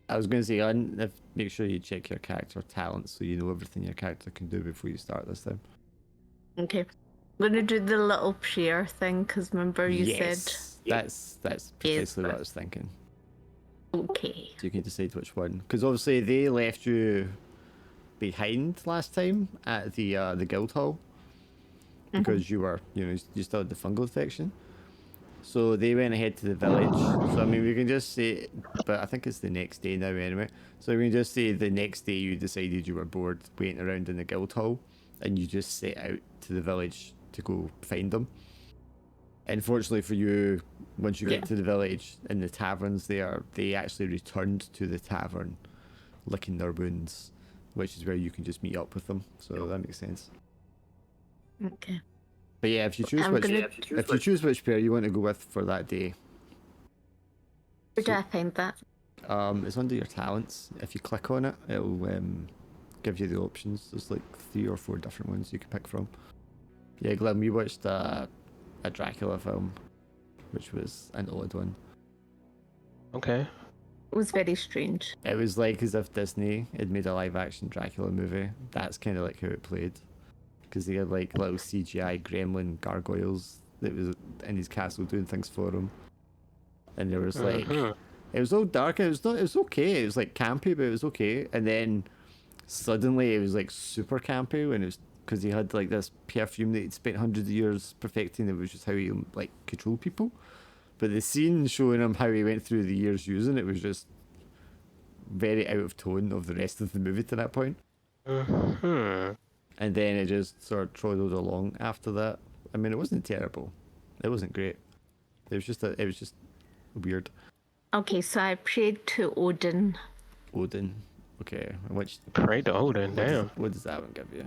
I was going to say, make sure you check your character talents so you know everything your character can do before you start this time. Okay. I'm gonna do the little prayer thing because remember you said. That's precisely what I was thinking. Okay. So you can decide which one, because obviously they left you behind last time at the guild hall because you were, you still had the fungal infection. So they went ahead to the village. So I mean, we can just say, but I think it's the next day now anyway. So we can just say the next day you decided you were bored waiting around in the guild hall, and you just set out to the village to go find them. Unfortunately for you, once you get to the village and the taverns there, they actually returned to the tavern, licking their wounds, which is where you can just meet up with them. So that makes sense. Okay. But yeah, if you choose which pair you want to go with for that day. Where do I find that? It's under your talents. If you click on it, it'll give you the options. There's like 3 or 4 different ones you can pick from. Yeah, Glenn, we watched a Dracula film, which was an odd one. Okay. It was very strange. It was like as if Disney had made a live action Dracula movie. That's kind of like how it played. Because they had like little CGI gremlin gargoyles that was in his castle doing things for him. And there was like, it was all dark. It was okay. It was like campy, but it was okay. And then suddenly it was like super campy when it was, because he had like this perfume that he'd spent hundreds of years perfecting. It was just how he like controlled people. But the scene showing him how he went through the years using it was just very out of tone of the rest of the movie to that point. And then it just sort of trundled along after that. I mean, it wasn't terrible. It wasn't great. It was just weird. Okay, so I prayed to Odin. Odin. Okay. Which Pray to Odin, damn. What does that one give you?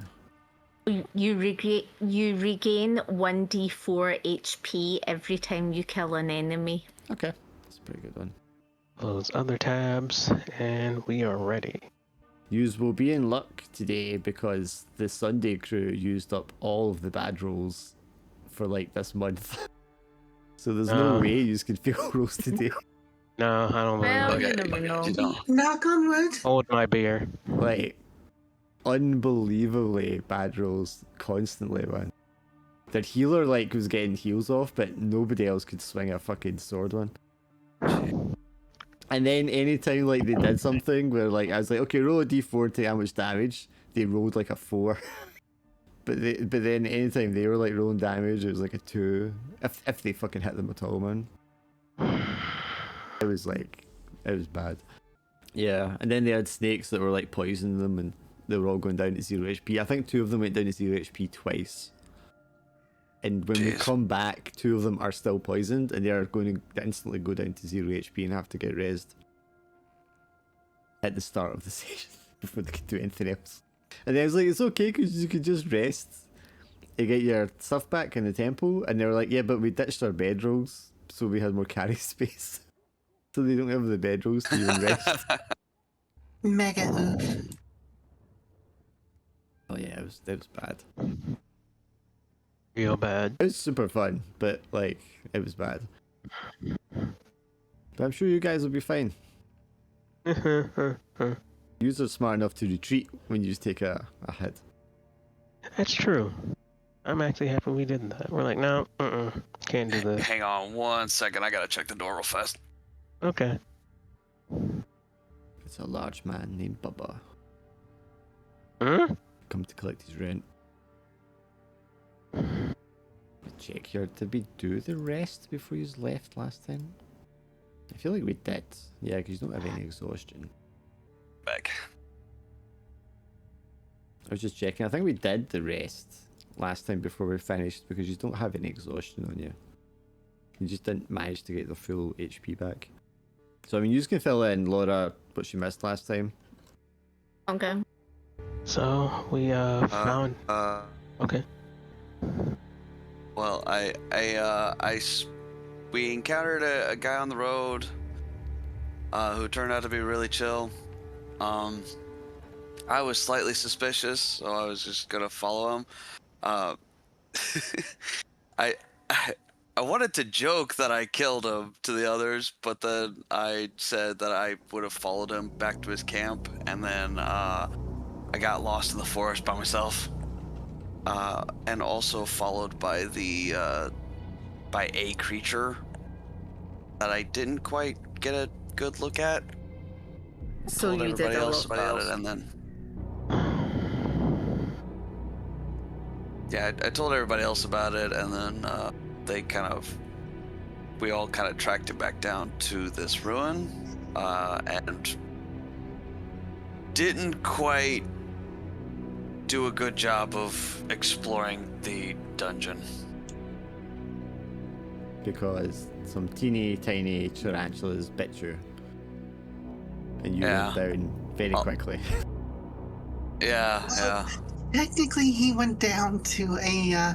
You regain 1d4 HP every time you kill an enemy. Okay. That's a pretty good one. Close other tabs, and we are ready. Yous will be in luck today because the Sunday crew used up all of the bad rolls for like this month. So there's no way yous can fail rolls today. No, I don't believe Well, it. you never know. Knock on wood. Hold my beer. Like, unbelievably bad rolls constantly, man. Their healer like was getting heals off, but nobody else could swing a fucking sword one. And then anytime like they did something where like I was like, okay, roll a d4 to how much damage, they rolled like a 4. but then anytime they were like rolling damage, it was like a 2. If they fucking hit them at all, man. It was bad. Yeah, and then they had snakes that were like poisoning them, and they were all going down to 0 HP. I think 2 of them went down to 0 HP twice. And when we come back, 2 of them are still poisoned, and they are going to instantly go down to 0 HP and have to get rezzed at the start of the session before they can do anything else. And then I was like, it's okay because you could just rest and get your stuff back in the temple. And they were like, yeah, but we ditched our bedrolls, so we had more carry space. So they don't have the bedrolls to even rest. Mega oof. Oh yeah, it was bad. Real bad. It was super fun, but like it was bad. But I'm sure you guys will be fine. Yous are smart enough to retreat when you just take a hit. That's true. I'm actually happy we did that. We're like, no, can't do this. Hang on 1 second, I gotta check the door real fast. Okay. It's a large man named Bubba. Huh? Come to collect his rent. Check here. Did we do the rest before you left last time? I feel like we did. Yeah, because you don't have any exhaustion. Back. I was just checking. I think we did the rest last time before we finished because you don't have any exhaustion on you. You just didn't manage to get the full HP back. So I mean, you can fill in, Laura, what she missed last time. Okay. So we found. Okay. Well, we encountered a guy on the road who turned out to be really chill. I was slightly suspicious, so I was just gonna follow him. I I wanted to joke that I killed him to the others, but then I said that I would have followed him back to his camp, and then I got lost in the forest by myself, and also followed by by a creature that I didn't quite get a good look at. So Told you everybody did a else lot. about it, and then yeah, I told everybody else about it, and then we all kind of tracked it back down to this ruin, and didn't quite do a good job of exploring the dungeon. Because some teeny tiny tarantulas bit you. And you Yeah. went down very quickly. Yeah. Technically, he went down to a A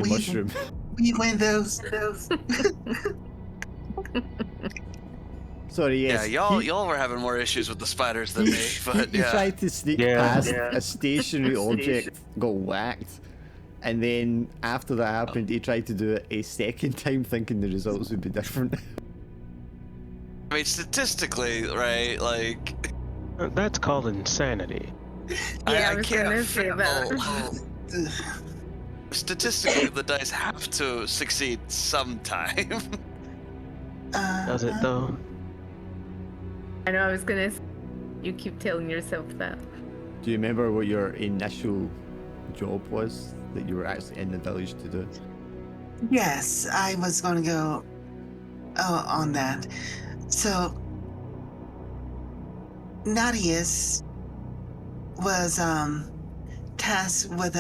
mushroom. We went those. Sorry, yes. Yeah, y'all were having more issues with the spiders than me, but he yeah. tried to sneak past a stationary object, got whacked, and then after that happened, he tried to do it a second time, thinking the results would be different. I mean, statistically, right? Like, That's called insanity. Yeah, I I was can't gonna say that. Statistically, the dice have to succeed sometime. Does it though? I know I was gonna. You keep telling yourself that. Do you remember what your initial job was that you were actually in the village to do? Yes, I was going to go on that. So, Nadius was tasked with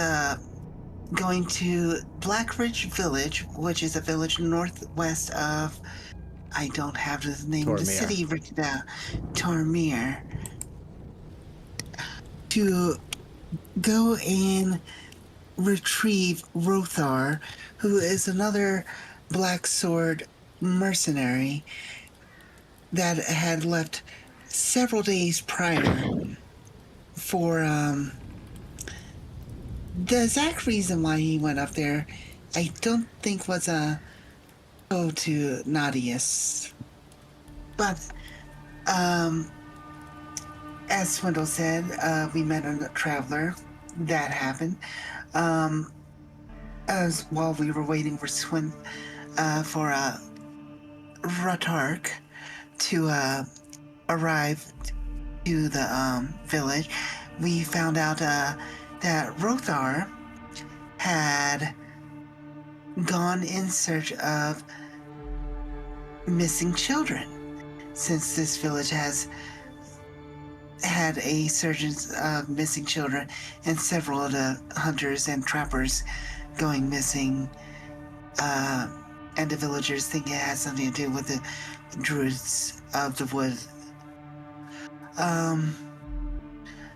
going to Blackridge Village, which is a village northwest of, I don't have the name of the Tormaer. city written down, Tormaer, to go and retrieve Rothar, who is another Black Sword mercenary that had left several days prior for the exact reason why he went up there. I don't think was go to Nadius, but as Swindle said, we met a traveler. That happened. As while we were waiting for Ratark to arrive to the village, we found out that Rothar had gone in search of missing children, since this village has had a surge of missing children and several of the hunters and trappers going missing, and the villagers think it has something to do with the druids of the wood.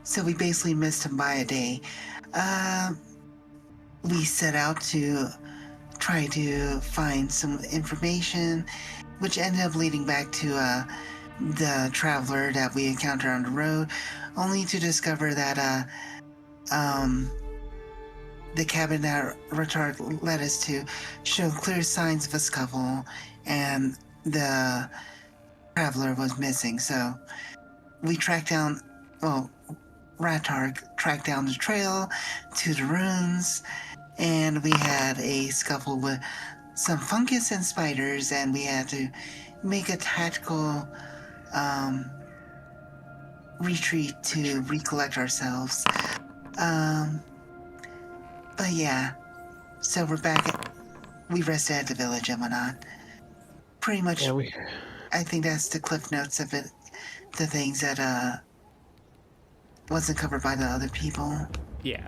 So we basically missed him by a day. We set out to try to find some information, which ended up leading back to the traveler that we encountered on the road, only to discover that the cabin that Richard led us to showed clear signs of a scuffle, and the traveler was missing. So we tracked down, Ratarg tracked down the trail to the ruins, and we had a scuffle with some fungus and spiders, and we had to make a tactical retreat to recollect ourselves. But yeah, so we're back. We rested at the village and whatnot. Pretty much, Yeah, I think that's the cliff notes of it. The things that wasn't covered by the other people. Yeah.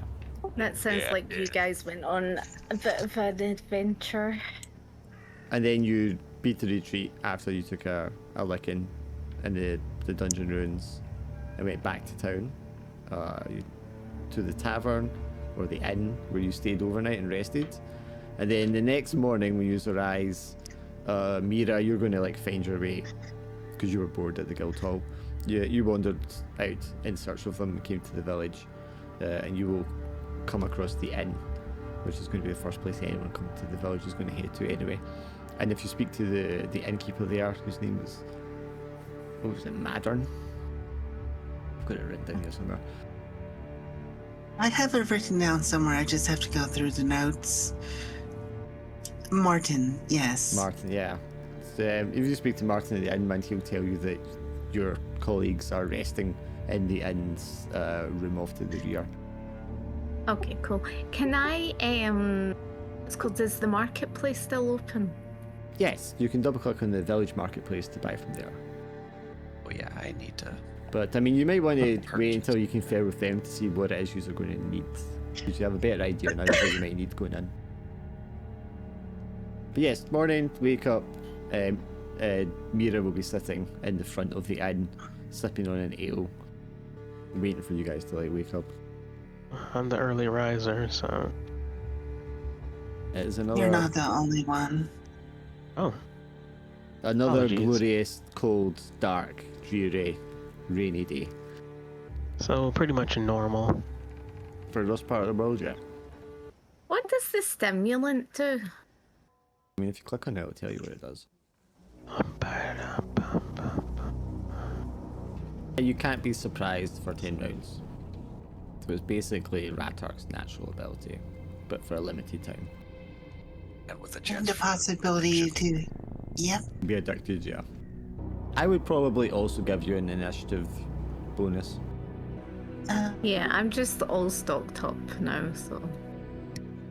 That sounds like you guys went on a bit of an adventure. And then you beat the retreat after you took a licking in the dungeon ruins and went back to town, to the tavern or the inn where you stayed overnight and rested. And then the next morning when you arise, Mira, you're going to find your way because you were bored at the guild hall. You wandered out in search of them and came to the village, and you will come across the inn which is going to be the first place anyone coming to the village is going to head to anyway. And if you speak to the innkeeper there, whose name was, what was it, Maddern? I've got it written down here somewhere. I have it written down somewhere. I just have to go through the notes. Martin, yes. Martin, yeah. So, if you speak to Martin at the inn, man, he'll tell you that your colleagues are resting in the inn's room off to the rear. Okay, cool. Can I it's called, is the marketplace still open? Yes, you can double click on the village marketplace to buy from there. Oh yeah, I need to. But I mean, you might want to wait Purchase. until you confer with them to see what it is you're going to need, because you have a better idea now of what you might need going in. But yes, morning, wake up. Mira will be sitting in the front of the inn, sipping on an ale, waiting for you guys to like wake up. I'm the early riser, so. It is another You're not the only one. Oh, another Apologies. glorious, cold, dark, dreary, rainy day so pretty much normal. for this part of the world. Yeah. What does the stimulant do? I mean, if you click on it, it'll tell you what it does. You can't be surprised for 10 rounds. So it's basically Ratark's natural ability, but for a limited time. And with a And chance. the possibility to. Yep. Be addicted, yeah. I would probably also give you an initiative bonus. Yeah, I'm just all stocked up now, so.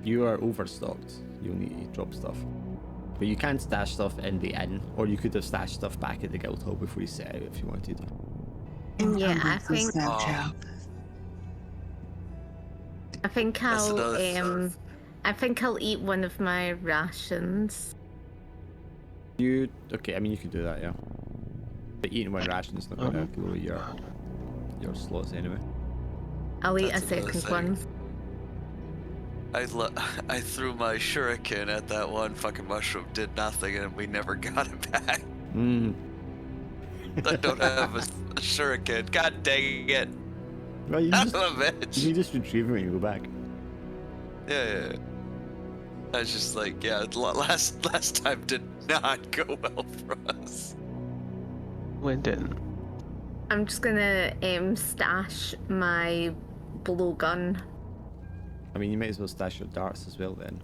You are overstocked. You'll need to drop stuff. But you can stash stuff in the inn, or you could have stashed stuff back at the guild hall before you set out if you wanted. Yeah, I Encumbrance is think- Snapchat. I think That's I'll another I think I'll eat one of my rations. Okay, I mean, you could do that, yeah. But eating one ration is not going to lower your slots anyway. I'll eat a That's another second thing. one. I threw my shuriken at that one fucking mushroom, did nothing, and we never got it back. I don't have a shuriken. God dang it. Well, you Son just, of a bitch. you just retrieve it when you go back. Yeah. I was just like, yeah, last time did not go well for us. Well, it didn't. I'm just gonna stash my blowgun. I mean, you might as well stash your darts as well then.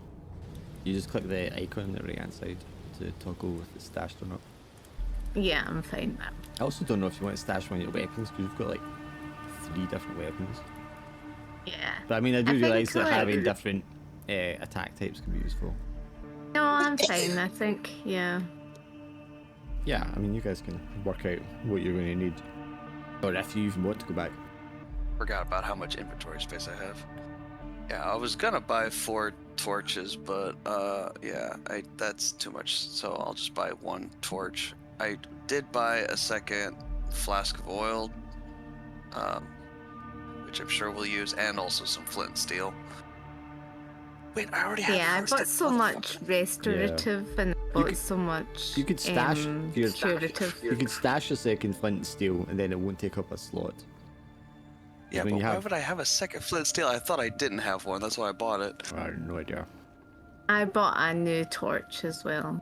You just click the icon on the right hand side to toggle if it's stashed or not. Yeah, I'm fine now. I also don't know if you want to stash one of your weapons, because you've got like 3 different weapons. Yeah. But I mean, I do think, realise that like- having different attack types can be useful. No, I'm fine, I think. Yeah. Yeah, I mean, you guys can work out what you're going to need. Or if you even want to go back. Forgot about how much inventory space I have. Yeah, I was gonna buy 4 torches, but yeah, that's too much. So I'll just buy 1 torch. I did buy a second flask of oil, which I'm sure we'll use, and also some flint and steel. Wait, I already have. Yeah, I first bought aid. so much restorative and I bought could- so much You could stash your curative. You could stash a second flint and steel, and then it won't take up a slot. Yeah, when but you why have- would I have a second flint and steel? I thought I didn't have one. That's why I bought it. I have no idea. I bought a new torch as well.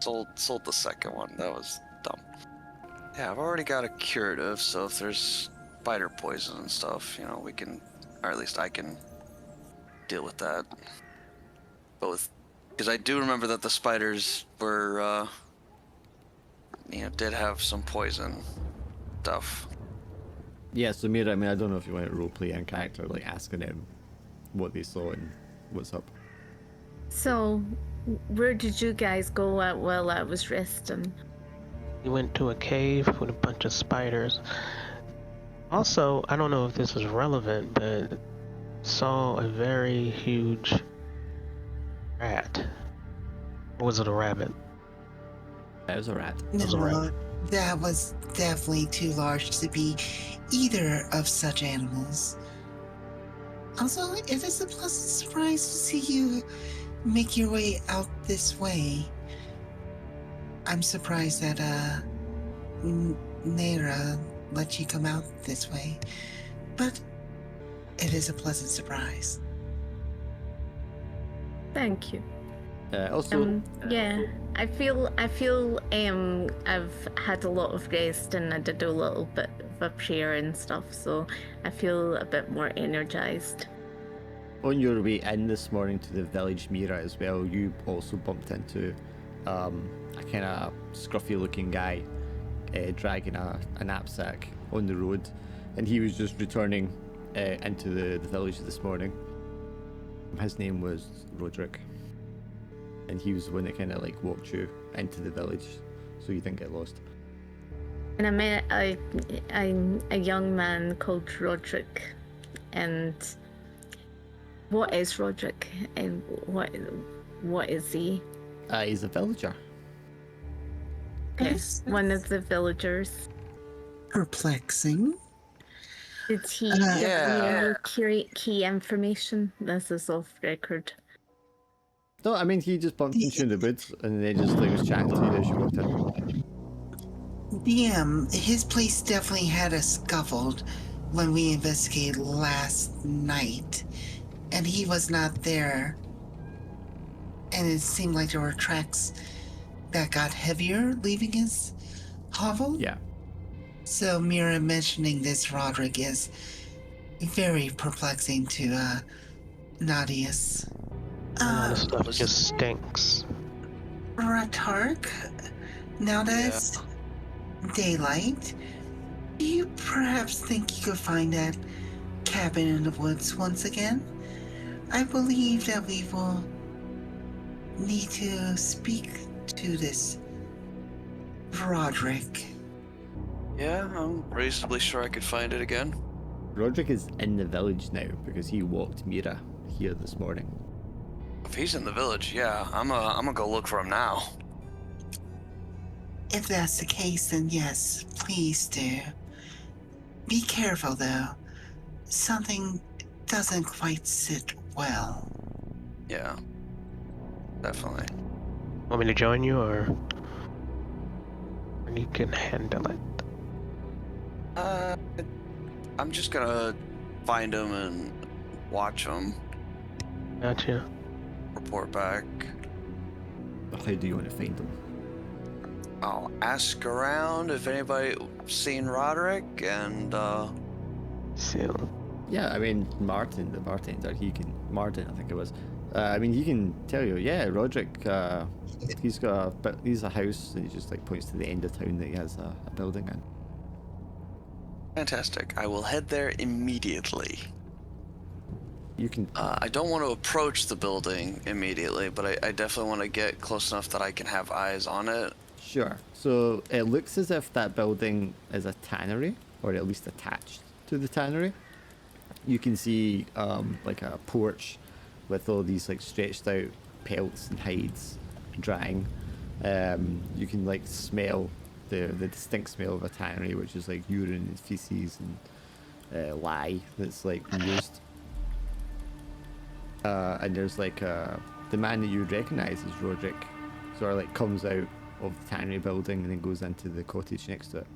Sold the second one. That was dumb. Yeah, I've already got a curative, so if there's spider poison and stuff, you know, we can, or at least I can deal with that. Both, because I do remember that the spiders were, did have some poison stuff. Yeah, so Mira, I mean, I don't know if you want to roleplay in character, like asking them what they saw and what's up. So, where did you guys go at while I was resting? We went to a cave with a bunch of spiders. Also, I don't know if this is relevant, but saw a very huge rat. Or was it a rabbit? That was a rat. was a rat. No, that was definitely too large to be either of such animals. Also, it is a pleasant surprise to see you make your way out this way. I'm surprised that Naira let you come out this way, but it is a pleasant surprise. Thank you. Also, Yeah, I feel I've had a lot of rest and I did a little bit of a prayer and stuff, so I feel a bit more energized. on your way in this morning to the village Mira as well, you also bumped into a kind of scruffy looking guy dragging a knapsack on the road, and he was just returning into the village this morning. His name was Roderick, and he was the one that kind of like walked you into the village so you didn't get lost. And I met a young man called Roderick, and what is Roderick and what is he? He's a villager. Yes. One of the villagers. Perplexing. Did he Yeah. give you key information? This is off record. No, I mean he just bumped into you in the woods and then just like was chatting to you as you walked in. DM, his place definitely had a scuffle when we investigated last night, and he was not there. And it seemed like there were tracks that got heavier leaving his hovel. Yeah. So Mira mentioning this Roderick is very perplexing to Nadius. A lot of stuff just stinks. Ratark, now that it's daylight, do you perhaps think you could find that cabin in the woods once again? I believe that we will need to speak to this Roderick. Yeah, I'm reasonably sure I could find it again. Roderick is in the village now because he walked Mira here this morning. If he's in the village, yeah, I'm gonna go look for him now. If that's the case, then yes, please do. Be careful though. Something doesn't quite sit well. Yeah, definitely. Want me to join you, or you can handle it? I'm just gonna find him and watch him. Gotcha. Report back. How do you want to find him? I'll ask around if anybody seen Roderick, and So, Yeah, I mean Martin, the bartender, Martin, I think it was. I mean, he can tell you. Yeah, Roderick. He's a house, and he just like points to the end of town that he has a building in. fantastic. I will head there immediately. You can. I don't want to approach the building immediately, but I definitely want to get close enough that I can have eyes on it. Sure. So it looks as if that building is a tannery, or at least attached to the tannery. You can see like a porch with all these like stretched out pelts and hides drying. You can like smell the distinct smell of a tannery, which is like urine and feces and lye that's like used. And there's like the man that you would recognise as Roderick sort of like comes out of the tannery building and then goes into the cottage next to it.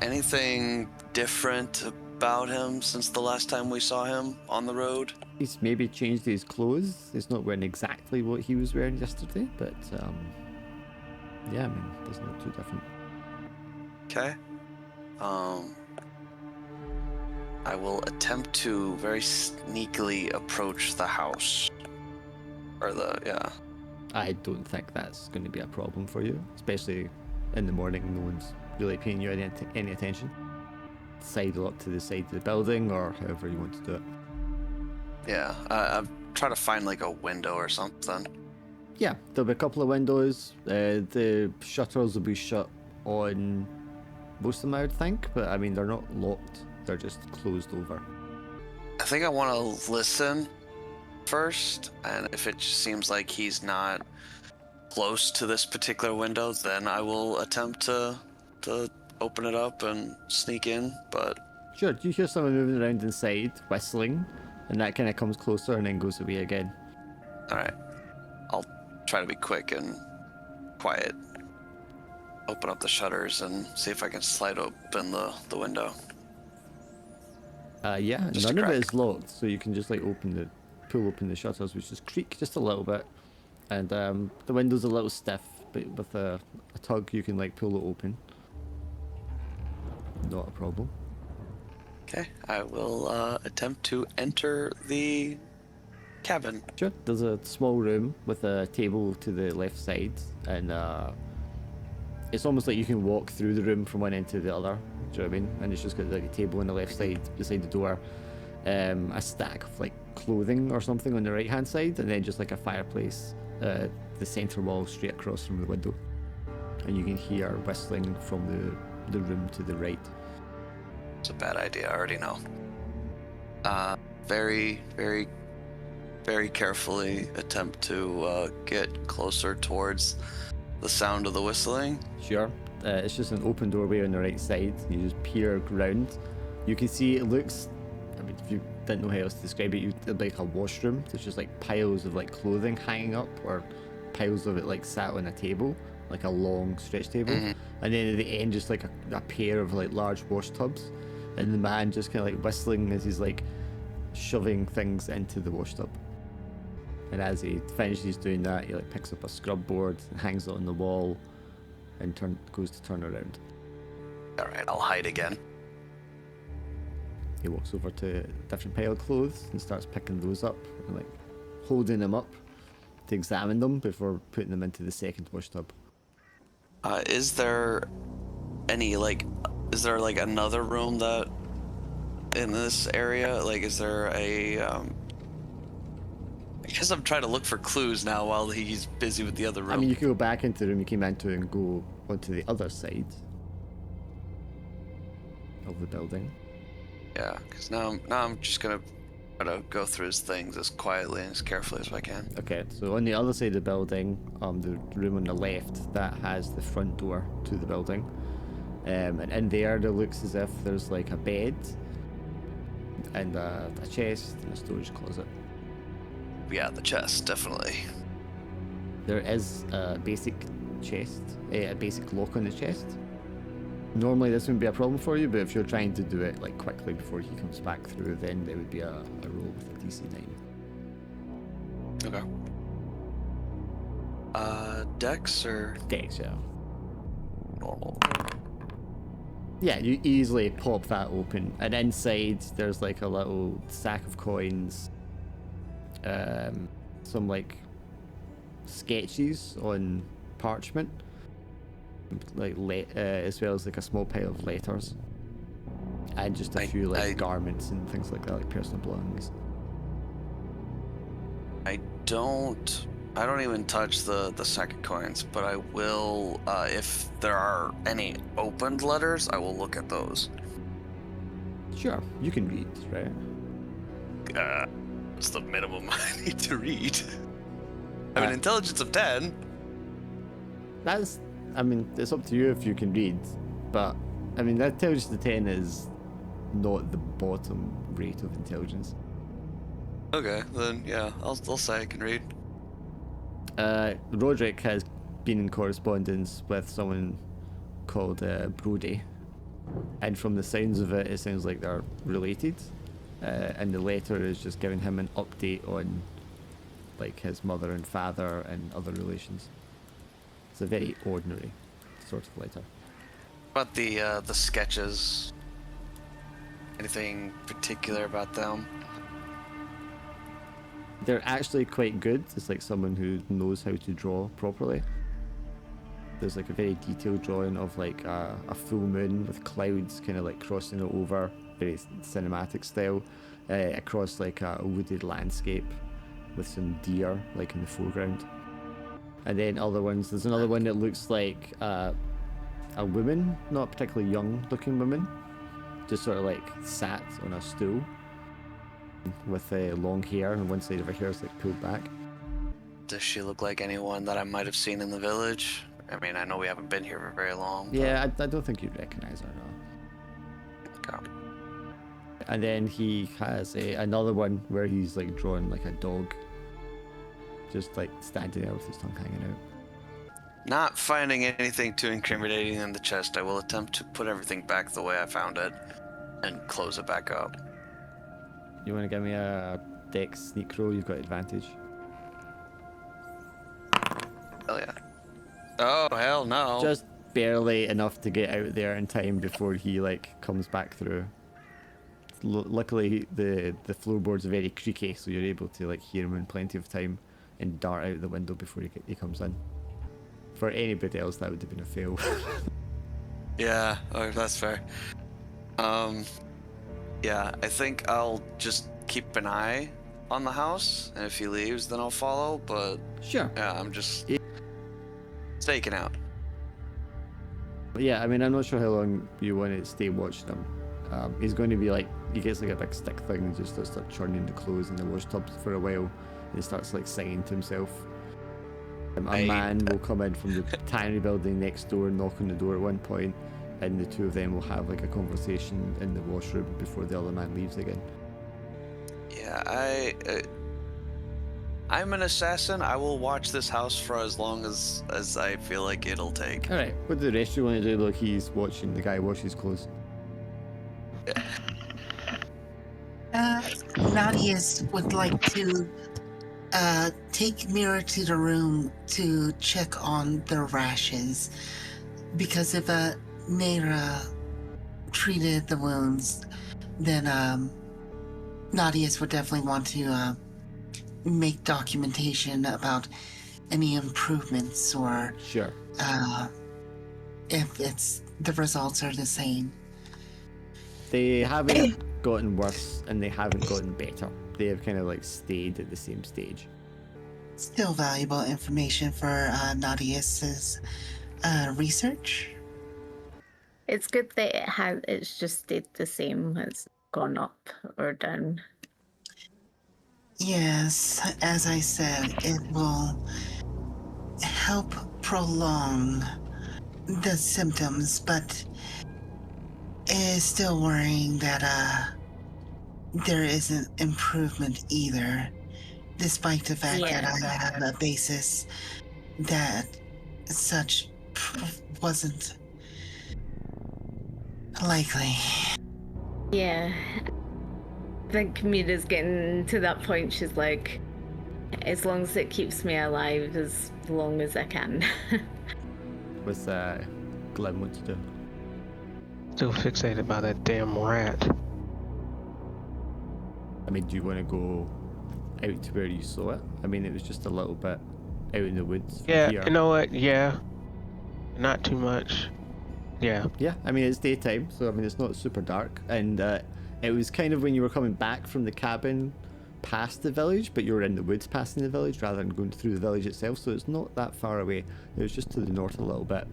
Anything different about him since the last time we saw him on the road? He's maybe changed his clothes. He's not wearing exactly what he was wearing yesterday, but yeah, I mean, doesn't look too different. Okay. I will attempt to very sneakily approach the house. I don't think that's going to be a problem for you, especially in the morning. No one's really paying you any attention. Sidle up to the side of the building, or however you want to do it. Yeah, I'm trying to find like a window or something. Yeah, there'll be a couple of windows. The shutters will be shut on most of them, I would think, but I mean, they're not locked. They're just closed over. I think I want to listen first, and if it just seems like he's not close to this particular window, then I will attempt to open it up and sneak in, but... Sure, you hear someone moving around inside, whistling, and that kind of comes closer and then goes away again. Alright. I'll try to be quick and quiet. Open up the shutters and see if I can slide open the window. Yeah, Just none a of it crack. is locked, so you can just like open the pull open the shutters, which just creak just a little bit, and the window's a little stiff, but with a tug you can like pull it open. Not a problem. Okay, I will attempt to enter the cabin. Sure. There's a small room with a table to the left side, and it's almost like you can walk through the room from one end to the other. Do you know what I mean? And it's just got like a table on the left side beside the door, a stack of like clothing or something on the right hand side, and then just like a fireplace, the center wall straight across from the window, and you can hear whistling from the room to the right. It's a bad idea, I already know. Very, very, very carefully attempt to get closer towards the sound of the whistling. Sure. It's just an open doorway on the right side. You just peer around. You can see it looks, I mean, if you didn't know how else to describe it, it'd be like a washroom. There's just like piles of like clothing hanging up, or piles of it like sat on a table, like a long stretch table. Mm-hmm. And then at the end, just like a pair of like large wash tubs. And the man just kind of like whistling as he's like shoving things into the wash tub. And as he finishes doing that, he like picks up a scrub board and hangs it on the wall, and goes to turn around. All right, I'll hide again. He walks over to a different pile of clothes and starts picking those up and like holding them up to examine them before putting them into the second wash tub. Is there another room that in this area? Like, is there a I guess I'm trying to look for clues now while he's busy with the other room. I mean, you can go back into the room you came into and go onto the other side of the building. Yeah, because now I'm just gonna try to go through his things as quietly and as carefully as I can. Okay, so on the other side of the building, the room on the left, that has the front door to the building. And in there looks as if there's like a bed and a chest and a storage closet. Yeah, the chest, definitely. There is a basic chest, a basic lock on the chest. Normally this wouldn't be a problem for you, but if you're trying to do it like quickly before he comes back through, then there would be a roll with a DC 9. Okay. Dex or Dex, yeah. normal? Yeah, you easily pop that open, and inside there's like a little sack of coins, some like sketches on parchment, like as well as like a small pile of letters, and just a few like garments and things like that, like personal belongings. I don't even touch the sack of coins, but I will, if there are any opened letters, I will look at those. Sure, you can read, right? What's the minimum I need to read? I have an intelligence of 10. I mean, it's up to you if you can read, but I mean, that intelligence to 10 is not the bottom rate of intelligence. Okay, then yeah, I'll say I can read. Roderick has been in correspondence with someone called Brody, and from the sounds of it, it sounds like they're related. And the letter is just giving him an update on like his mother and father and other relations. It's a very ordinary sort of letter. About the sketches, anything particular about them? They're actually quite good. It's like someone who knows how to draw properly. There's like a very detailed drawing of like a full moon with clouds kind of like crossing it over, very cinematic style, across like a wooded landscape with some deer like in the foreground. And then other ones, there's another one that looks like a woman, not a particularly young looking woman, just sort of like sat on a stool with long hair, and one side of her hair is like pulled back. Does she look like anyone that I might have seen in the village? I mean, I know we haven't been here for very long. Yeah, I don't think you'd recognize her, no. Okay. And then he has another one where he's like drawing like a dog, just like standing there with his tongue hanging out. Not finding anything too incriminating in the chest, I will attempt to put everything back the way I found it and close it back up. You want to give me a Dex sneak roll, you've got advantage. Hell yeah. Oh, hell no. Just barely enough to get out there in time before he like comes back through. Luckily, the floorboards are very creaky, so you're able to like hear him in plenty of time and dart out the window before he comes in. For anybody else, that would have been a fail. Yeah, oh, that's fair. Yeah, I think I'll just keep an eye on the house, and if he leaves, then I'll follow, but Sure. yeah, I'm just staking out. Yeah, I mean, I'm not sure how long you want to stay watching him. He's going to be like, he gets like a big stick thing and just starts churning the clothes in the wash tubs for a while, and he starts like singing to himself. A man will come in from the tannery building next door, knock on the door at one point, and the two of them will have like a conversation in the washroom before the other man leaves again. Yeah, I'm an assassin. I will watch this house for as long as I feel like it'll take. Alright, what do the rest of you want to do? Look, he's watching the guy wash his clothes. Nadius would like to take Mira to the room to check on the rashes, because if Naira treated the wounds, then Nadius would definitely want to make documentation about any improvements, or Sure. if the results are the same. They haven't gotten worse and they haven't gotten better. They have kind of like stayed at the same stage. Still valuable information for Nadius's research. It's good that it's just stayed the same. It's gone up or down. Yes, as I said, it will help prolong the symptoms, but it is still worrying that there isn't improvement either, despite the fact that I have a basis that such wasn't likely. Yeah. I think Mira's getting to that point. She's like, as long as it keeps me alive, as long as I can. What's Glenn want to do? Still fixated by that damn rat. I mean, do you want to go out to where you saw it? I mean, it was just a little bit out in the woods. Yeah, Here. you know what? Yeah. Not too much. Yeah. Yeah, I mean, it's daytime, so I mean, it's not super dark. And it was kind of when you were coming back from the cabin past the village, but you were in the woods passing the village rather than going through the village itself, so it's not that far away. It was just to the north a little bit.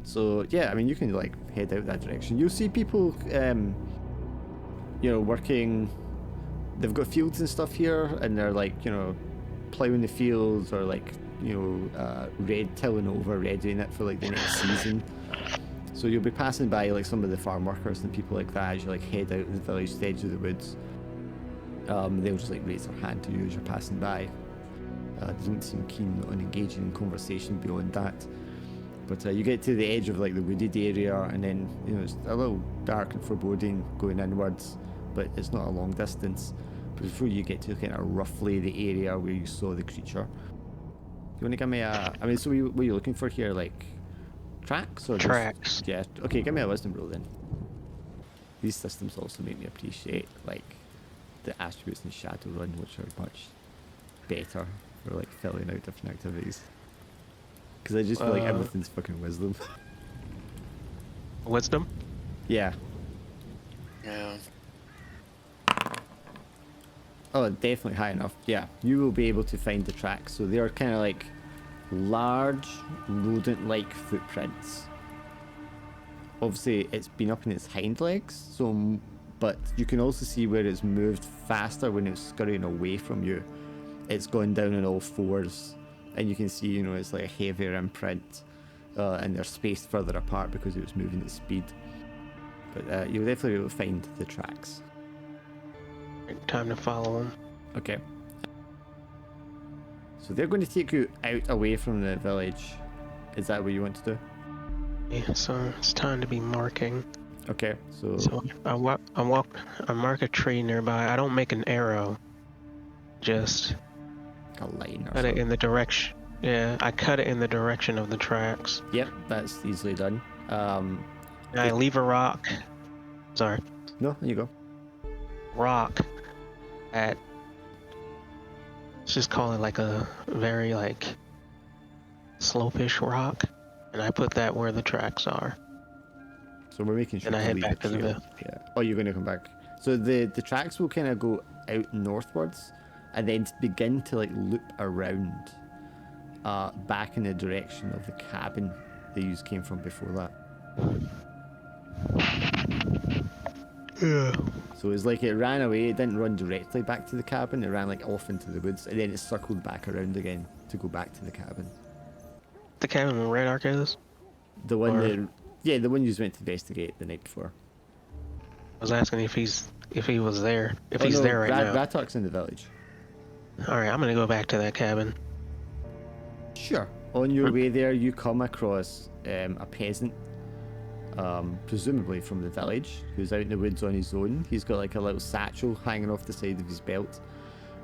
So, yeah, I mean, you can, like, head out that direction. You'll see people, you know, working. They've got fields and stuff here, and they're, like, you know, ploughing the fields or, like, you know, tilling over, readying it for, like, the next season. So you'll be passing by like some of the farm workers and people like that as you like head out of the village to the edge of the woods. They'll just like raise their hand to you as you're passing by. They don't seem keen on engaging in conversation beyond that. But you get to the edge of like the wooded area, and then you know it's a little dark and foreboding going inwards, but it's not a long distance. But before you get to kind of roughly the area where you saw the creature, you want to give me a? I mean, so what are you looking for here? Like tracks or Tracks. Just, yeah. Okay, give me a wisdom roll then. These systems also make me appreciate like the attributes in Shadowrun, which are much better for like filling out different activities. Because I just feel like everything's fucking wisdom. Wisdom? Yeah. Yeah. Oh, definitely high enough. Yeah, you will be able to find the tracks. So they are kind of like large rodent-like footprints. Obviously, it's been up in its hind legs, so but you can also see where it's moved faster when it's scurrying away from you. It's gone down on all fours, and you can see, you know, it's like a heavier imprint, and they're spaced further apart because it was moving at speed. But you'll definitely be able to find the tracks. Time to follow him. Okay. So they're going to take you out away from the village. Is that what you want to do? Yeah, so it's time to be marking. Okay, so I mark a tree nearby. I don't make an arrow. just A line or cut it something. in the direction. Yeah, I cut it in the direction of the tracks. Yep, that's easily done. And I leave a rock. Sorry, No, there you go. rock at. Let's just call it like a very like slopish rock, and I put that where the tracks are. So we're making sure And I to head leave back a to the trail. mill. Yeah. Oh, you're going to come back. So the tracks will kind of go out northwards, and then begin to like loop around, back in the direction of the cabin the use came from before that. Yeah. So it's like it ran away. It didn't run directly back to the cabin. It ran like off into the woods, and then it circled back around again to go back to the cabin. The cabin with red arc is? The one Or- that, yeah, the one you went to investigate the night before. I was asking if he was there. If Oh, he's no, there right now. Ratark's in the village. Alright, I'm gonna go back to that cabin. Sure. On your way there, you come across a peasant, presumably from the village, who's out in the woods on his own. He's got like a little satchel hanging off the side of his belt,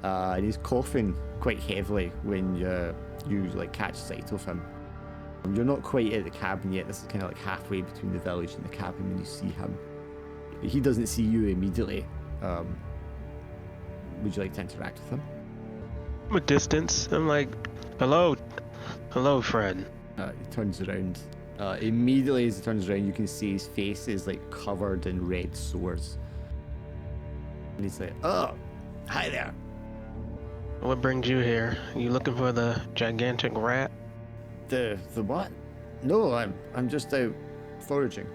and he's coughing quite heavily when you like catch sight of him. You're not quite at the cabin yet. This is kind of like halfway between the village and the cabin when you see him. He doesn't see you immediately. Would you like to interact with him? From a distance, I'm like, hello, friend. He turns around. Immediately as he turns around, you can see his face is like covered in red sores. And he's like, "Oh, hi there." What brings you here? You looking for the gigantic rat? The what? No, I'm just out foraging.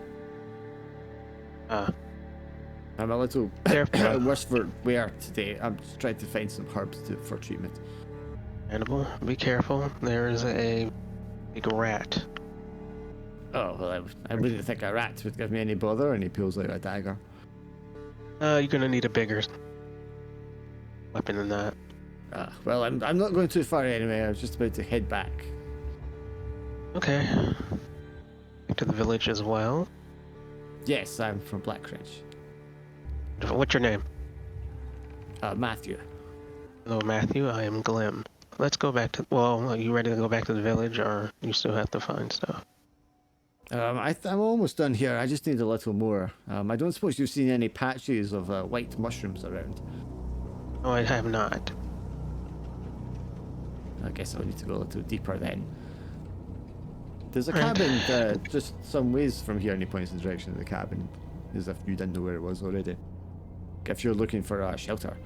I'm a little Careful. worse for wear today. I'm just trying to find some herbs for treatment. Animal, be careful. There is a big rat. Oh well, I wouldn't think a rat would give me any bother. And he pulls out a dagger. You're gonna need a bigger weapon than that. Well, I'm not going too far anyway. I was just about to head back. Okay. Back to the village as well. Yes, I'm from Blackridge. What's your name? Matthew. Hello, Matthew. I am Glim. Let's go back to. Well, are you ready to go back to the village, or you still have to find stuff? I'm almost done here. I just need a little more. I don't suppose you've seen any patches of white mushrooms around. No, I have not. I guess I'll need to go a little deeper then. There's a Right. cabin just some ways from here, and he points in the direction of the cabin, as if you didn't know where it was already. If you're looking for a shelter.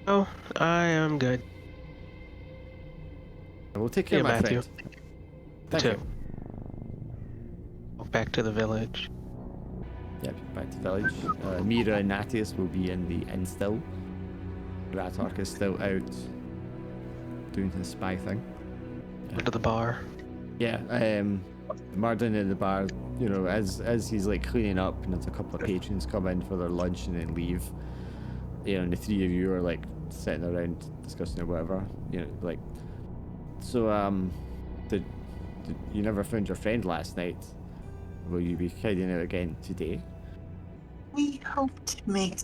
Oh, I am good. We'll take care, Yeah, my Matthew. friend. Thank Too. you. Walk back to the village. Yep, back to the village. Mira and Natius will be in the inn still. Ratark is still out doing his spy thing. Go to the bar. Yeah, Martin in the bar, you know, as he's like cleaning up and there's a couple of patrons come in for their lunch and then leave, you know, and the three of you are like sitting around discussing or whatever, you know, like, so, did you never found your friend last night? Will you be heading out again today? We hope to make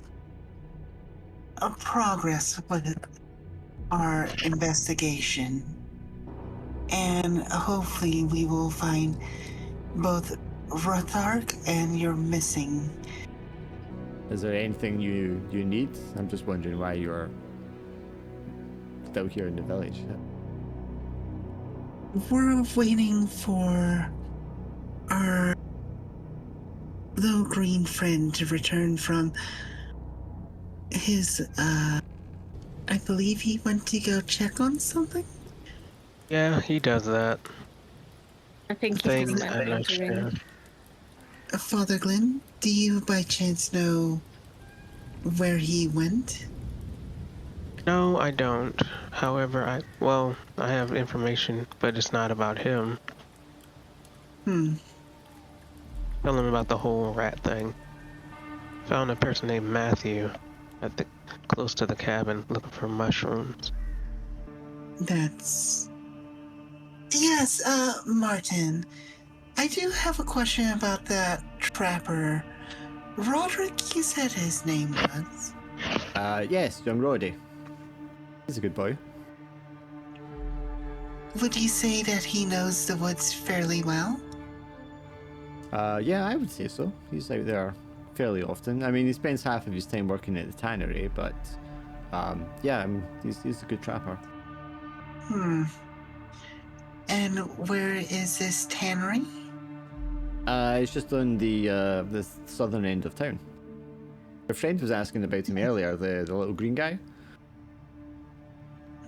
a progress with our investigation. And hopefully we will find both Rathark and your missing. Is there anything you need? I'm just wondering why you're still here in the village. We're waiting for our little green friend to return from his, I believe he went to go check on something? Yeah, he does that. I think Thing, he's I'm not sure. Father Glenn, do you by chance know where he went? No, I don't. However, I have information, but it's not about him. Tell him about the whole rat thing. Found a person named Matthew close to the cabin looking for mushrooms. That's... Yes, Martin. I do have a question about that trapper. Roderick, you said his name was? Yes, young Roddy. He's a good boy. Would you say that he knows the woods fairly well? Yeah, I would say so. He's out there fairly often. I mean, he spends half of his time working at the tannery, but yeah, I mean, he's a good trapper. And where is this tannery? It's just on the southern end of town. Your friend was asking about him earlier, the little green guy.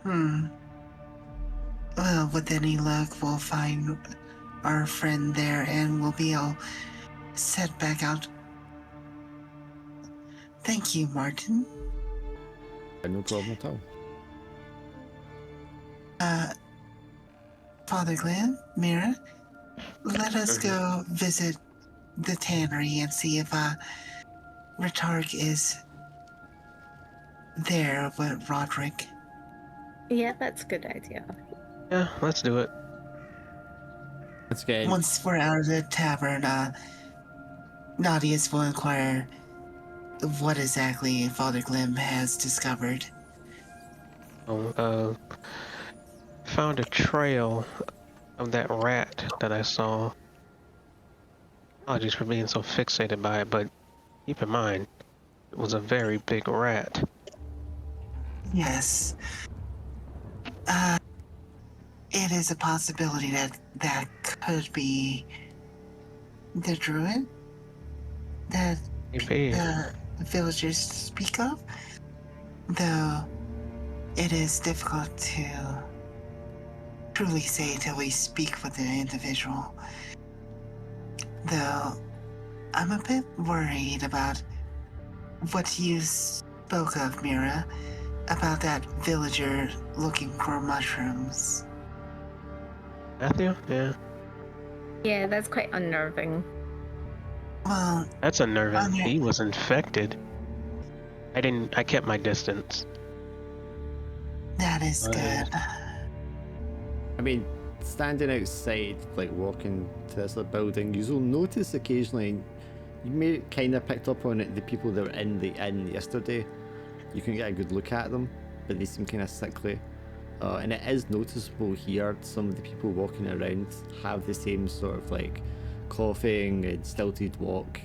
Well, with any luck, we'll find our friend there and we'll be all set back out. Thank you, Martin. No problem at all. Father Glenn, Mira, let us go visit the tannery and see if Retark is there with Roderick. Yeah, that's a good idea. Yeah, let's do it. Let's get Once we're out of the tavern, Nadius will inquire what exactly Father Glim has discovered. Found a trail of that rat that I saw. Apologies for being so fixated by it, but keep in mind, it was a very big rat. Yes. It is a possibility that could be the Druid that Maybe. the villagers speak of, though it is difficult to truly say till we speak with the individual. Though I'm a bit worried about what you spoke of, Mira, about that villager looking for mushrooms. Matthew? Yeah. Yeah, that's quite unnerving. Well, That's unnerving. Okay. He was infected. I kept my distance. that is good. I mean, standing outside, like walking to this little building, you'll notice occasionally, you may kind of picked up on it, the people that were in the inn yesterday. You can get a good look at them, but they seem kind of sickly. And it is noticeable here, some of the people walking around have the same sort of like coughing and stilted walk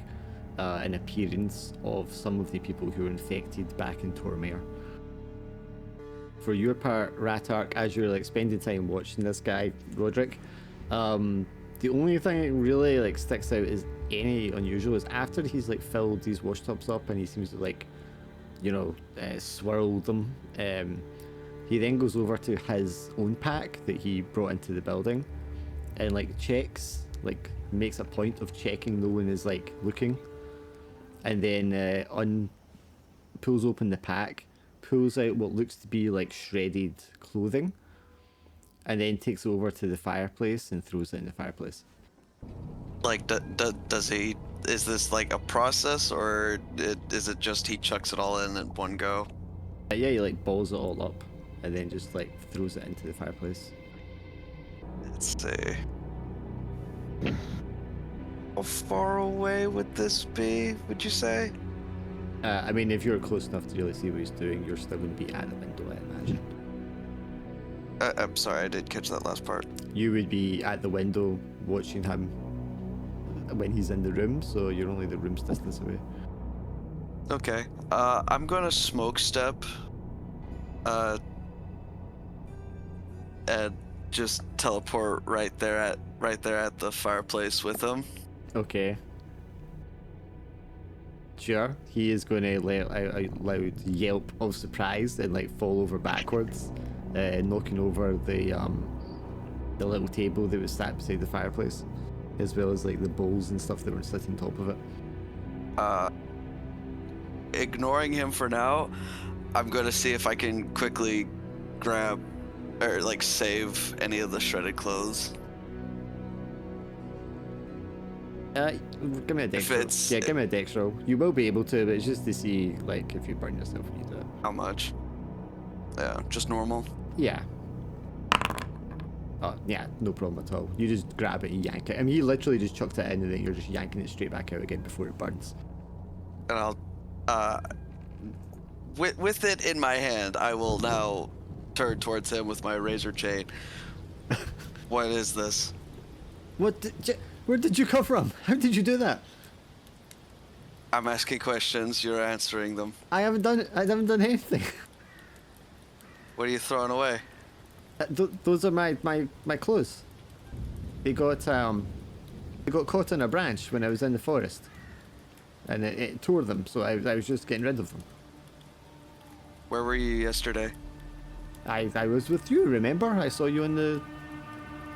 and appearance of some of the people who were infected back in Tormaer. For your part, Ratark, as you're like spending time watching this guy, Roderick, the only thing that really like sticks out is any unusual is after he's like filled these wash tubs up and he seems to like, you know, swirl them. He then goes over to his own pack that he brought into the building and like checks, like makes a point of checking no one is like looking, and then pulls open the pack, pulls out what looks to be like shredded clothing, and then takes it over to the fireplace and throws it in the fireplace. Like, does he? Is this like a process, or is it just he chucks it all in at one go? Yeah, he like balls it all up and then just like throws it into the fireplace. Let's see. How far away would this be, would you say? I mean, if you're close enough to really see what he's doing, you're still going to be at the window, I imagine. I'm sorry, I did catch that last part. You would be at the window watching him when he's in the room, so you're only the room's distance away. Okay. I'm gonna smoke step. And just teleport right there at the fireplace with him. Okay. Sure. He is going to let out a loud yelp of surprise and like fall over backwards, knocking over the little table that was sat beside the fireplace, as well as like the bowls and stuff that were sitting on top of it. Ignoring him for now, I'm gonna see if I can quickly grab or like save any of the shredded clothes. Give me a dex If roll. it's- Yeah, give me a dex roll. You will be able to, but it's just to see like if you burn yourself when you do it. How much? Yeah, just normal. Yeah. Oh, yeah, no problem at all. You just grab it and yank it. I mean, you literally just chucked it in and then you're just yanking it straight back out again before it burns. And I'll with it in my hand, I will now turn towards him with my razor chain. What is this? Where did you come from? How did you do that? I'm asking questions, you're answering them. I haven't done anything. What are you throwing away? Those are my clothes. They got caught on a branch when I was in the forest, and it tore them. So I was just getting rid of them. Where were you yesterday? I was with you. Remember? I saw you on you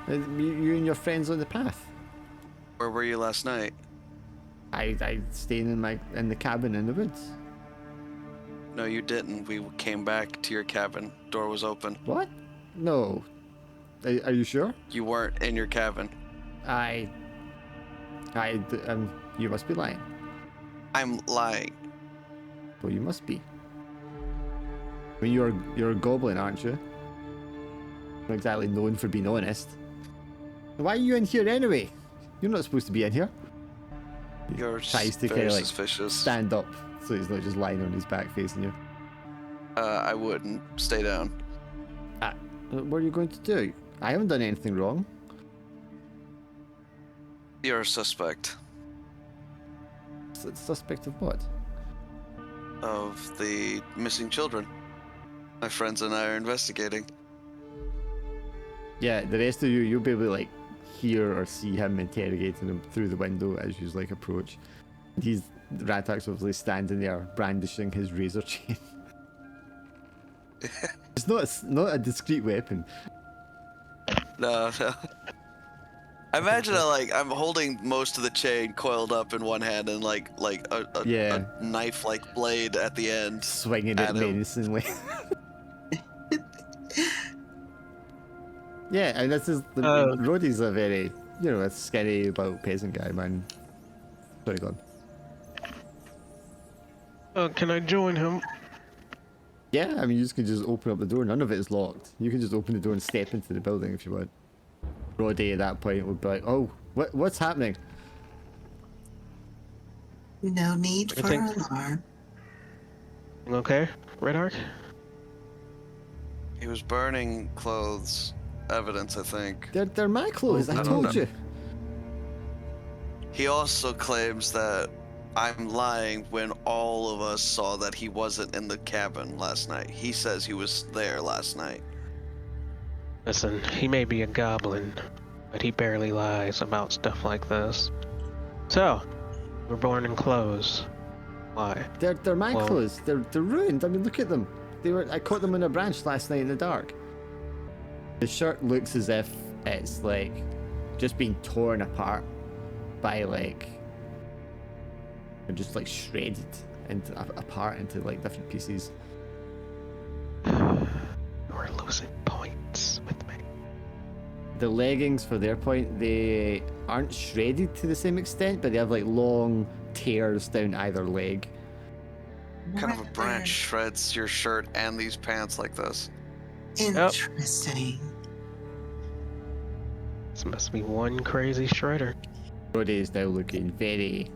and your friends on the path. Where were you last night? I stayed in the cabin in the woods. No, you didn't. We came back to your cabin. Door was open. What? No. Are you sure? You weren't in your cabin. You must be lying. I'm lying. Well, you must be. I mean, you're a goblin, aren't you? Not exactly known for being honest. Why are you in here anyway? You're not supposed to be in here. You're Tries to very kind of like suspicious. stand up so he's not just lying on his back facing you. I wouldn't. Stay down. What are you going to do? I haven't done anything wrong. You're a suspect. Suspect of what? Of the missing children. My friends and I are investigating. Yeah, the rest of you'll be able to like hear or see him interrogating him through the window as you like approach. Ratak's obviously standing there brandishing his razor chain. It's not a discreet weapon. No. Imagine I'm holding most of the chain coiled up in one hand and a knife-like blade at the end. Swinging it at him. menacingly. Yeah, and this is Roddy's a very, a skinny about peasant guy, man. Sorry, go on. Can I join him? Yeah, I mean, you can just open up the door. None of it is locked. You can just open the door and step into the building if you want. Roddy at that point would be like, "Oh, what's happening?" No need for alarm. Okay, Red He was burning clothes. Evidence, I think. They're my clothes. I told you. He also claims that I'm lying when all of us saw that he wasn't in the cabin last night. He says he was there last night. Listen, he may be a goblin, but he barely lies about stuff like this. So, we're born in clothes. Why? They're my clothes. They're ruined. I mean, look at them. I caught them on a branch last night in the dark. The shirt looks as if it's like just being torn apart by just like shredded apart into like different pieces. You're losing points with me. The leggings, for their point, they aren't shredded to the same extent, but they have like long tears down either leg. What kind of a branch shreds your shirt and these pants like this? Interesting. This must be one crazy shredder. Roddy is now looking very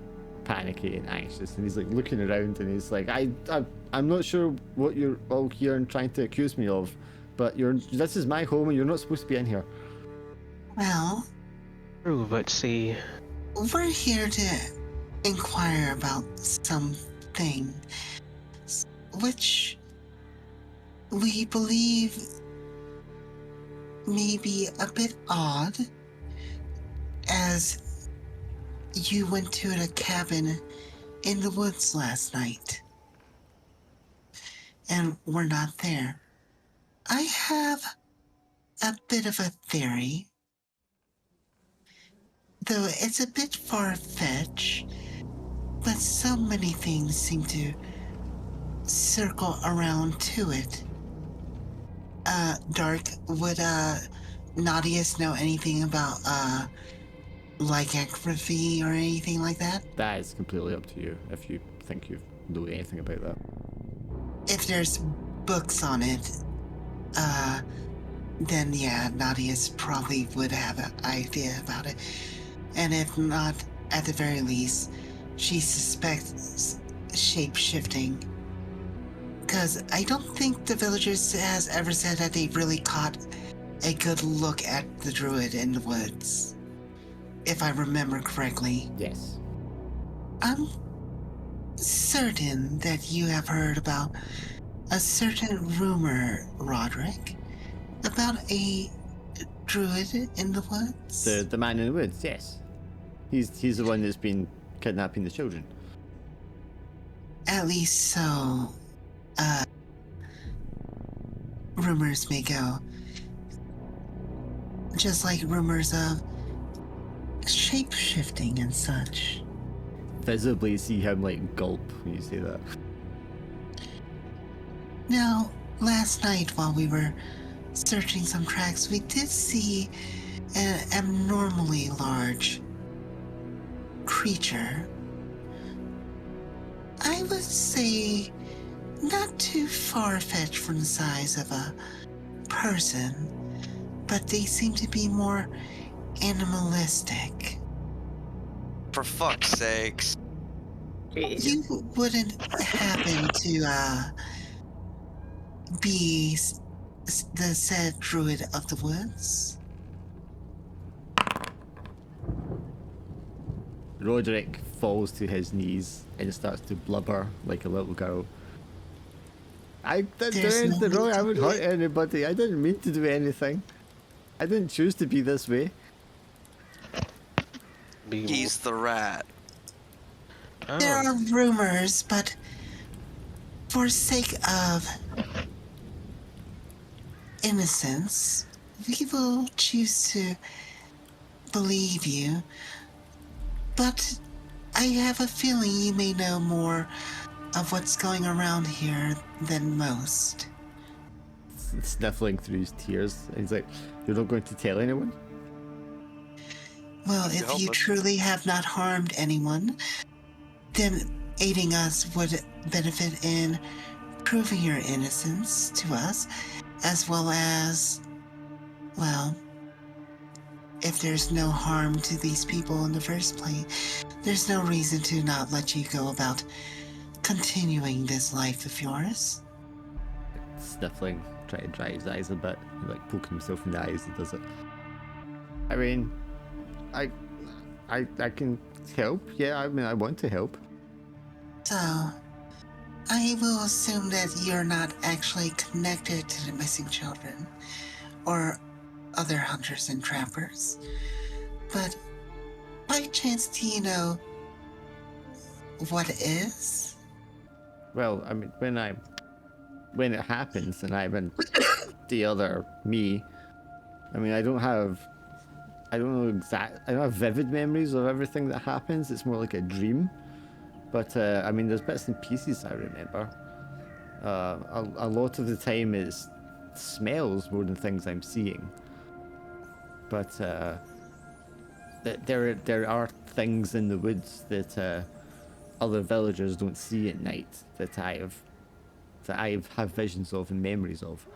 panicky and anxious, and he's like looking around, and he's like, I'm not sure what you're all here and trying to accuse me of, but this is my home, and you're not supposed to be in here. Well, True, but see, we're here to inquire about something which we believe may be a bit odd, as you went to a cabin in the woods last night, and we're not there. I have a bit of a theory, though it's a bit far-fetched, but so many things seem to circle around to it. Dark, would Nadius know anything about lycanthropy or anything like that? That is completely up to you if you think you know anything about that. If there's books on it, then yeah, Nadius probably would have an idea about it. And if not, at the very least, she suspects shape-shifting Because I don't think the villagers has ever said that they really caught a good look at the druid in the woods. If I remember correctly. Yes. I'm certain that you have heard about a certain rumor, Roderick, about a druid in the woods. The man in the woods, yes. He's the one that's been kidnapping the children. At least so, rumors may go. Just like rumors of shape-shifting and such. Visibly see him like gulp when you say that. Now, last night while we were searching some tracks, we did see an abnormally large creature. I would say not too far-fetched from the size of a person, but they seem to be more animalistic. For fuck's sakes. Jeez. You wouldn't happen to be the said druid of the woods? Roderick falls to his knees and starts to blubber like a little girl. I didn't do There's no anything wrong. need I to would do hurt it. anybody. I didn't mean to do anything. I didn't choose to be this way. He's the rat. Oh, There are rumors, but for sake of innocence, we will choose to believe you. But I have a feeling you may know more of what's going around here than most. Sniffling through his tears. And he's like, "You're not going to tell anyone?" Well, You if help you us. truly have not harmed anyone, then aiding us would benefit in proving your innocence to us, as well as, well, if there's no harm to these people in the first place, there's no reason to not let you go about continuing this life of yours. Sniffling, trying to dry his eyes a bit. He, like poking himself in the eyes. He does it. I mean, I can help. Yeah, I mean, I want to help. So, I will assume that you're not actually connected to the missing children or other hunters and trappers. But by chance, do you know what it is? Well, I mean, when it happens and I'm in the other me, I mean, I don't have vivid memories of everything that happens. It's more like a dream. But I mean, there's bits and pieces I remember. A lot of the time it's smells more than things I'm seeing. But there are things in the woods that other villagers don't see at night that I have visions of and memories of.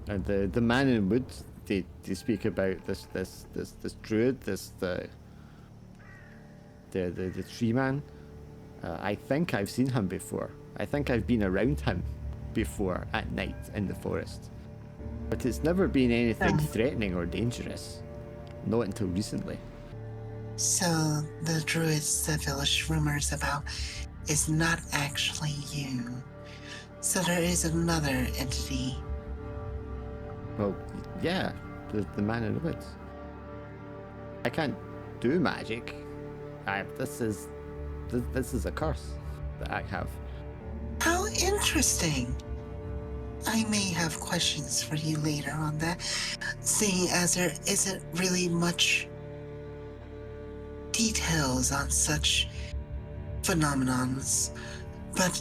And the man in the woods, they speak about this druid, the tree man. I think I've seen him before. I think I've been around him before at night in the forest. But it's never been anything threatening or dangerous. Not until recently. So, the druids the village rumors about is not actually you. So there is another entity. Well, yeah, the man in the woods. I can't do magic. This is a curse that I have. How interesting. I may have questions for you later on that, seeing as there isn't really much details on such phenomenons. But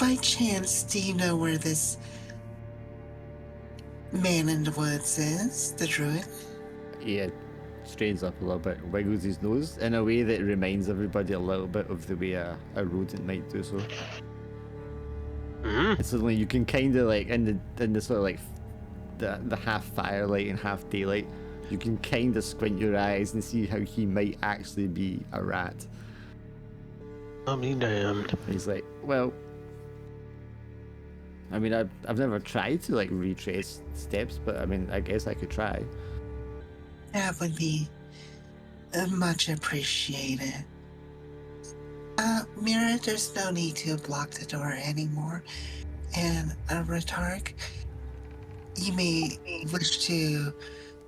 by chance, do you know where this man in the woods is, the druid? He strains up a little bit, wiggles his nose in a way that reminds everybody a little bit of the way a rodent might do so. And suddenly you can kind of like in the sort of like the half firelight and half daylight, you can kind of squint your eyes and see how he might actually be a rat. I'll be damned. And he's like, well, I mean, I've never tried to like retrace steps, but I mean, I guess I could try. That would be much appreciated. Mira, there's no need to block the door anymore. And Ratark, you may wish to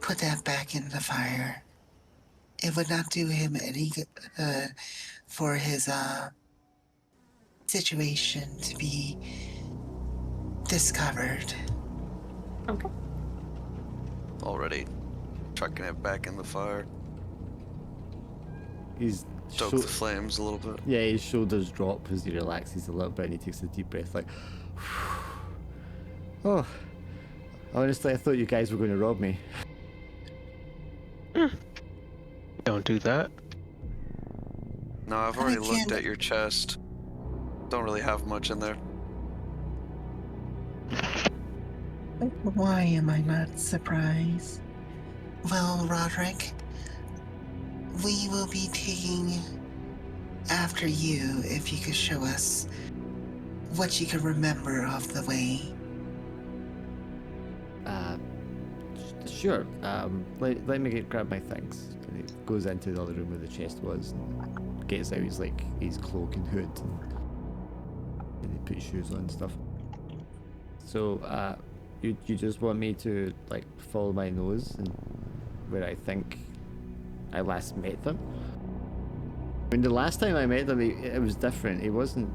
put that back in the fire. It would not do him any good for his situation to be discovered. Okay. Already chucking it back in the fire. He's Stoke the flames a little bit. yeah, his shoulders drop as he relaxes a little bit and he takes a deep breath like, oh, honestly, I thought you guys were going to rob me. Don't do that. No, I've already looked at your chest. Don't really have much in there. Why am I not surprised? Well, Roderick, we will be taking after you if you could show us what you can remember of the way. Sure. Let me grab my things. And he goes into the other room where the chest was and gets out his cloak and hood and he puts shoes on and stuff. So you just want me to like follow my nose and where I think I last met them? I mean, the last time I met them, it was different. It wasn't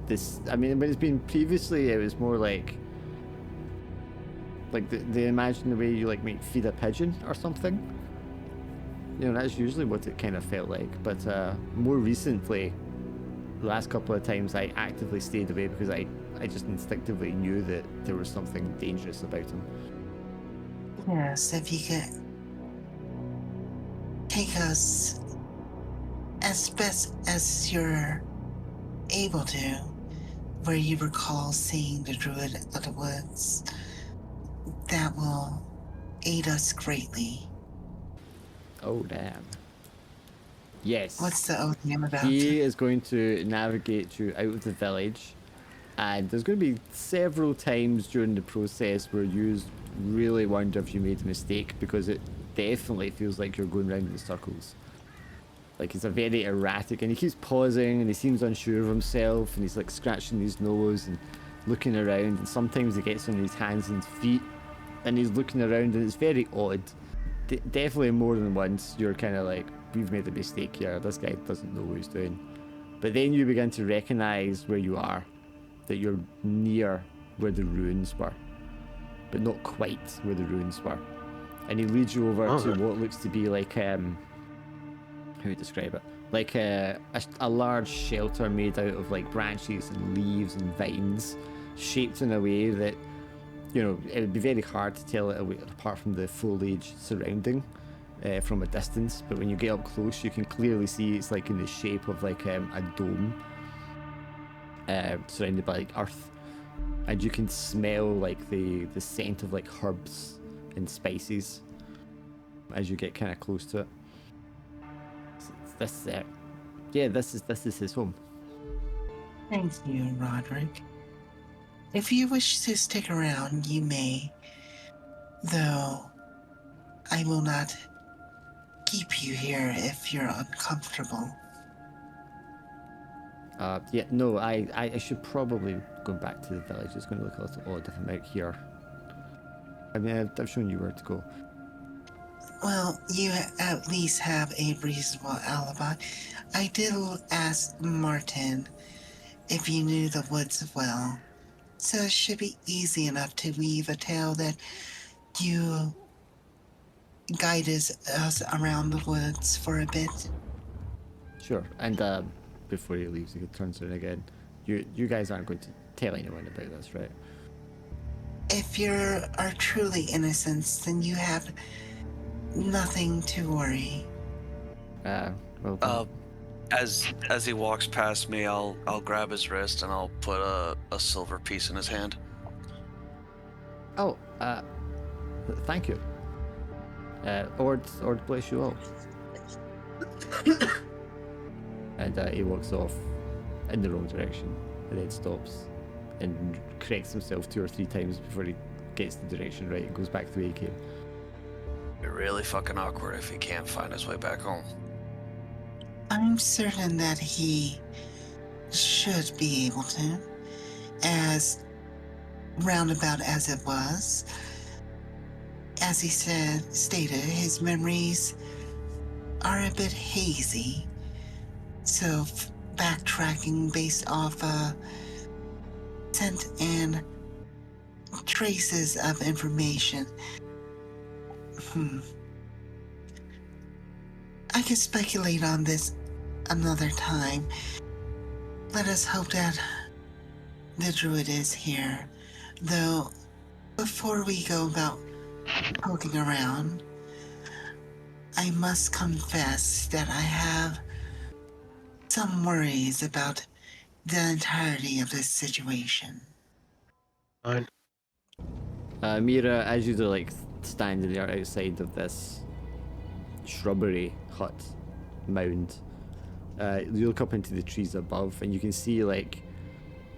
this. I mean, when it's been previously, it was more like they imagine the way you like might feed a pigeon or something. You know, that's usually what it kind of felt like. But more recently, the last couple of times, I actively stayed away because I just instinctively knew that there was something dangerous about him. Yes, if you could take us as best as you're able to, where you recall seeing the Druid of the woods, that will aid us greatly. Oh, damn. Yes. What's the old name about? He is going to navigate you out of the village, and there's going to be several times during the process where you really wonder if you made a mistake, because it definitely feels like you're going round in circles. Like, it's a very erratic, and he keeps pausing, and he seems unsure of himself, and he's like scratching his nose and looking around, and sometimes he gets on his hands and feet, and he's looking around, and it's very odd. Definitely more than once, you're kind of like, we've made a mistake here, this guy doesn't know what he's doing. But then you begin to recognize where you are, that you're near where the ruins were, but not quite where the ruins were. And he leads you over to what looks to be like, how do you describe it? Like a large shelter made out of like branches and leaves and vines, shaped in a way that, you know, it would be very hard to tell it apart from the foliage surrounding from a distance. But when you get up close, you can clearly see it's like in the shape of like a dome surrounded by like earth, and you can smell like the scent of like herbs and spices as you get kind of close to it. This is his home. Thank you, Roderick. If you wish to stick around, you may, though I will not keep you here if you're uncomfortable. Yeah, no, I should probably go back to the village. It's going to look a little odd if I'm out here. I mean, I've shown you where to go. Well, you at least have a reasonable alibi. I did ask Martin if you knew the woods well, so it should be easy enough to weave a tale that you guided us around the woods for a bit. Sure, and before he leaves, he turns around again. You guys aren't going to tell anyone about this, right? If you are truly innocent, then you have nothing to worry. Well, As he walks past me, I'll grab his wrist and I'll put a silver piece in his hand. oh, thank you. Ord bless you all. And he walks off in the wrong direction, and then stops and corrects himself 2 or 3 times before he gets the direction right and goes back the way he came. Be really fucking awkward if he can't find his way back home. I'm certain that he should be able to, as roundabout as it was. As he stated, his memories are a bit hazy. So backtracking based off scent and traces of information. I could speculate on this another time. Let us hope that the Druid is here. Though, before we go about poking around, I must confess that I have some worries about the entirety of this situation. Fine. Mira, as you like standing there outside of this shrubbery hut mound, you look up into the trees above and you can see like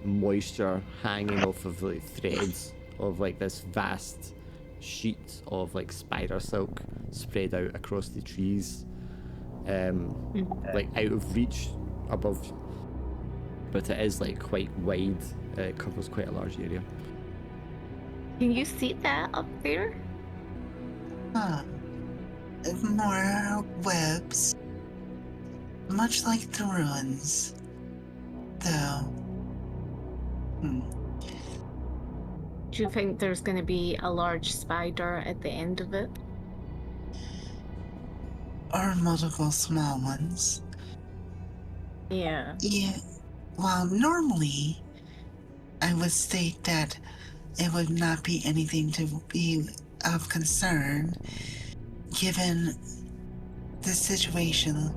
moisture hanging off of like threads of like this vast sheet of like spider silk spread out across the trees, like out of reach above, but it is like quite wide. It covers quite a large area. Can you see that up there? More webs. Much like the ruins. Though. Do you think there's going to be a large spider at the end of it? Or multiple small ones. Yeah. Yeah. While normally, I would state that it would not be anything to be of concern, given the situation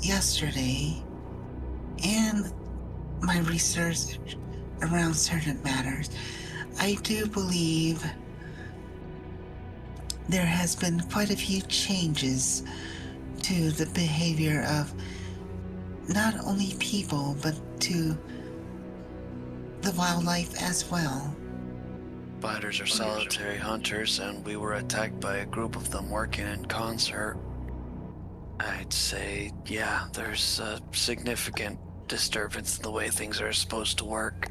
yesterday and my research around certain matters. I do believe there has been quite a few changes to the behavior of not only people, but to the wildlife as well. Spiders are solitary hunters, and we were attacked by a group of them working in concert. I'd say, yeah, there's a significant disturbance in the way things are supposed to work.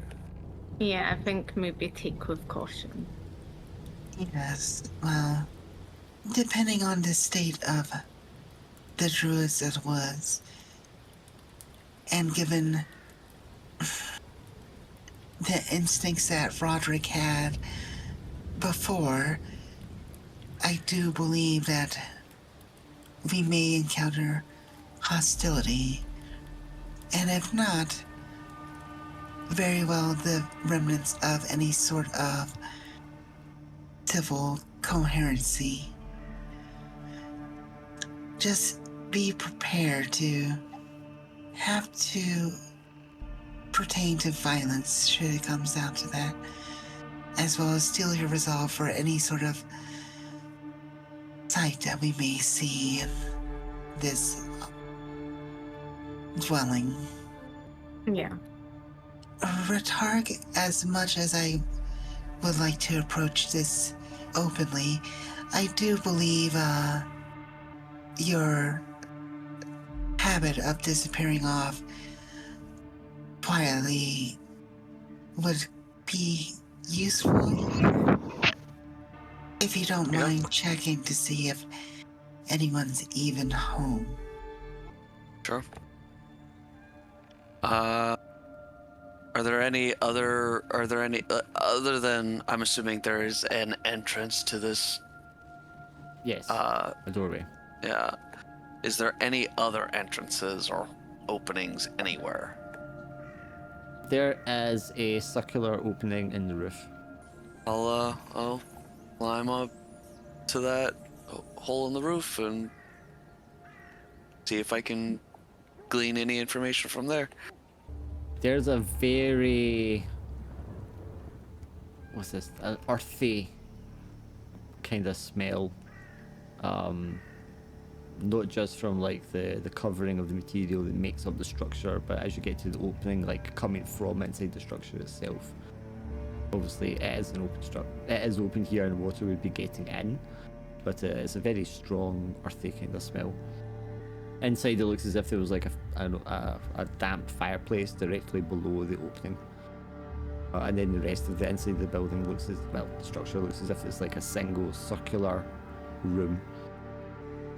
Yeah, I think maybe take with caution. Yes, well, depending on the state of the Druids it was, and given the instincts that Roderick had before, I do believe that we may encounter hostility, and if not, very well the remnants of any sort of civil coherency. Just be prepared to have to pertain to violence should it comes down to that, as well as steel your resolve for any sort of sight that we may see in this dwelling. Yeah. Ratarg, as much as I would like to approach this openly, I do believe your habit of disappearing off quietly would be useful. If you don't mind checking to see if anyone's even home. Sure. Are there any other than, I'm assuming there is an entrance to this? Yes, a doorway. Yeah. Is there any other entrances or openings anywhere? There is a circular opening in the roof. I'll climb up to that hole in the roof and see if I can glean any information from there. There's a very, what's this, an earthy kind of smell, not just from like the covering of the material that makes up the structure, but as you get to the opening, like coming from inside the structure itself. Obviously, it is an open it is open here, and water would be getting in, but it's a very strong, earthy kind of smell. Inside, it looks as if there was like a damp fireplace directly below the opening. And then the rest of the inside of the building looks as well. The structure looks as if it's like a single circular room.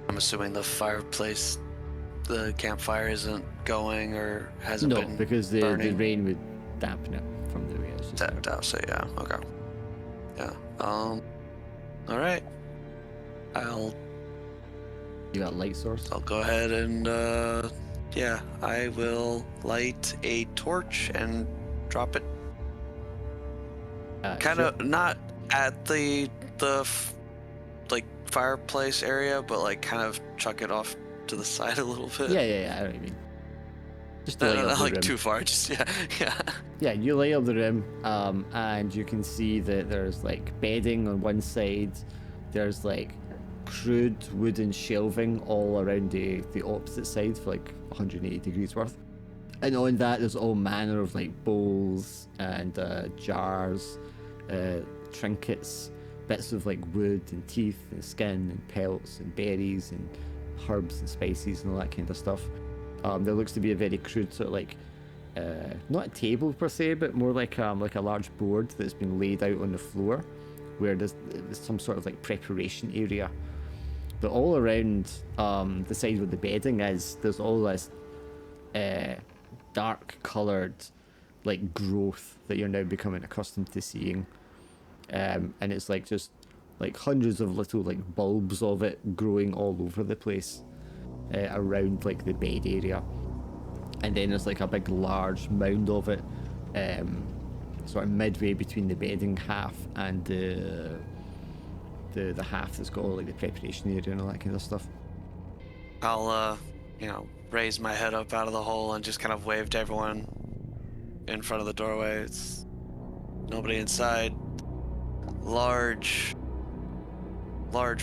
I'm assuming the fireplace, the campfire isn't going or hasn't been because the rain would dampen it from the way it's just tapped out. So yeah, okay, yeah. All right. You got a light source? I'll go ahead and yeah, I will light a torch and drop it. Kind of not at the like fireplace area, but like kind of chuck it off to the side a little bit. Yeah, I know what you mean. Just to not like room. too far. Just yeah. Yeah, you light up the room, and you can see that there's like bedding on one side. There's like crude wooden shelving all around the opposite side for like 180 degrees worth. And on that, there's all manner of like bowls and jars, trinkets, bits of like wood and teeth and skin and pelts and berries and herbs and spices and all that kind of stuff. There looks to be a very crude sort of like, not a table per se, but more like a large board that's been laid out on the floor, where there's some sort of like preparation area. But all around the side where the bedding is, there's all this dark coloured like growth that you're now becoming accustomed to seeing, and it's like just like hundreds of little like bulbs of it growing all over the place around like the bed area. And then there's like a big large mound of it sort of midway between the bedding half and the half that's got all like the preparation area and all that kind of stuff. I'll raise my head up out of the hole and just kind of wave to everyone in front of the doorway. It's nobody inside. Large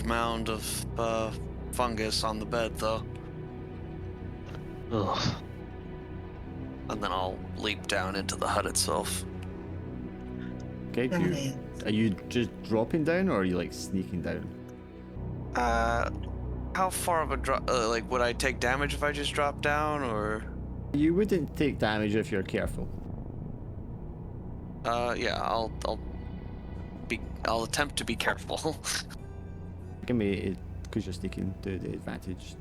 mound of fungus on the bed though. Ugh. And then I'll leap down into the hut itself. Okay, are you just dropping down, or are you like sneaking down? How far of a drop? Like, would I take damage if I just drop down, or? You wouldn't take damage if you're careful. Yeah, I'll attempt to be careful. Give me, because you're sneaking, do the advantage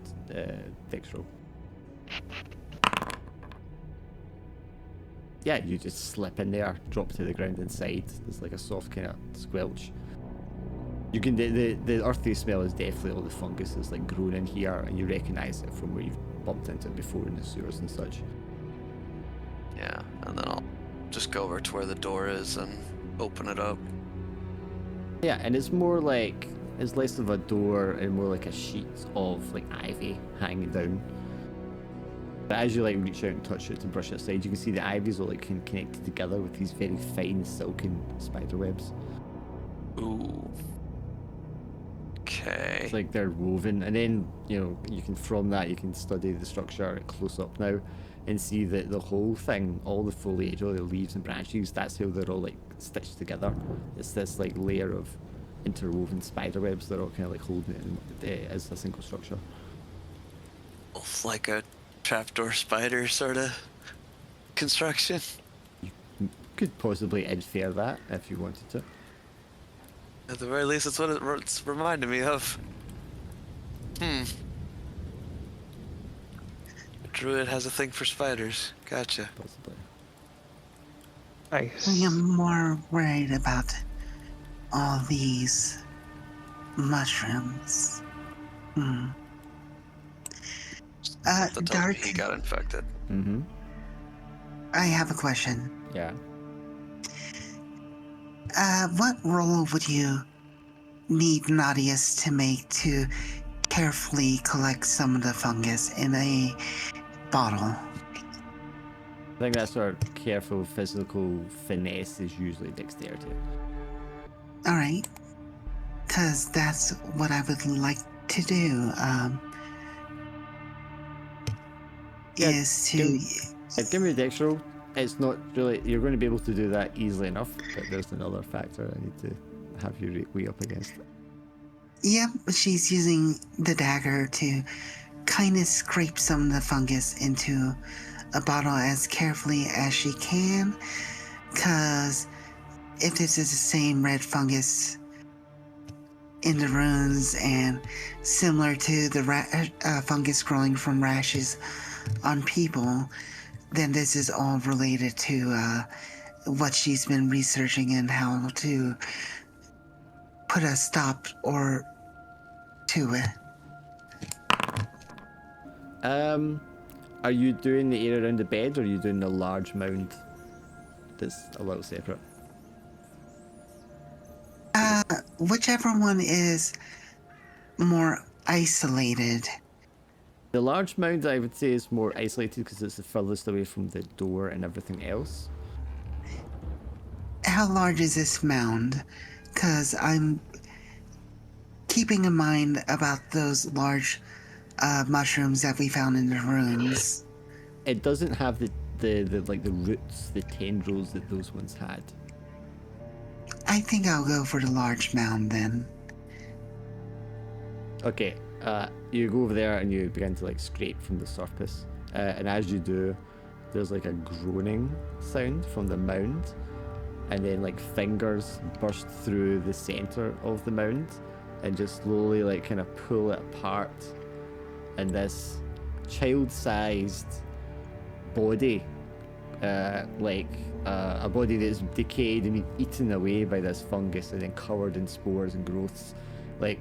dex roll. Yeah, you just slip in there, drop to the ground inside. There's like a soft kind of squelch. You can the earthy smell is definitely all the fungus that's like grown in here, and you recognise it from where you've bumped into it before in the sewers and such. Yeah, and then I'll just go over to where the door is and open it up. Yeah, and it's less of a door and more like a sheet of like ivy hanging down. But as you like reach out and touch it to brush it aside, you can see the ivy's all like connected together with these very fine silken spider webs. Ooh. Okay. It's like they're woven, and then you can from that you can study the structure close up now, and see that the whole thing, all the foliage, all the leaves and branches, that's how they're all like stitched together. It's this like layer of interwoven spider webs that are all kind of like holding it as a single structure. Like a trapdoor spider sort of construction. You could possibly infer that if you wanted to. At the very least, that's what it's reminding me of. Druid has a thing for spiders. Gotcha. Possibly. Nice. I am more worried about all these mushrooms. Dark, he got infected. Mm-hmm. I have a question. Yeah. What roll would you need Nadius to make to carefully collect some of the fungus in a bottle? I think that sort of careful physical finesse is usually dexterity. Alright. Because that's what I would like to do. Yeah, Is to... Give me a dex roll. It's not really. You're going to be able to do that easily enough, but there's another factor I need to have you weigh up against. Yep, she's using the dagger to kind of scrape some of the fungus into a bottle as carefully as she can, because if this is the same red fungus in the runes and similar to the fungus growing from rashes on people, then this is all related to what she's been researching and how to put a stop or to it. Are you doing the area around the bed, or are you doing the large mound that's a little separate? Whichever one is more isolated. The large mound, I would say, is more isolated because it's the furthest away from the door and everything else. How large is this mound? Because I'm keeping in mind about those large mushrooms that we found in the ruins. It doesn't have the like the roots, the tendrils that those ones had. I think I'll go for the large mound then. Okay, you go over there and you begin to like scrape from the surface, and as you do, there's like a groaning sound from the mound, and then like fingers burst through the center of the mound and just slowly like kind of pull it apart, and this child-sized body, a body that's decayed and eaten away by this fungus and then covered in spores and growths, it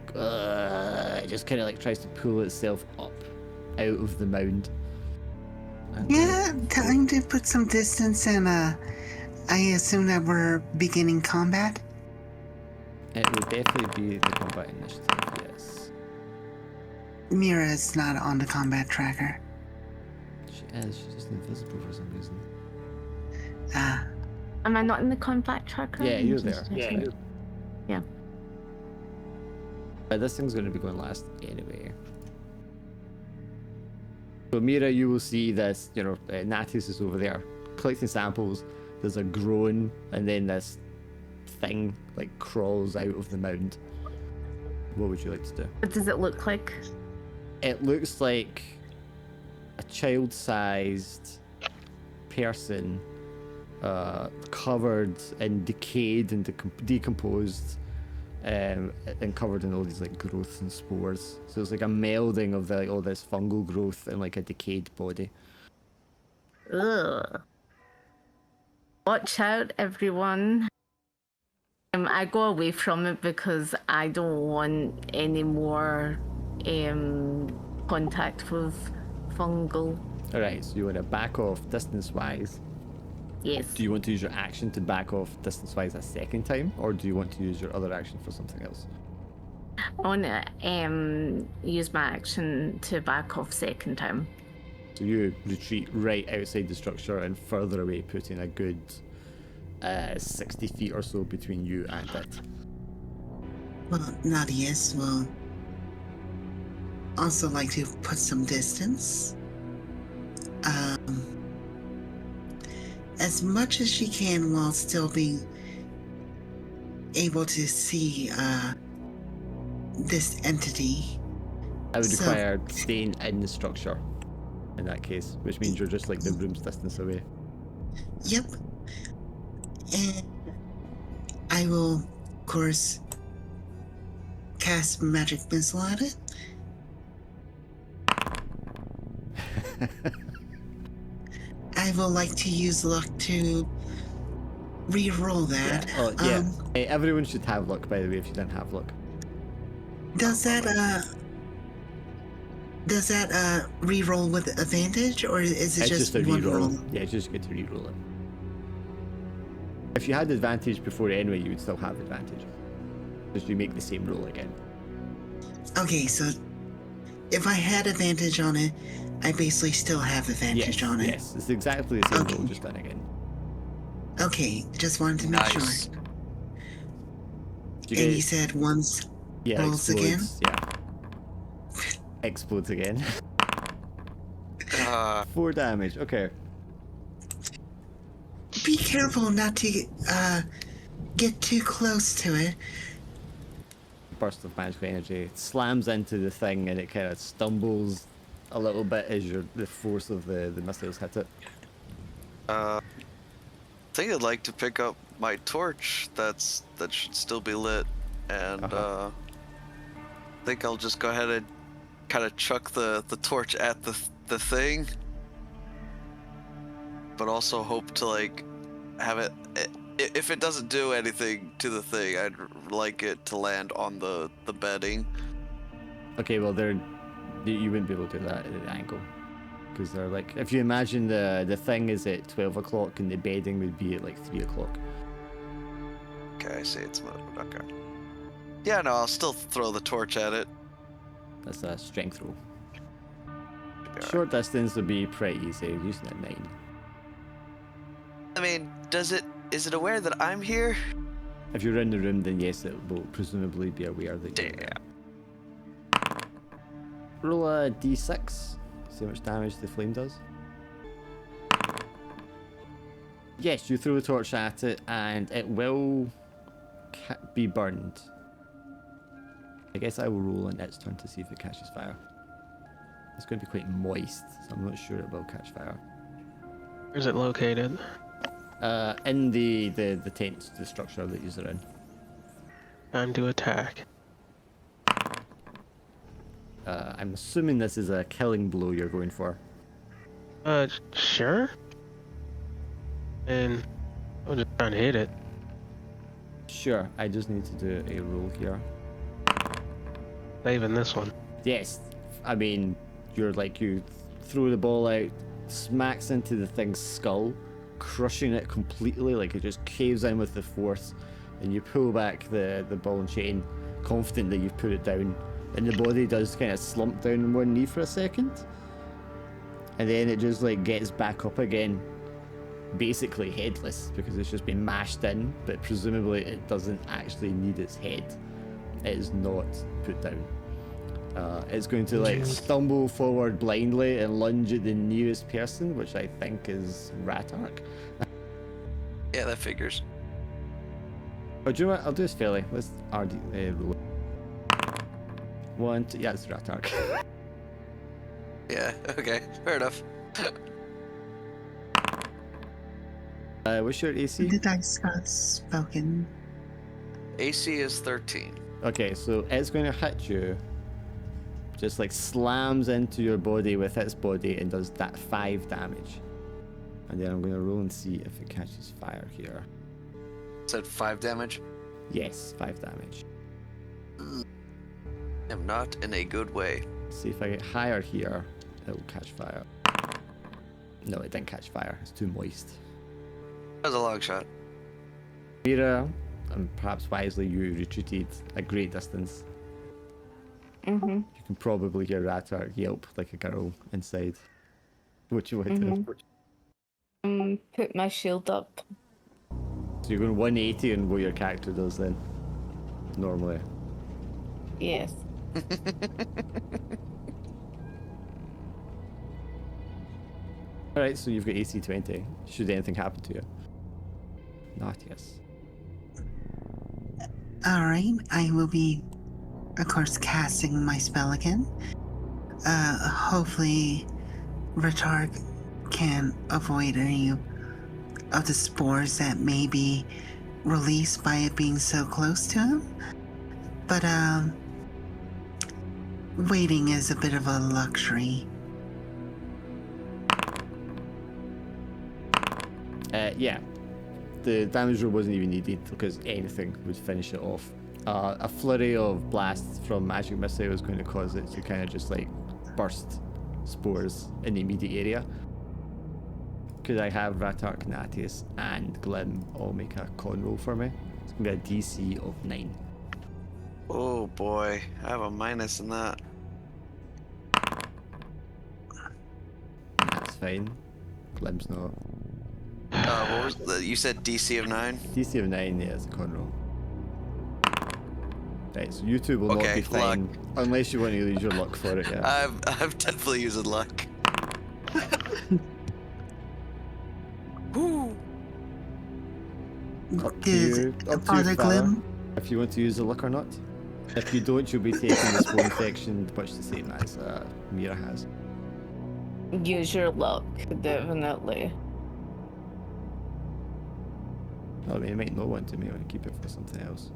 just kind of like tries to pull itself up out of the mound. And, Yeah, time to put some distance, and I assume that we're beginning combat. it would definitely be the combat initiative, yes. Mira's not on the combat tracker. She is, she's just invisible for some reason. Am I not in the combat tracker? Yeah, you're there. Yeah. This thing's going to be going last anyway. So Mira, you will see this, Natus is over there collecting samples. There's a groan, and then this thing like crawls out of the mound. What would you like to do? What does it look like? It looks like a child-sized person, covered in decayed and decomposed, and covered in all these like growths and spores. So it's like a melding of all this fungal growth and like a decayed body. Ugh. Watch out, everyone. I go away from it because I don't want any more contact with fungal. Alright, so you want to back off distance-wise. Yes. Do you want to use your action to back off distance-wise a second time, or do you want to use your other action for something else? I want to use my action to back off second time. So you retreat right outside the structure and further away, putting a good 60 feet or so between you and it. Well, Nadius will also like to put some distance. As much as she can while still being able to see this entity. I would require staying in the structure in that case, which means you're just like the room's distance away. Yep. And I will, of course, cast magic missile at it. I will like to use luck to re-roll that. Yeah. Oh, yeah. Hey, everyone should have luck, by the way, if you don't have luck. Does that re-roll with advantage, or is it It's just a one re-roll. roll? Yeah, it's just good to re-roll it. If you had advantage before anyway, you would still have advantage. Just you make the same roll again. Okay, so if I had advantage on it, I basically still have advantage on it. Yes, it's exactly the same roll, just done again. Okay, just wanted to make sure. Nice. And you said once rolls again? Yeah. Explodes again. 4 damage, okay. Be careful not to get too close to it. Burst of magical energy slams into the thing, and it kind of stumbles a little bit as the force of the missiles hit it. I think I'd like to pick up my torch. That should still be lit, and I think I'll just go ahead and kind of chuck the torch at the thing, but also hope to like have it. If it doesn't do anything to the thing, I'd like it to land on the bedding. Okay, well you wouldn't be able to do that at the angle, because they're like, if you imagine the thing is at 12 o'clock and the bedding would be at like 3 o'clock. Okay, I see it's moved. Okay. Yeah, no, I'll still throw the torch at it. That's a strength roll. Should be Short distance would be pretty easy, using a 9. I mean, is it aware that I'm here? If you're in the room, then yes, it will presumably be aware that you're there. Roll a d6. See how much damage the flame does. Yes, you throw a torch at it, and it will be burned. I guess I will roll on its turn to see if it catches fire. It's going to be quite moist, so I'm not sure it will catch fire. Where's it located? In the tent, the structure that you're in. Time to attack. I'm assuming this is a killing blow you're going for. Sure. And I'll just try and hit it. Sure, I just need to do a roll here. Saving this one. Yes, I mean, you throw the ball out, smacks into the thing's skull, crushing it completely, like it just caves in with the force, and you pull back the ball and chain, confident that you've put it down, and the body does kind of slump down on one knee for a second, and then it just like gets back up again, basically headless, because it's just been mashed in, but presumably it doesn't actually need its head. It is not put down. It's going to like stumble forward blindly and lunge at the nearest person, which I think is Ratark. Yeah, that figures. Oh, do you know what? I'll do this fairly. Let's roll. 1, 2, yeah, it's Ratark. Yeah, okay, fair enough. What's your AC? The dice got spoken. AC is 13. Okay, so it's going to hit you. Just like slams into your body with its body and does that 5 damage. And then I'm going to roll and see if it catches fire here. Said 5 damage. Yes, 5 damage. I'm not in a good way. See if I get higher here, it will catch fire. No, it didn't catch fire. It's too moist. That was a long shot. Mira, and perhaps wisely, you retreated a great distance. Mm-hmm. You can probably hear Ratark yelp like a girl inside. What you want to do? Put my shield up. So you're going 180 on what your character does then, normally. Yes. Alright, so you've got AC 20. Should anything happen to you? Not yes. Alright, I will be, of course, casting my spell again. Hopefully, Ratark can avoid any of the spores that may be released by it being so close to him. But, waiting is a bit of a luxury. Yeah. The damage roll wasn't even needed because anything would finish it off. A flurry of blasts from magic missile was going to cause it to kind of just like burst spores in the immediate area. Could I have Ratark, Natius, and Glim all make a con roll for me? It's going to be a DC of 9. Oh boy, I have a minus in that. That's fine. Glim's not. What was you said DC of 9? DC of 9, yeah, it's a con roll. Right, so you two will not be fine unless you want to use your luck for it, yeah. I'm definitely using luck. Woo. Up to Did you, up to Father your father, Glim? if you want to use the luck or not. If you don't, you'll be taking the spore infection, much the same as Mira has. Use your luck, definitely. I mean, you might not want to, you may want to keep it for something else.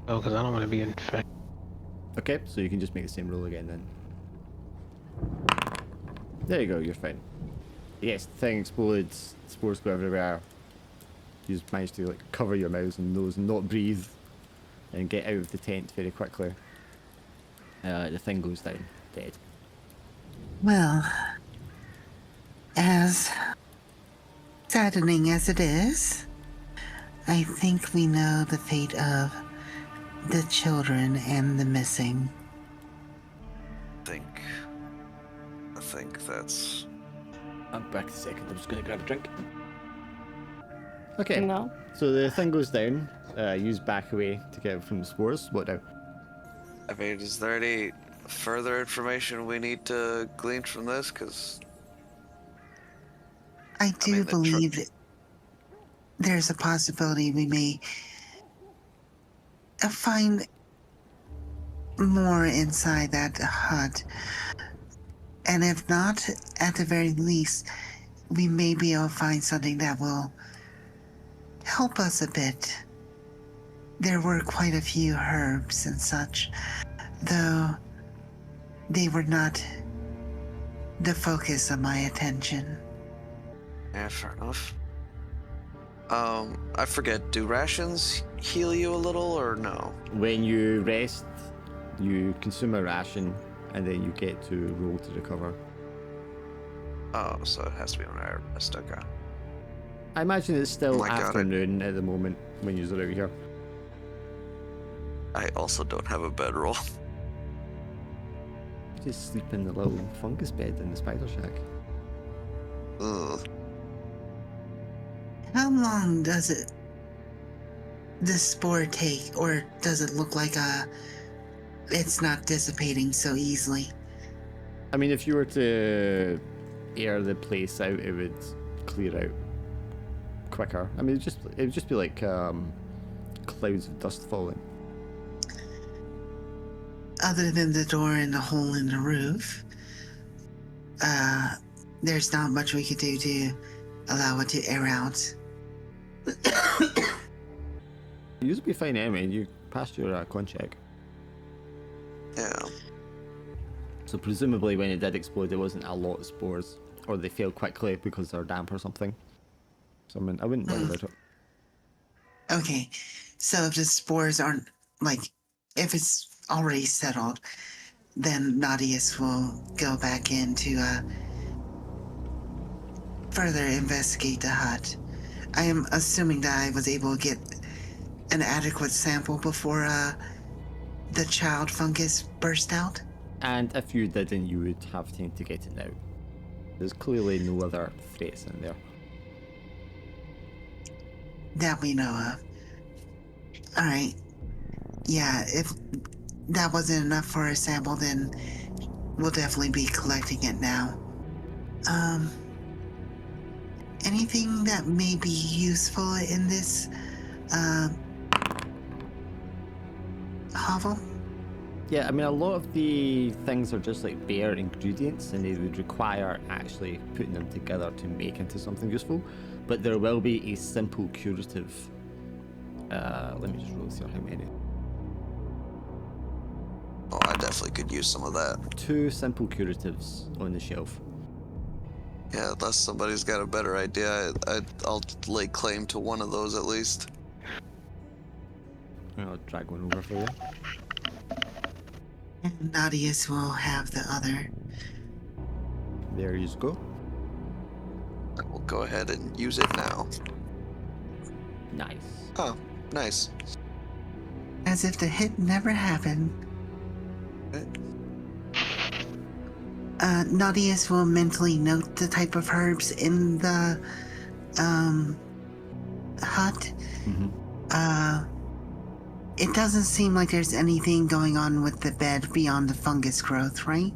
Oh, because I don't want to be infected. Okay, so you can just make the same roll again then. There you go, you're fine. Yes, the thing explodes, spores go everywhere. You just manage to like cover your mouth and nose and not breathe and get out of the tent very quickly. The thing goes down, dead. Well, as saddening as it is, I think we know the fate of the children and the missing. I think that's. I'm back a second, I'm just gonna grab a drink. Okay, No. so the thing goes down, use back away to get from the spores. What now? I mean, is there any further information we need to glean from this? Because I do mean, the believe there's a possibility we may find more inside that hut. And if not, at the very least, we may be able to find something that will help us a bit. There were quite a few herbs and such, though they were not the focus of my attention. yeah, fair enough. I forget. Do rations heal you a little or no? When you rest, you consume a ration and then you get to roll to recover. Oh, so it has to be when I rest. Okay. I imagine it's still I got it. afternoon at the moment when you're out here. I also don't have a bedroll. Just sleep in the little fungus bed in the spider shack. Ugh. How long does the spore take, or does it look like it's not dissipating so easily? I mean, if you were to air the place out, it would clear out quicker. I mean, it would just be like clouds of dust falling. Other than the door and the hole in the roof, there's not much we could do to allow it to air out. You'll be fine anyway. You passed your con check. Yeah. So presumably when it did explode, there wasn't a lot of spores, or they failed quickly because they're damp or something. So I wouldn't worry about it. Okay, so if the spores aren't, if it's already settled, then Nadius will go back in to further investigate the hut. I am assuming that I was able to get an adequate sample before the child fungus burst out. And if you didn't, you would have time to get it out. There's clearly no other threats in there. That we know of. Alright. Yeah, if that wasn't enough for a sample, then we'll definitely be collecting it now. Anything that may be useful in this hovel? Yeah, I mean, a lot of the things are just like bare ingredients, and they would require actually putting them together to make into something useful. But there will be a simple curative. Let me just roll through how many. Oh, I definitely could use some of that. 2 simple curatives on the shelf. Yeah, unless somebody's got a better idea, I'll lay claim to one of those at least. I'll drag one over for you. And Nadius will have the other. There you go. I will go ahead and use it now. Nice. Oh, nice. As if the hit never happened. Nadius will mentally note the type of herbs in the hut. Mm-hmm. It doesn't seem like there's anything going on with the bed beyond the fungus growth, right?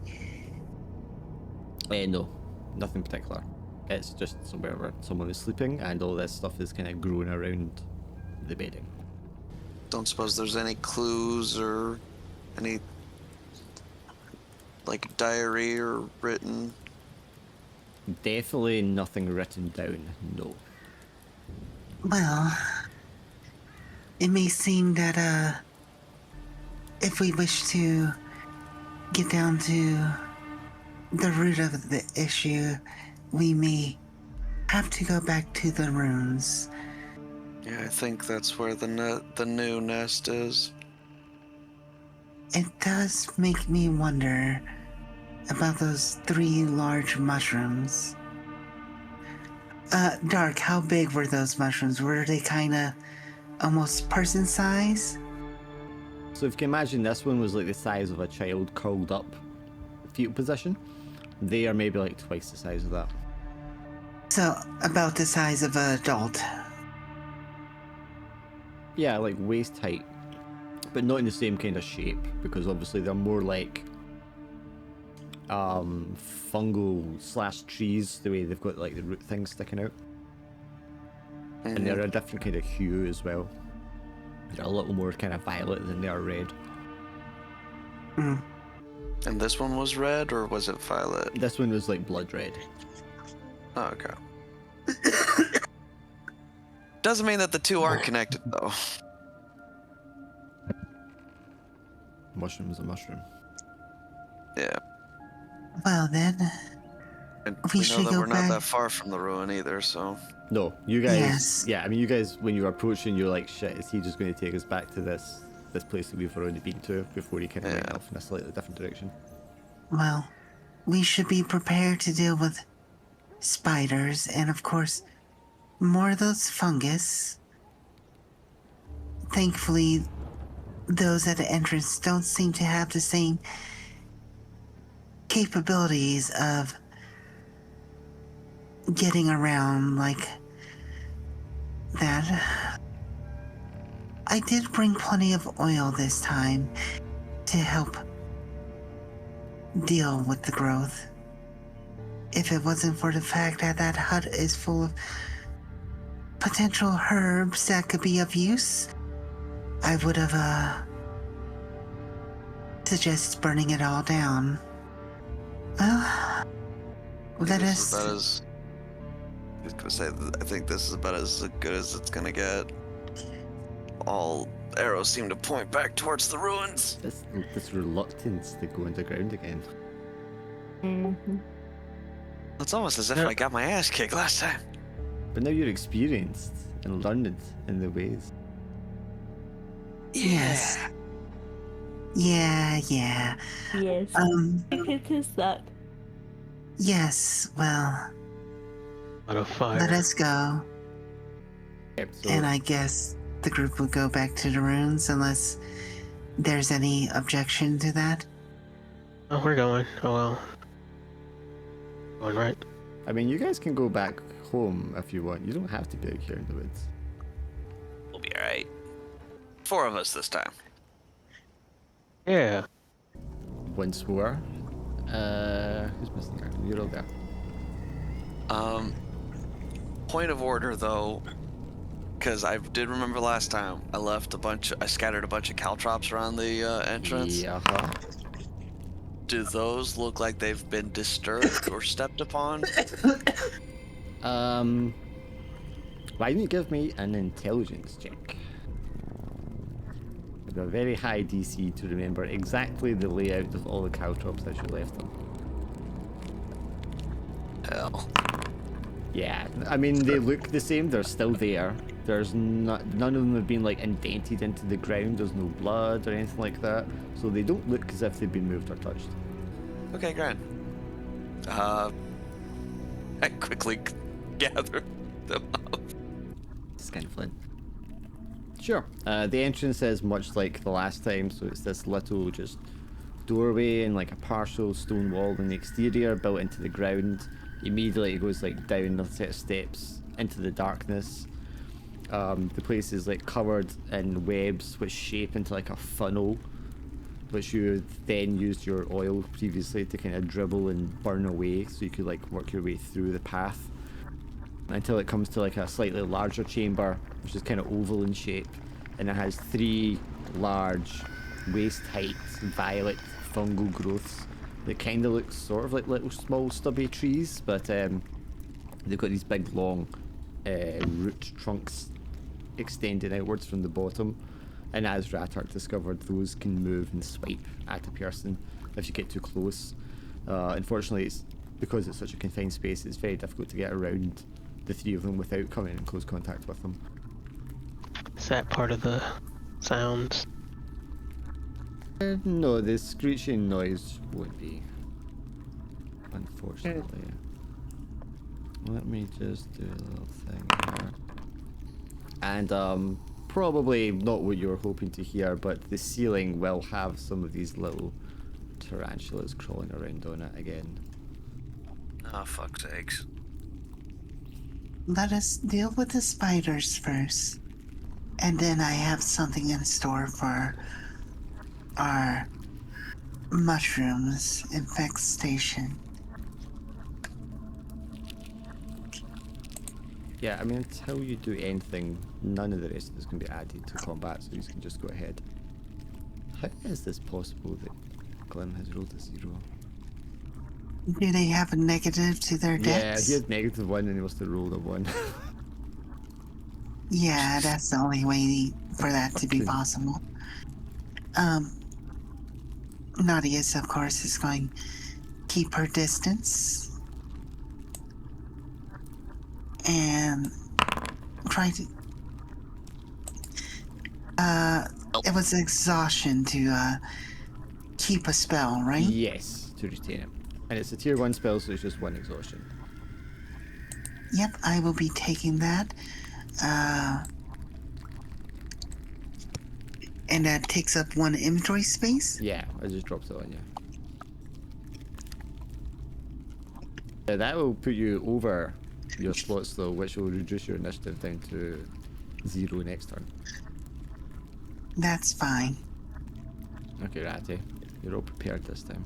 No, nothing particular. It's just somewhere where someone is sleeping, and all this stuff is kind of growing around the bedding. Don't suppose there's any clues or any like diary or written. Definitely nothing written down, no. Well, it may seem that if we wish to get down to the root of the issue, we may have to go back to the runes. Yeah, I think that's where the new nest is. It does make me wonder about those 3 large mushrooms. Dark, how big were those mushrooms? Were they kind of almost person size? So if you can imagine, this one was like the size of a child curled up, fetal position. They are maybe like twice the size of that. So, about the size of an adult. Yeah, like waist height, but not in the same kind of shape, because obviously they're more like fungal / trees, the way they've got like the root things sticking out. And they're a different kind of hue as well. They're a little more kind of violet than they are red. Mm. And this one was red, or was it violet? This one was like blood red. Oh, okay. Doesn't mean that the two aren't connected, though. Mushroom's a mushroom. Yeah. Well then, And We we know should that go we're not back. that far from the ruin either, so... No, you guys. Yes. Yeah, I mean, you guys, when you were approaching, you're like, shit, is he just going to take us back to this place that we've already been to before he kind of went Yeah. off in a slightly different direction? well, we should be prepared to deal with spiders and, of course, more of those fungus. Thankfully, those at the entrance don't seem to have the same capabilities of getting around like that. I did bring plenty of oil this time to help deal with the growth. If it wasn't for the fact that that hut is full of potential herbs that could be of use, I would have suggested burning it all down. Well, let us. I was gonna say, I think this is about as good as it's gonna get. All arrows seem to point back towards the ruins. This reluctance to go underground again. Mm-hmm. It's almost as if Yeah. I got my ass kicked last time. But now you're experienced and learned in the ways. Yes. Yeah. Yes. It is that. Yes. Well, Out of fire. let us go. Yep, so And I guess the group will go back to the ruins unless there's any objection to that. Oh, we're going. Oh well. Going right. I mean, you guys can go back home if you want. You don't have to be out here in the woods. We'll be alright. 4 of us this time. Yeah. Once more. Who's missing there? You're all there. Point of order though, because I did remember last time I scattered a bunch of caltrops around the entrance. Yeah. Do those look like they've been disturbed or stepped upon? Why don't you give me an intelligence check? With a very high DC to remember exactly the layout of all the caltrops as you left them. Hell. Yeah, I mean, they look the same. They're still there. There's none of them have been like indented into the ground. There's no blood or anything like that. So they don't look as if they've been moved or touched. Okay, grand. I quickly gather them up. Skinflint. Sure. The entrance is much like the last time, so it's this little just doorway and like a partial stone wall on the exterior built into the ground. Immediately it goes like down a set of steps into the darkness. The place is like covered in webs which shape into like a funnel, which you then used your oil previously to kind of dribble and burn away, so you could like work your way through the path. until it comes to like a slightly larger chamber, which is kind of oval in shape, and it has 3 large waist-height violet fungal growths that kind of look sort of like little small stubby trees, but they've got these big long root trunks extending outwards from the bottom. And as Ratark discovered, those can move and swipe at a person if you get too close. Unfortunately, because it's such a confined space, it's very difficult to get around the 3 of them without coming in close contact with them. Is that part of the sounds? No, the screeching noise won't be, unfortunately. Let me just do a little thing here. And probably not what you were hoping to hear, but the ceiling will have some of these little tarantulas crawling around on it again. Oh, fuck's sakes. Let us deal with the spiders first. And then I have something in store for our mushrooms infestation. Yeah, I mean, until you do anything, none of the rest of this can be added to combat, so you can just go ahead. How is this possible that Glim has rolled a 0? Do they have a negative to their Yeah, dex? he had -1 and he must have rolled a 1. Yeah, that's the only way for that to be Okay. possible. Nadia's, of course, is going to keep her distance and try to. It was exhaustion to keep a spell, right? Yes, to retain it. And it's a tier 1 spell, so it's just 1 exhaustion. Yep, I will be taking that. And that takes up 1 inventory space. Yeah, I just dropped it on you. That will put you over your slots though, which will reduce your initiative down to 0 next turn. That's fine. Okay, Ratty, you're all prepared this time.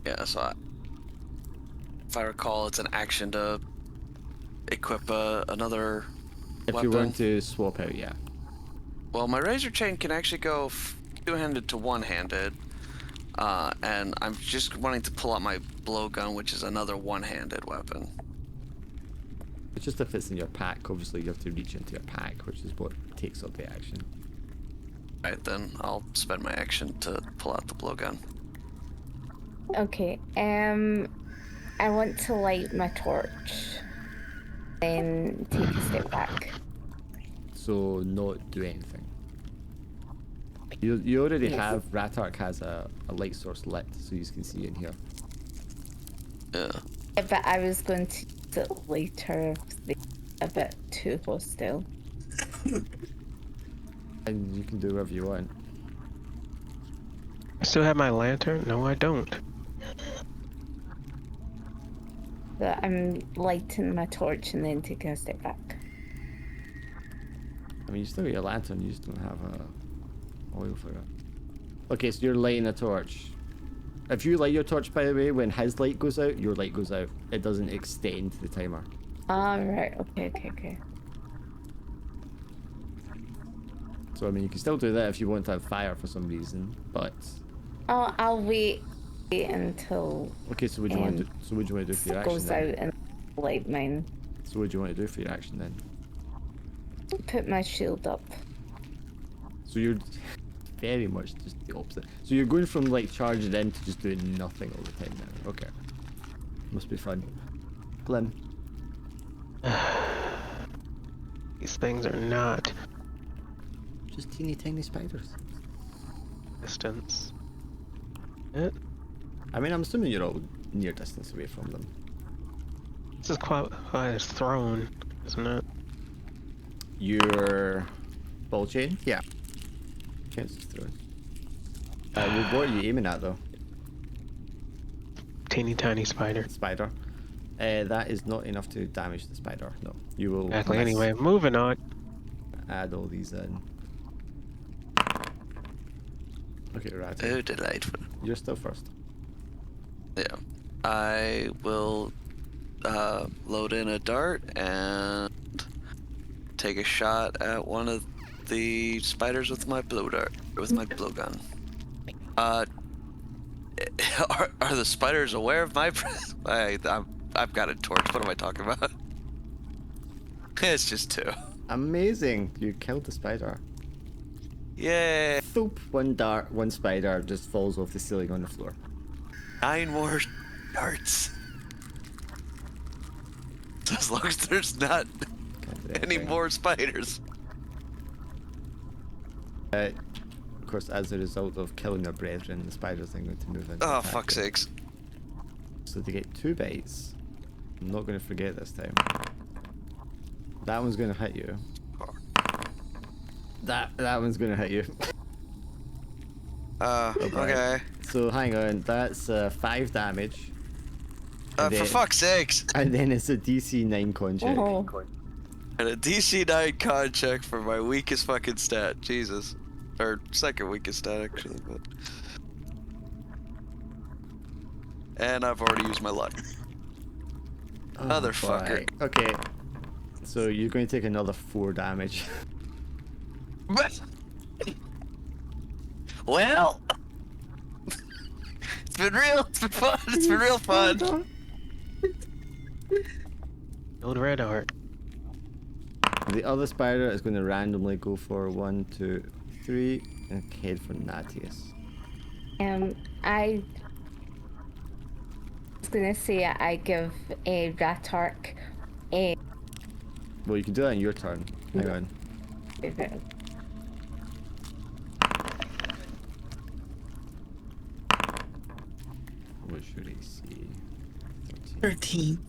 Yeah, so if I recall, it's an action to equip another If weapon. you want to swap out, yeah. Well, my razor chain can actually go 2-handed to 1-handed, and I'm just wanting to pull out my blowgun, which is another 1-handed weapon. It's just if it's in your pack, obviously you have to reach into your pack, which is what takes up the action. Right, then I'll spend my action to pull out the blowgun. Okay, I want to light my torch, then take a step back. So not do anything. You already Yes. have, Ratark has a light source lit, so you can see in here. Yeah. Yeah, but I was going to use it later if they're a bit too hostile. And you can do whatever you want. I still have my lantern? No, I don't. So I'm lighting my torch and then taking a step back. I mean, you still got your lantern, you just don't have oil for it. Okay, so you're lighting a torch. If you light your torch, by the way, when his light goes out, your light goes out. It doesn't extend the timer. Right. Okay. So, I mean, you can still do that if you want to have fire for some reason, but... I'll wait until Okay, so what do you want to do? So what do you want to do for your it action goes then? out and light mine. So what do you want to do for your action then? Put my shield up. So you're very much just the opposite. So you're going from like charging in to just doing nothing all the time now. Okay. Must be fun. Glim. These things are not Just teeny tiny spiders. distance. It, I mean, I'm assuming you're all near distance away from them. this is quite a throne, isn't it? Your ball chain? Yeah. Chances through. What are you aiming at though? Teeny tiny spider. Spider. That is not enough to damage the spider. No. You will Exactly. miss. Anyway, moving on. Add all these in. Okay, right. Oh, delightful. You're still first. Yeah. I will load in a dart and take a shot at one of the spiders with my blowgun. Are the spiders aware of my presence? I've got a torch. What am I talking about? It's just 2. Amazing! You killed the spider. Yay! Thoop! One dart, one spider just falls off the ceiling on the floor. 9 more darts. As long as there's not any more spiders. Of course, as a result of killing their brethren, the spiders are going to move in. Oh, fuck's sakes. So they get 2 bites. I'm not going to forget this time. That one's going to hit you. That one's going to hit you. Okay. So hang on, that's 5 damage. And For fuck's sakes. And then it's a DC 9 con check. Oh. And a DC 9 con check for my weakest fucking stat. Jesus. Or second weakest stat, actually. But... And I've already used my luck. Oh, Motherfucker. boy. Okay. So you're going to take another 4 damage. Well, it's been fun. It's been real fun. Old red heart. The other spider is going to randomly go for 1, 2, 3, and head for Natius. I was gonna say I give a Ratark a. Well, you can do that in your turn. Hang on. What should I see? 13.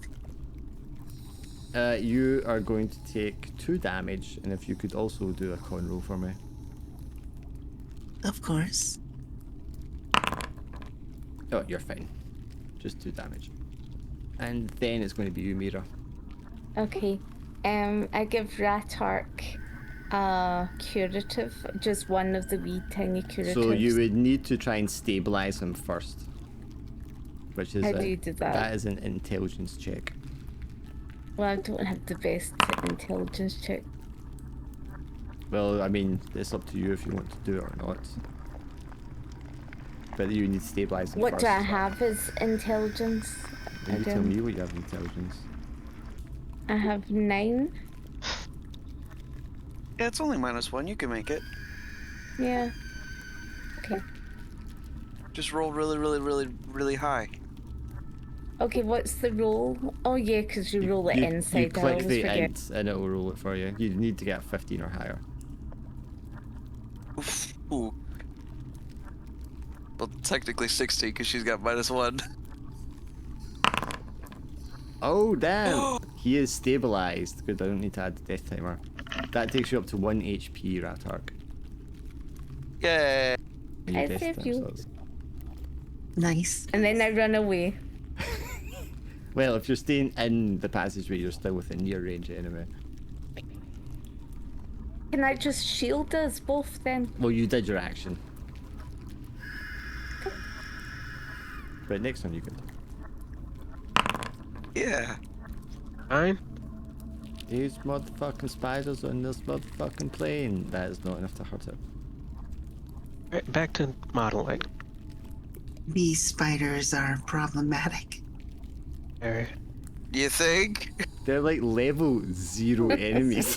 You are going to take 2 damage, and if you could also do a con roll for me. Of course. Oh, you're fine. Just 2 damage. And then it's going to be you, Mira. Okay. I give Ratark a curative, just one of the wee tiny curatives. So you would need to try and stabilize him first. Which is How do you do that? That is an intelligence check. Well, I don't have the best intelligence check. Well, I mean, it's up to you if you want to do it or not. But you need to stabilize him What first. do I have as intelligence? You tell me what you have in intelligence. I have 9. Yeah, it's only -1. You can make it. Yeah. Okay. Just roll really high. Okay, what's the roll? Oh yeah, because you roll it inside. You click I the always forget. int and it will roll it for you. You need to get 15 or higher. Ooh. Well, technically 60 because she's got -1. Oh, damn! He is stabilized. Good, I don't need to add the death timer. That takes you up to 1 HP, Ratark. Yay! And your I death saved timer you. starts. Nice. And then I run away. Well, if you're staying in the passageway, you're still within near range enemy. Can I just shield us both then? Well, you did your action. But next time you can. Yeah. Fine. These motherfucking spiders on this motherfucking plane. That is not enough to hurt it. Right, back to modeling. These spiders are problematic. Very. You think? They're like level 0 enemies.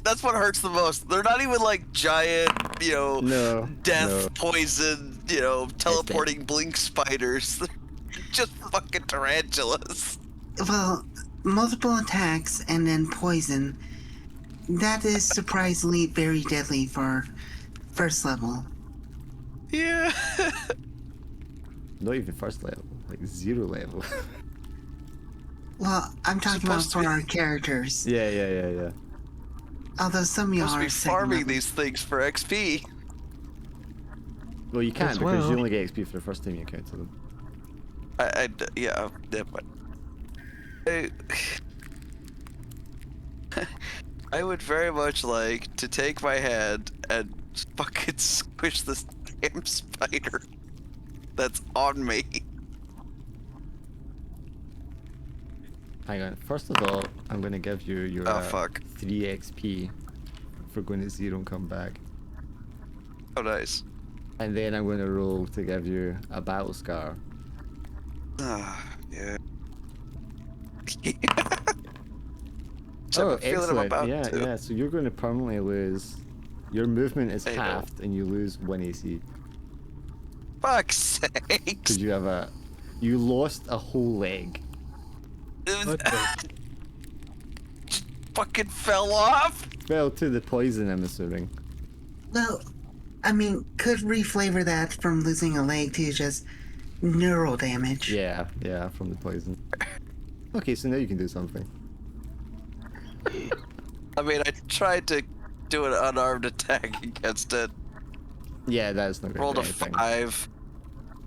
That's what hurts the most. They're not even like giant, No. death, no. poison, teleporting blink spiders. They're just fucking tarantulas. Well, multiple attacks and then poison. That is surprisingly very deadly for first level. Yeah. Not even first level, like 0 level. Well, I'm talking about Supposed to for be- our characters. Yeah. Although some of y'all Supposed to are be second farming level. these things for XP. Well, you can't As because you well. only get XP for the first time you encounter them. Yeah, but I would very much like to take my hand and fucking squish this damn spider that's on me. Hang on. First of all, I'm gonna give you your Oh, fuck. 3 XP for going to 0 and come back. Oh, nice. And then I'm gonna roll to give you a battle scar. Yeah. Oh, I have a feeling I'm excellent. about Yeah, to. yeah. So you're going to permanently lose. Your movement is There you go. halved, and you lose 1 AC Fuck's sakes. because you have a. You lost a whole leg. What the? Fucking fell off. Well, to the poison, I'm assuming. Well, I mean, could reflavor that from losing a leg to just neural damage. Yeah, yeah, from the poison. Okay, so now you can do something. I mean, I tried to do an unarmed attack against it. Yeah, that's not going Rolled to a do anything. 5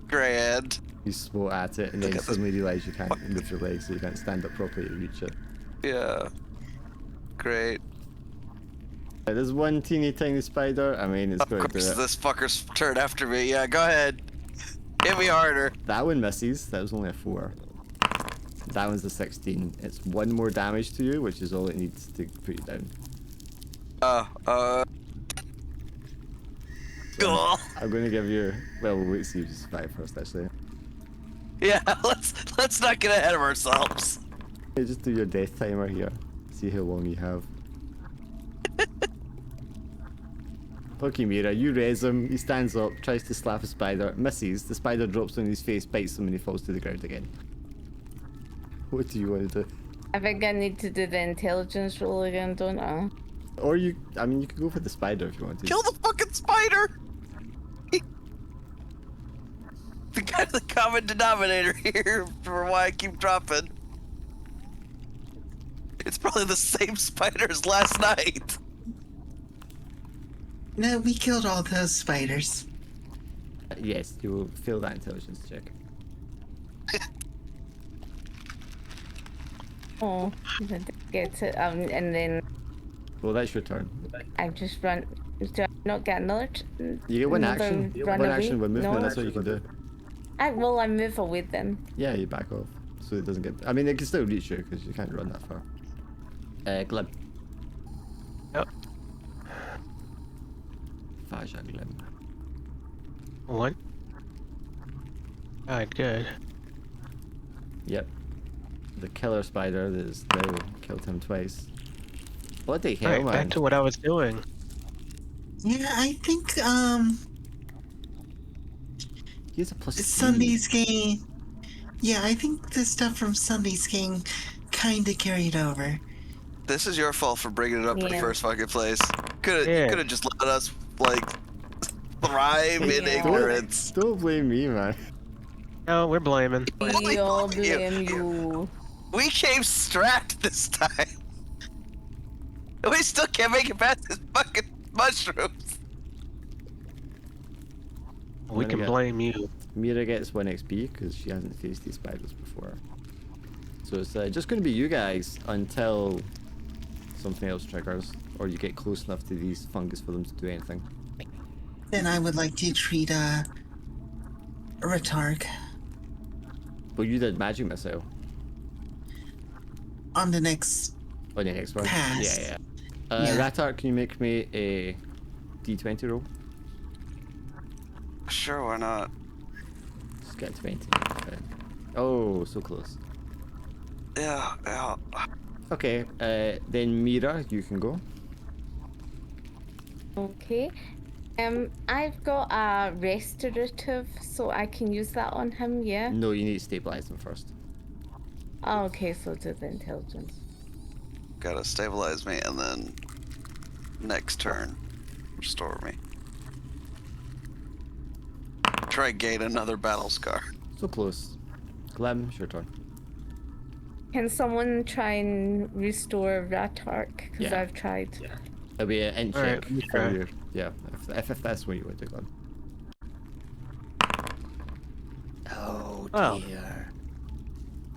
grand. You swat at it, and then Look you at this suddenly realise you can't move your legs, so you can't stand up properly to reach it. Yeah. Great. There's one teeny tiny spider. I mean, it's Of going to do course, it. this fucker's turned after me. Yeah, go ahead. Hit me harder. That one misses. That was only a 4. That one's a 16. It's 1 more damage to you, which is all it needs to put you down. Cool. I'm going to give you. Well, we'll wait to see if you survive first, actually. Yeah, let's not get ahead of ourselves. Hey, just do your death timer here. See how long you have. Lucky Mira, you raise him, he stands up, tries to slap a spider, misses, the spider drops on his face, bites him, and he falls to the ground again. What do you want to do? I think I need to do the intelligence roll again, don't I? Or you, I mean, you could go for the spider if you want to. Kill the fucking spider. The guy, the common denominator here for why I keep dropping. It's probably the same spider as last night. No, we killed all those spiders. Yes, you will fail that intelligence check. Oh, I did get it. And then Well, that's your turn. I just run. Do I not get another? You get one another action. Run One away? action, one movement, No? that's all you can do. I move away then. Yeah, you back off. So it doesn't get. I mean, it can still reach you because you can't run that far. Glim. Yep. Faja Glim. 1. Alright, good. Yep. The killer spider that has now killed him twice. What the hell, Alright, man? back to what I was doing. Yeah, I think He has a +3. Sunday's game. Yeah, I think the stuff from Sunday's game kind of carried over. This is your fault for bringing it up in the Yeah. first fucking place. You Yeah. could have just let us like thrive in Yeah. ignorance. Don't blame me, man. No, we're blaming. Holy We all fuck you. blame you. We came strapped this time. And we still can't make it past this fucking mushrooms. We gonna can get- blame you. Mira gets 1 XP because she hasn't faced these spiders before. So it's just going to be you guys until something else triggers, or you get close enough to these fungus for them to do anything. Then I would like to treat Retarg Well, you did magic missile on the next. on the next one. Pass. Yeah. Yeah. Ratar, can you make me a D20 roll? Sure, why not? Just get a 20. Okay. Oh, so close. Yeah. Okay, then Mira, you can go. Okay. I've got a restorative, so I can use that on him. Yeah. No, you need to stabilize them first. Oh, okay, so do the intelligence. Gotta stabilize me and then next turn, restore me. Try gain another battle scar. So close. Clem, it's your turn. Can someone try and restore Ratark? Because Yeah. I've tried. It'll be an int Alright, check you for try. you. Yeah, if that's what you want to do, Clem. Oh Oh. dear.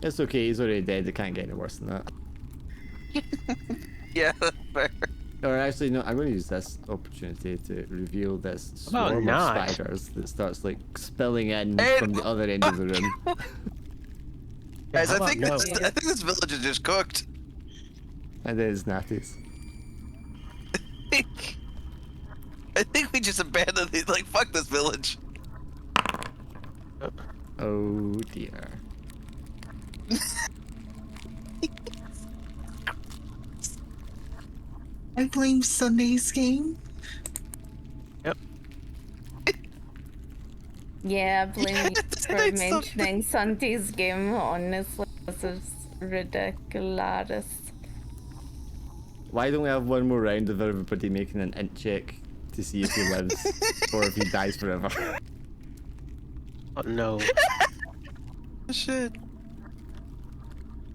It's okay, he's already dead, it can't get any worse than that. Yeah, fair. Or actually, no, I'm going to use this opportunity to reveal this How about swarm of not? spiders that starts like spilling in Hey, from the other end of the room. Guys, I How think about this, I think this village is just cooked. And then it's Natty's. I think we just abandoned it. Like, fuck this village. Oh dear. I blame Sunday's game. Yep. Yeah, I blame you This for makes mentioning Sunday's game, honestly. This is ridiculous. Why don't we have one more round of everybody making an int check to see if he lives or if he dies forever? Oh, no. Shit.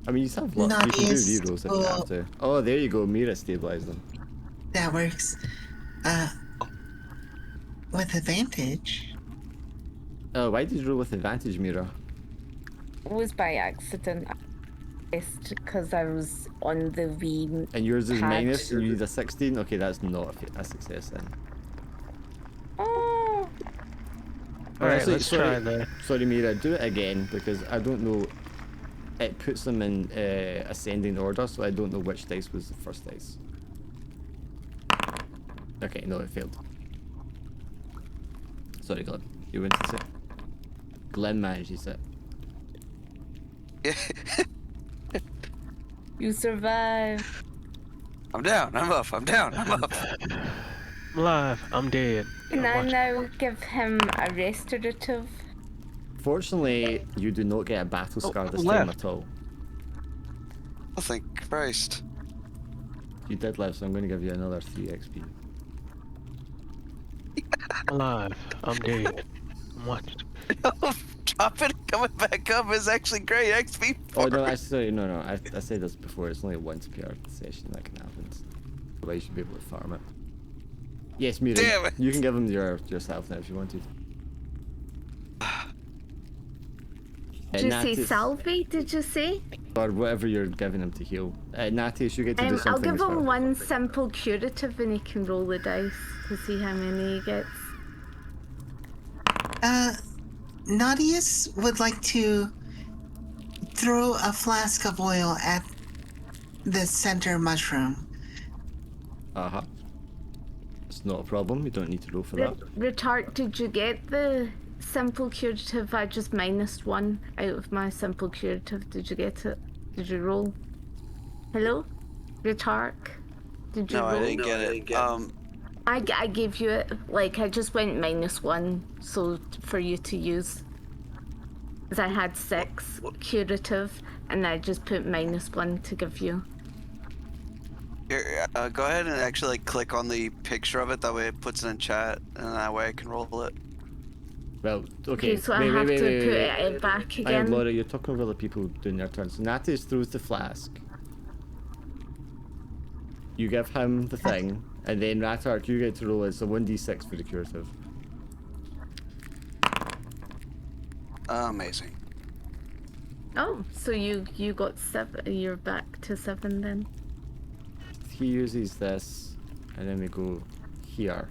I mean, you have luck. You can do Nice. rerolls if you have to. Oh, there you go. Mira stabilized them. That works. With advantage. Oh, why did you roll with advantage, Mira? It was by accident. Just because I was on the Wii. And yours is pad. minus, and you need a 16? Okay, that's not a success then. Oh, Alright, Actually, let's try the... Sorry, Mira, do it again because I don't know. It puts them in ascending order, so I don't know which dice was the first dice. Okay, no, it failed. Sorry, Glenn. You went to sit. Glenn manages it. you survived. I'm down. I'm up. I'm down. I'm up. I'm alive. I'm dead. Can I Watch- now give him a restorative? Fortunately, you do not get a battle scar this left. time at all. Oh, thank Christ. You did live, so I'm going to give you another 3 XP. I'm alive. I'm dead. I'm watching. Dropping and coming back up is actually great XP. Oh no, actually, no. I said this before. It's only once per session that can happen. Otherwise, you should be able to farm it. Yes, Mira. Damn it. You can give them yourself now if you wanted. Did you Natty, say salve? Did you say? or whatever you're giving him to heal. Natty, you get to do I'll something give as him well. one simple curative and he can roll the dice to see how many he gets. Nadius would like to throw a flask of oil at the center mushroom. Uh-huh. It's not a problem. You don't need to roll for that. Retard, did you get the simple curative? I just minus 1 out of my simple curative. Did you get it? Did you roll? Hello? Retard? Did you No, roll? I didn't get it. I gave you it. Like, I just went minus 1 so for you to use. Because I had 6 curative and I just put minus 1 to give you. Here, go ahead and actually click on the picture of it. That way it puts it in chat, and that way I can roll it. Well, okay. Okay, so I have to put it back I am again. Laura, you're talking over the people doing their turns. So Natty throws the flask. You give him the thing, and then Ratark, you get to roll it. So 1d6 for the curative. Amazing. Oh, so you got 7. You're back to 7 then. He uses this, and then we go here.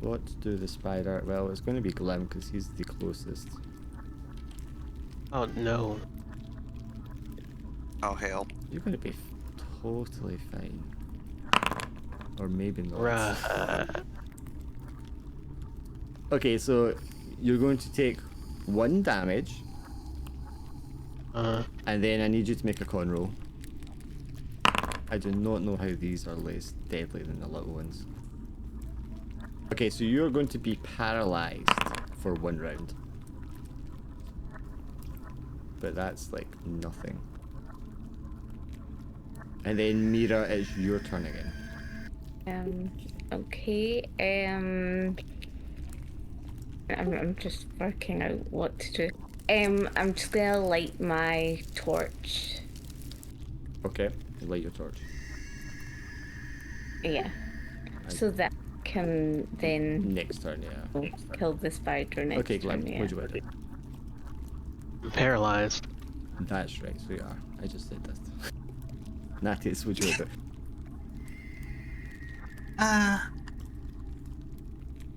What do the spider? Well, it's going to be Glim because he's the closest. Oh, no. Oh, hell. You're going to be totally fine. Or maybe not. Right. Okay, so you're going to take 1 damage, and then I need you to make a con roll. I do not know how these are less deadly than the little ones. Okay, so you're going to be paralyzed for 1 round. But that's like nothing. And then Mira, it's your turn again. Okay. I'm just working out what to do. I'm just gonna light my torch. Okay, you light your torch. Yeah. So that can then Next turn, yeah. kill the spider next Okay, Glenn, turn, yeah. what'd you want to do? I'm paralyzed. That's right, so you are. I just said that. Natis, what'd you want to do?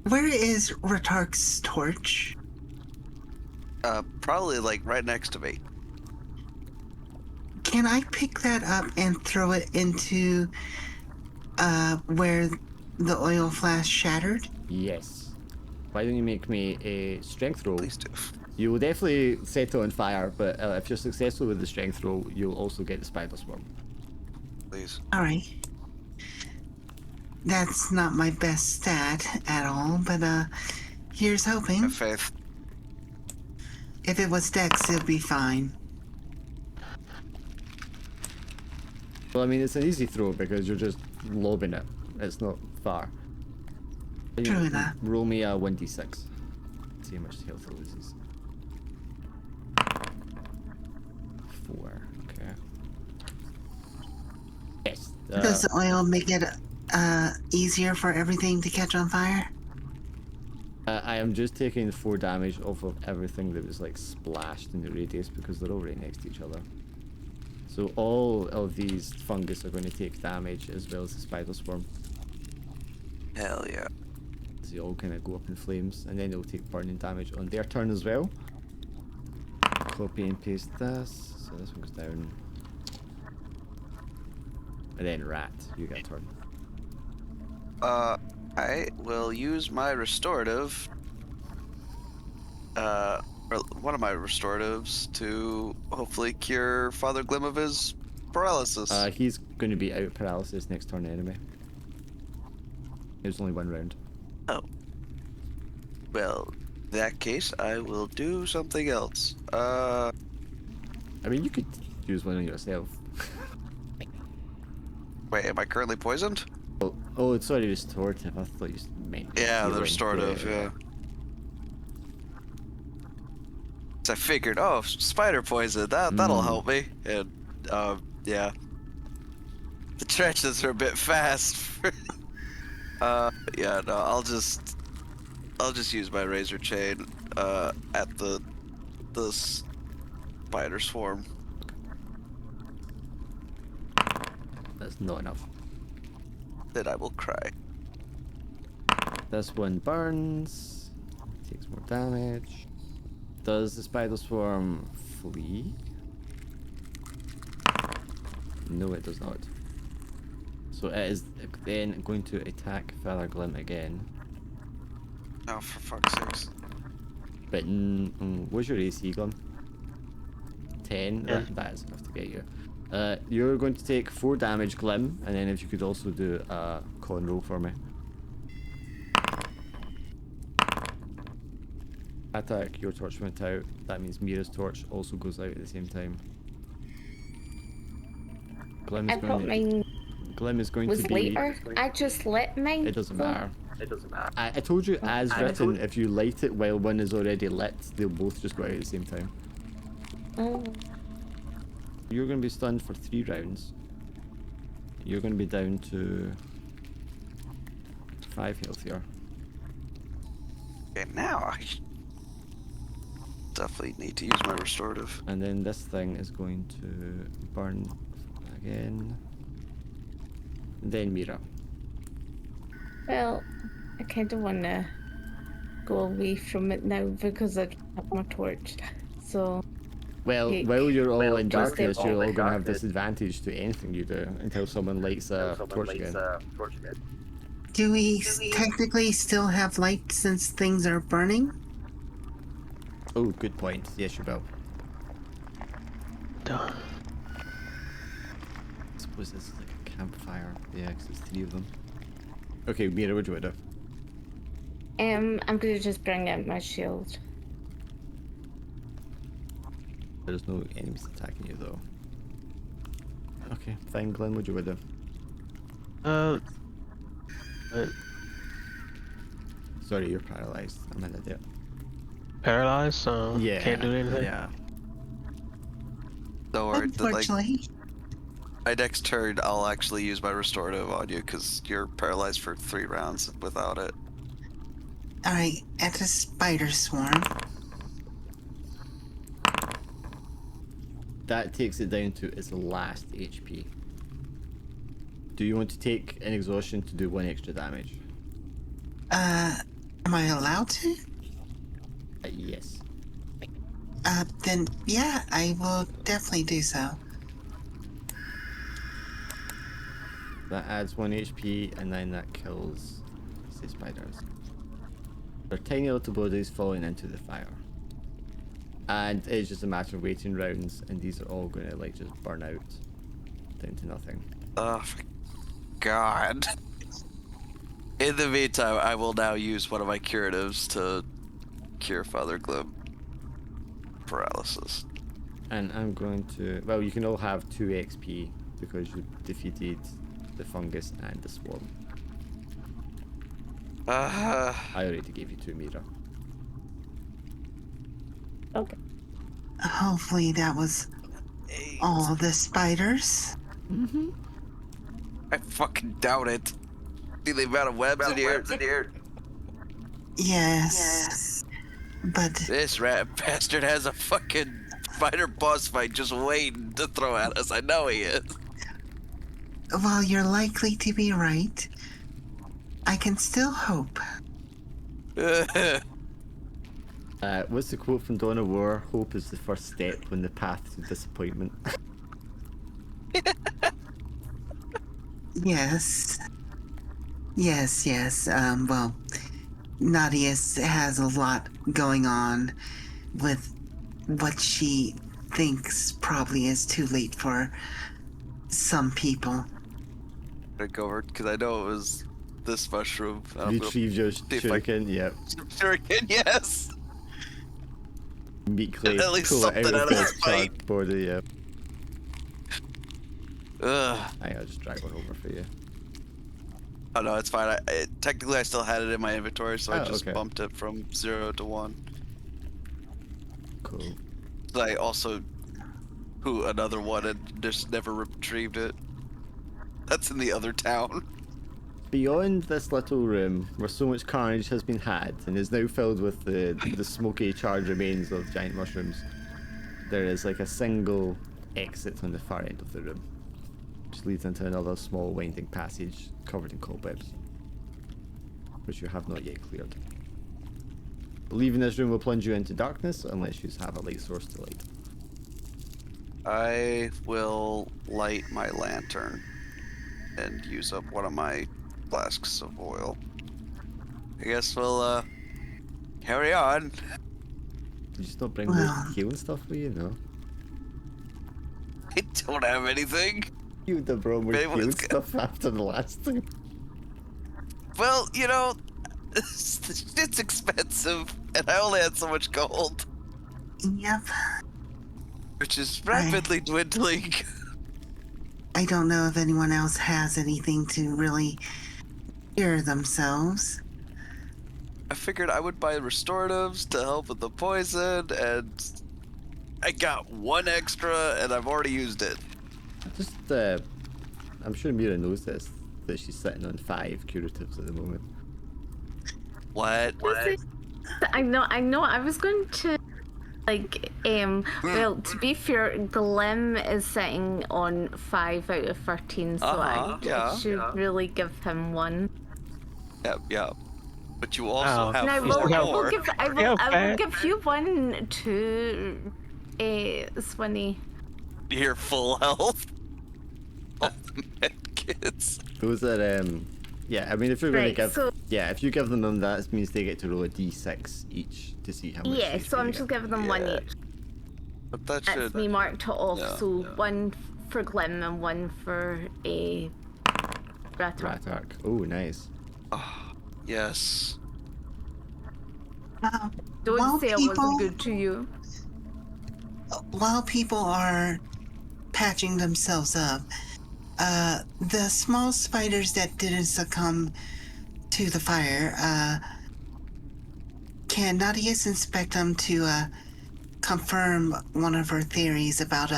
Where is Ratark's torch? Probably like right next to me. can I pick that up and throw it into where the oil flask shattered? Yes. Why don't you make me a strength roll? Please do. You will definitely set it on fire, but if you're successful with the strength roll, you'll also get the spider swarm. Please. All right. That's not my best stat at all, but here's hoping. Have faith. If it was Dex, it'd be fine. Well, I mean, it's an easy throw because you're just lobbing it. It's not far. True enough. Roll me a 1d6. See how much health it loses. 4. Okay. Yes. Does the oil make it easier for everything to catch on fire? I am just taking 4 damage off of everything that was like splashed in the radius because they're all right next to each other. So all of these fungus are going to take damage as well as the spider swarm. Hell yeah. So they all kind of go up in flames, and then they'll take burning damage on their turn as well. Copy and paste this, so this one goes down. And then rat, you get a turn. I will use my restorative. Or one of my restoratives to hopefully cure Father Glim of his paralysis. He's going to be out paralysis next turn anyway. There's only 1 round. Oh. Well, in that case, I will do something else. I mean, you could use one on yourself. Wait, am I currently poisoned? Oh, sorry, restorative. I thought you meant. Yeah, the healing. restorative, yeah. So I figured, oh, spider poison, that'll help me. And, yeah. The trenches are a bit fast. Yeah, no, I'll just use my razor chain, at the spider swarm. That's not enough. Then I will cry. This one burns. Takes more damage. Does the spider swarm flee? No, it does not. So it is then going to attack Father Glim again. Oh, for fuck's sakes. But what's your AC, Glim? 10? Yeah. That is enough to get you. You're going to take 4 damage, Glim, and then if you could also do a con roll for me. Attack, your torch went out. That means Mira's torch also goes out at the same time. Glim I is thought going to, mine Glim is going was to be... later. I just lit mine. It doesn't go. matter. I told you as written, if you light it while one is already lit, they'll both just go out at the same time. Oh. You're going to be stunned for 3 rounds. You're going to be down to 5 health here. Okay, now I definitely need to use my restorative. And then this thing is going to burn again. Then Mira. Well, I kind of want to go away from it now because I don't have my torch. So, Well, Pick. while you're all in just darkness, all you're all in going to have disadvantage to anything you do until someone lights a torch again. Do we technically still have light since things are burning? Oh, good point. Yes, you will. Duh. I suppose this is like a campfire. Yeah, 'cause there's 3 of them. Okay, Mira, what do you want to do? I'm gonna just bring out my shield. There's no enemies attacking you though. Okay, fine, Glenn, what do you want to do? Sorry, you're paralyzed. I'm an idiot. Paralyzed, so Yeah. can't do anything. Yeah. Don't worry, Unfortunately. my next turn I'll actually use my restorative on you because you're paralyzed for 3 rounds without it. Alright, at the spider swarm. That takes it down to its last HP. Do you want to take an exhaustion to do 1 extra damage? Am I allowed to? Yes. Then yeah, I will definitely do so. That adds 1 HP, and then that kills, say, spiders. They're tiny little bodies falling into the fire. And it's just a matter of waiting rounds, and these are all going to like just burn out down to nothing. Oh, for God. In the meantime, I will now use one of my curatives to cure Father Glib paralysis. And I'm going to... Well, you can all have 2 XP because you defeated the fungus and the swarm. I already gave you 2, Mira. Okay. Hopefully that was all the spiders. I fucking doubt it. See the amount of webs in here? Yes. But This rat bastard has a fucking spider boss fight just waiting to throw at us. I know he is. while you're likely to be right, I can still hope. What's the quote from Dawn of War? Hope is the first step on the path to disappointment. Yes. Yes. Well, Nadius has a lot going on with what she thinks probably is too late for some people. I go over because I know it was this mushroom. I don't know. Retrieve your if I- shuriken, yep. Shuriken, yes. Meekly At least pull it something out out of of his this fight. charred body, yep. Ugh. I'll just drag one over for you. Oh no, it's fine. Technically, I still had it in my inventory, so I Oh, just okay. bumped it from 0 to 1. Cool. I also, another one, and just never retrieved it. That's in the other town. Beyond this little room, where so much carnage has been had, and is now filled with the smoky, charred remains of giant mushrooms, there is like a single exit on the far end of the room, which leads into another small winding passage covered in cobwebs, which you have not yet cleared. Leaving this room will plunge you into darkness unless you have a light source to light. I will light my lantern and use up one of my flasks of oil. I guess we'll carry on. Did you just not bring Well- the healing stuff with you? No. I don't have anything. You would have brought more Maybe healing it's stuff after the last time. Well, you know, it's expensive, and I only had so much gold, Yep. which is rapidly dwindling. I don't know if anyone else has anything to really cure themselves. I figured I would buy restoratives to help with the poison, and I got 1 extra, and I've already used it. Just, I'm sure Mira knows this, that she's sitting on 5 curatives at the moment. What? I know. I was going to, like, well, to be fair, Glim is sitting on 5 out of 13, so I should really give him 1. Yeah. But you also have And I 4 will more. I will give you 1 to, Swinny. You're full health. All the medkits. Those are, yeah, I mean, if you're going Right, to give, so- yeah, if you give them, that means they get to roll a d6 each to see how much. Yeah, so HP I'm they just get. giving them 1 each. But that That's should. me marked it off, Yeah, so yeah. 1 for Glim and 1 for a Ratar. Ratark. Oh, nice. Yes. Don't While say I people- wasn't good to you. While people are patching themselves up, the small spiders that didn't succumb to the fire, can Nadius inspect them to confirm one of her theories about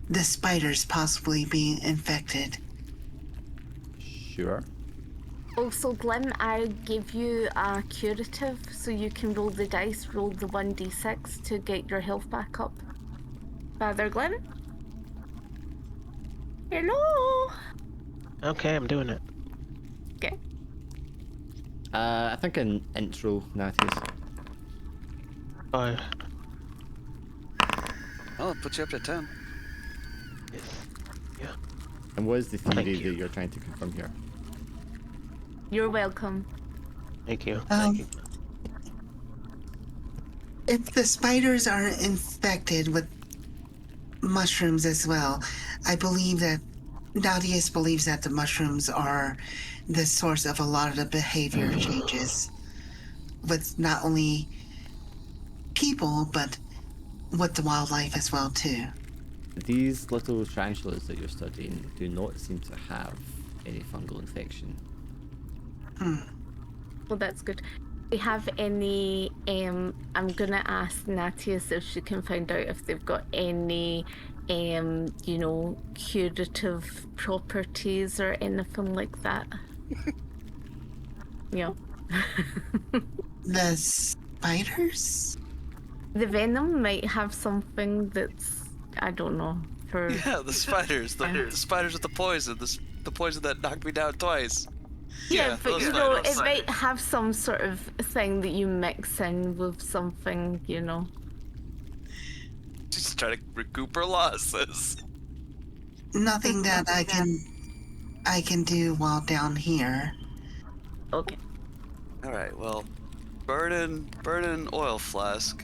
the spiders possibly being infected? Sure. Also, Glim, I gave you a curative, so you can roll the dice, roll the 1d6 to get your health back up. Father Glim? Hello? Okay, I'm doing it. Okay. I think an intro, Natius. 5. Oh, it puts you up to 10. Yeah. And what is the theory Thank you. that you're trying to confirm here? You're welcome. Thank you. Um, Thank you. If the spiders are infected with mushrooms as well, I believe that Nautilus believes that the mushrooms are the source of a lot of the behavior changes with not only people, but with the wildlife as well, too. These little tarantulas that you're studying do not seem to have any fungal infection. Well, that's good. Do we have any? I'm gonna ask Natius if she can find out if they've got any, curative properties or anything like that. Yeah. The spiders? The venom might have something that's, I don't know, for Yeah, the spiders. The spiders with the poison. The poison that knocked me down twice. yeah, but those you know, spiders. it might have some sort of thing that you mix in with something, Just trying to recoup her losses. Nothing that I can do while down here. Okay. All right. Well, burning oil flask.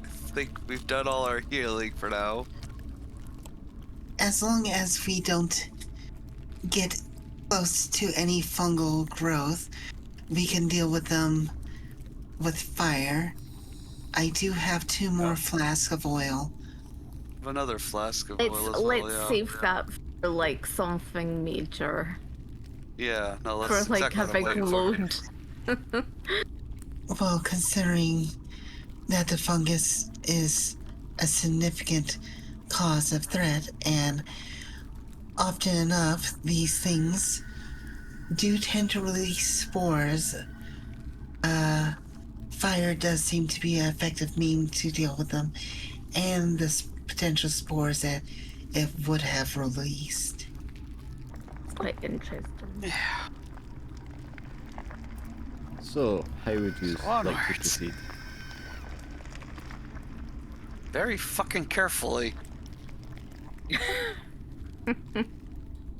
I think we've done all our healing for now. As long as we don't get close to any fungal growth, we can deal with them with fire. I do have 2 more flasks of oil. Have another flask of Let's oil as well. let's Yeah. save that for like something major. Yeah. No, For that's like exactly a what I'm big waiting for. load. Well, considering that the fungus is a significant cause of threat, and often enough, these things do tend to release spores. Fire does seem to be an effective means to deal with them, and the potential spores that it would have released. It's quite interesting. So, how would you like to Onwards. proceed? Very fucking carefully.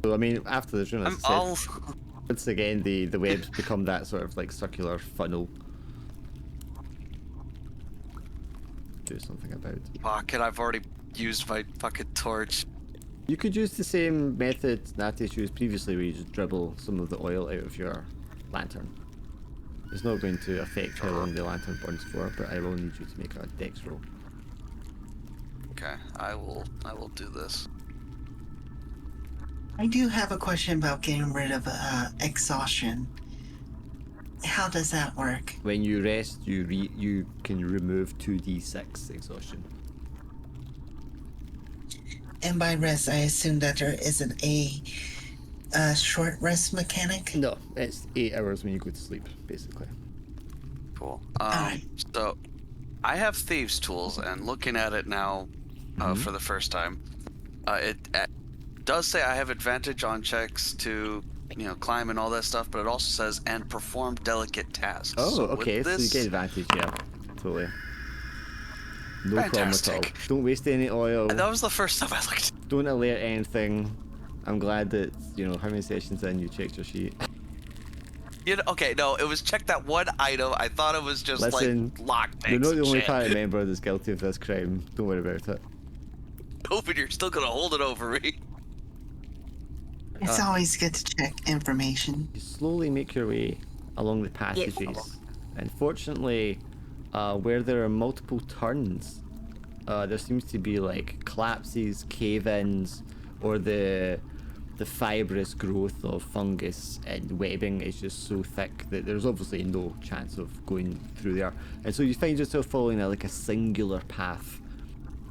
So, I mean, after the rune, as I I'm said, all. once again, the webs become that sort of like circular funnel. Do something about it. Fuck it, I've already used my fucking torch. You could use the same method Natius used previously, where you just dribble some of the oil out of your lantern. It's not going to affect how long the lantern burns for, but I will need you to make a dex roll. Okay, I will do this. I do have a question about getting rid of exhaustion. How does that work? When you rest, you can remove 2d6 exhaustion. And by rest, I assume that there isn't a short rest mechanic? No, it's 8 hours when you go to sleep, basically. Cool. Alright. So I have thieves' tools, and looking at it now for the first time, it does say I have advantage on checks to climb and all that stuff, but it also says and perform delicate tasks. Oh, So with okay, so you this- get advantage, yeah. Totally. No problem at all. Fantastic. Don't waste any oil. That was the first time I looked. Don't alert anything. I'm glad that, how many sessions in you checked your sheet. Okay, no, it was check that one item. I thought it was just Listen, like lockpicks. You're not the and only shit. party member that's guilty of this crime. Don't worry about it. No, but you're still gonna hold it over me. It's always good to check information. You slowly make your way along the passages. And fortunately, where there are multiple turns, there seems to be like collapses, cave-ins, or the fibrous growth of fungus and webbing is just so thick that there's obviously no chance of going through there. And so you find yourself following a singular path,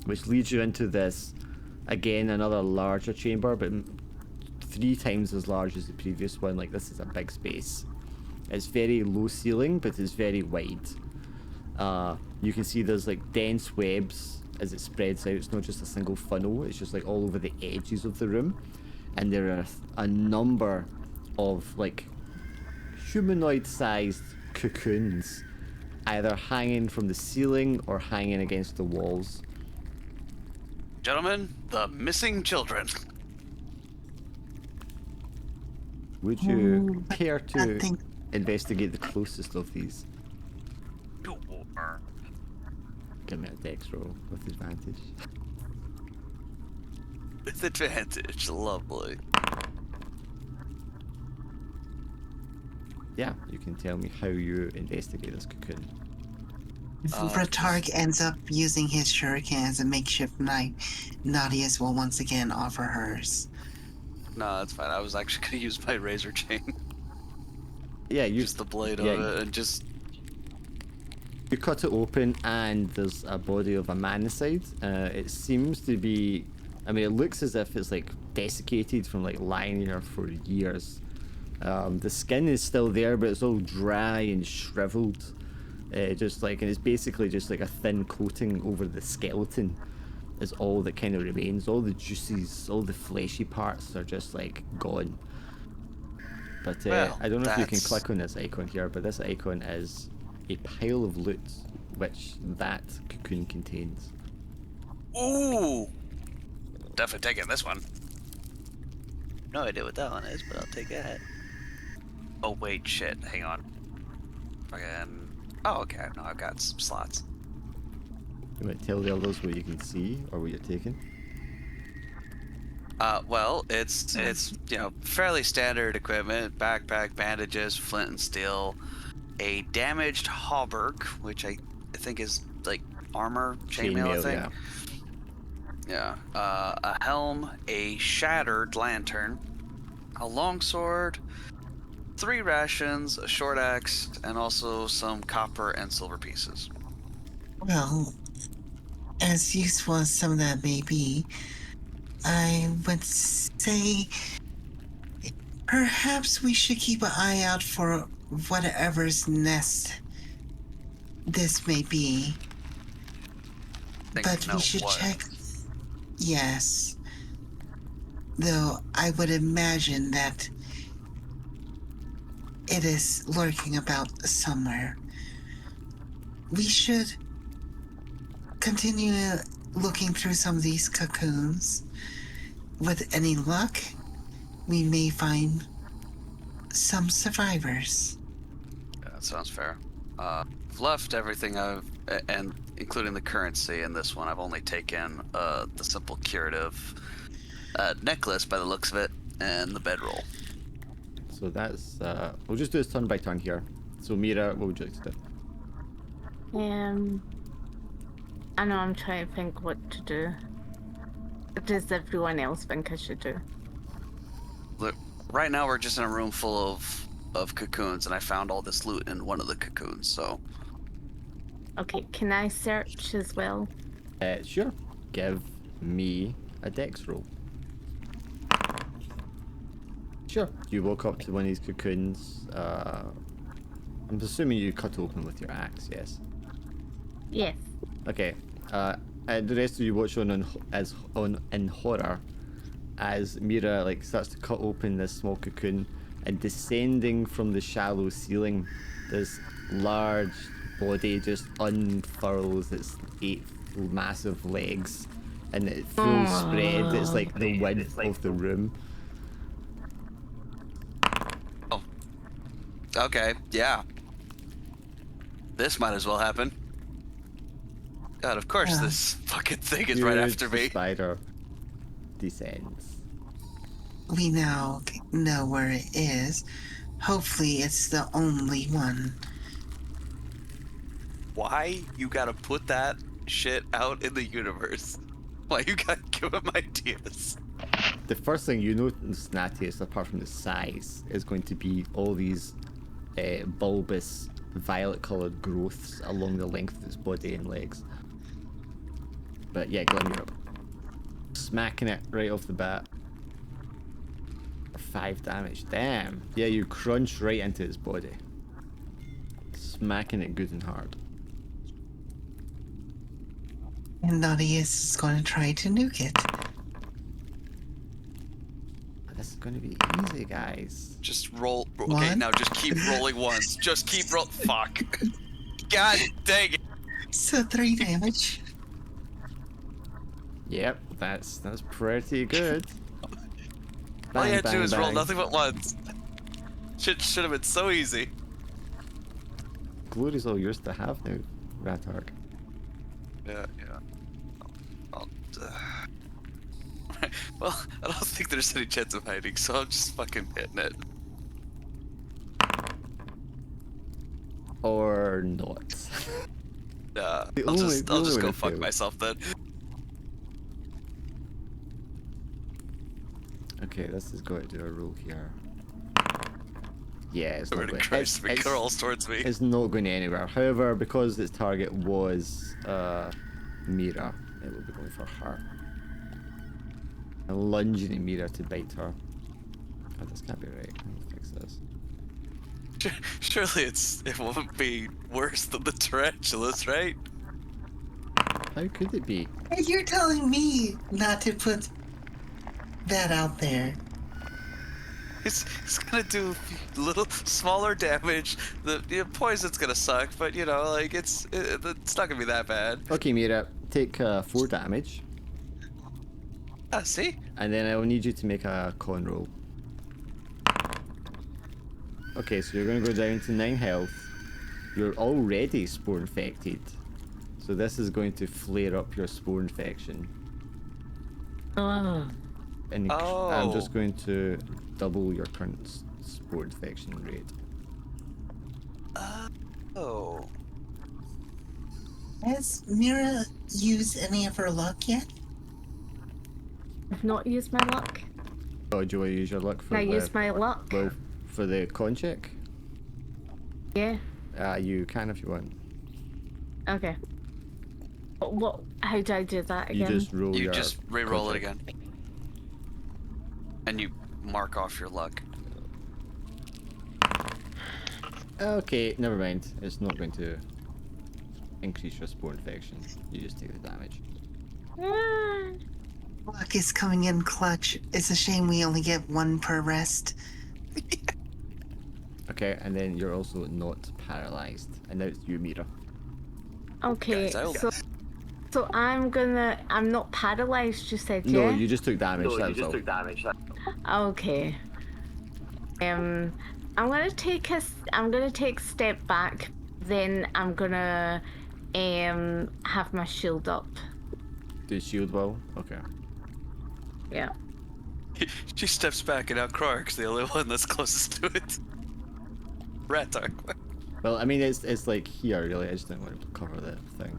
which leads you into this, again, another larger chamber, but 3 times as large as the previous one. Like, this is a big space. It's very low ceiling, but it's very wide. You can see there's like dense webs as it spreads out. It's not just a single funnel, it's just like all over the edges of the room. And there are a number of like humanoid sized cocoons either hanging from the ceiling or hanging against the walls. Gentlemen, the missing children. Would you care I to think investigate the closest of these? Sure. Give me a dex roll with advantage. With advantage, lovely. Yeah, you can tell me how you investigate this cocoon. if Ratark ends up using his shuriken as a makeshift knife, Nadia's will once again offer hers. No, that's fine. I was actually gonna use my razor chain, Yeah, you just the blade yeah, of it, and just you cut it open and there's a body of a man inside. It seems to be, I mean, it looks as if it's like desiccated from like lying here for years. The skin is still there, but it's all dry and shriveled. Just like, and it's basically just like a thin coating over the skeleton is all that kind of remains. All the juices, all the fleshy parts are just like gone. But Well, I don't know if you can that's- click on this icon here, but this icon is a pile of loot which that cocoon contains. ooh, definitely taking this one. No idea what that one is, but I'll take that. Oh wait, shit. Hang on. Fucking. Oh, okay. No, I've got some slots. You might tell the others what you can see or what you're taking. Well, it's fairly standard equipment: backpack, bandages, flint and steel, a damaged hauberk, which I think is like armor, chainmail, I think. Yeah. Yeah. A helm, a shattered lantern, a longsword, 3 rations, a short axe, and also some copper and silver pieces. Well, as useful as some of that may be, I would say perhaps we should keep an eye out for whatever's nest this may be. Think But know we should what. check. Yes. Though I would imagine that it is lurking about somewhere. We should continue looking through some of these cocoons. With any luck, we may find some survivors. Yeah, that sounds fair. I've left everything and including the currency in this one. I've only taken the simple curative necklace by the looks of it, and the bedroll. So that's, we'll just do this turn by turn here. So Mira, what would you like to do? I know I'm trying to think what to do. What does everyone else think I should do? Look, right now we're just in a room full of cocoons, and I found all this loot in one of the cocoons. So Okay, can I search as well? Sure. Give me a dex roll. Sure. You woke up to one of these cocoons. I'm assuming you cut open with your axe, yes? Yes. Okay. And the rest of you watch in horror as Mira like starts to cut open this small cocoon, and descending from the shallow ceiling, this large body just unfurls its 8 massive legs, and it full spread. It's like the width of the room. oh, okay, yeah. This might as well happen. God, of course this fucking thing is right after The me. spider descends. We now know where it is. Hopefully, it's the only one. Why you gotta put that shit out in the universe? Why you gotta give him ideas? The first thing you notice, Natius, apart from the size, is going to be all these bulbous, violet-coloured growths along the length of its body and legs. But yeah, Glenn, you're up. Smacking it right off the bat. For 5 damage. Damn. Yeah, you crunch right into its body. Smacking it good and hard. And Nadius is going to try to nuke it. This is going to be easy, guys. Just roll. Okay, One. now just keep rolling once. Just keep roll. Fuck. God dang it. So 3 damage. Yep, that's pretty good. All you Bang, have to do bang, is roll bang. nothing but once. Should have been so easy. Glory's all yours to have now, Ratark. Yeah. I'll, well, I don't think there's any chance of hiding, so I'm just fucking hitting it. Or not. The I'll only just way go to fuck fail. myself then. Okay, this is going to do a roll here. Yeah, it's Lord not going. Christ, we crawls towards me. It's not going anywhere. However, because its target was Mira, it will be going for her. And lunging at Mira to bite her. Oh, this can't be right. Let me fix this. Surely it won't be worse than the tarantulas, right? How could it be? Hey, you're telling me not to put that out there. It's gonna do little smaller damage. The poison's gonna suck, but you know, like it's not gonna be that bad. Okay, Mira, take 4 damage. Ah, see? And then I will need you to make a con roll. Okay, so you're going to go down to 9 health. You're already spore infected. So this is going to flare up your spore infection. And I'm just going to double your current spore infection rate. Oh. Has Mira used any of her luck yet? I've not used my luck. Oh, do you want to use your luck for Can I the... use my luck? Well, for the con check? Yeah. You can if you want. Okay. What? How do I do that again? You just roll You your just con re-roll it check. again. And you mark off your luck. Okay, never mind. It's not going to increase your spore infection. You just take the damage. Ah. Luck is coming in clutch. It's a shame we only get 1 per rest. Okay, and then you're also not paralyzed. And now it's you, Mira. Okay, Guys, so I'm not paralyzed, you said, No, yeah? you just took damage. No, you that's just all. took damage. Okay. I'm gonna take step back, then I'm gonna have my shield up. Do shield well? Okay. Yeah. She steps back and now Krark's the only one that's closest to it. Ratark. Well, I mean, it's like here, really. I just didn't want to cover the thing.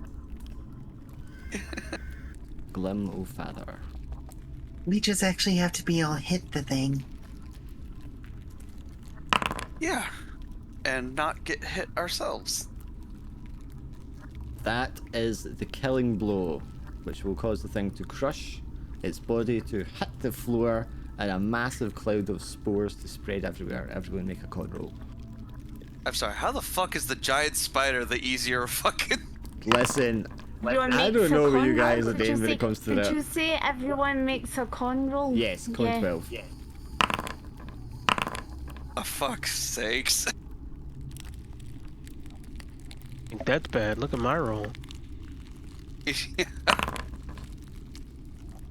Glim, oh father. We just actually have to be able to hit the thing. Yeah. And not get hit ourselves. That is the killing blow, which will cause the thing to crush, its body to hit the floor, and a massive cloud of spores to spread everywhere. Everyone make a con roll. I'm sorry, how the fuck is the giant spider the easier fucking... Listen, Everyone I makes don't a know what con you guys roll? are Did you doing when say- it comes to Did that. you say everyone makes a con roll? Yes, con Yeah. 12. Oh, fuck's sakes. That's bad. Look at my roll.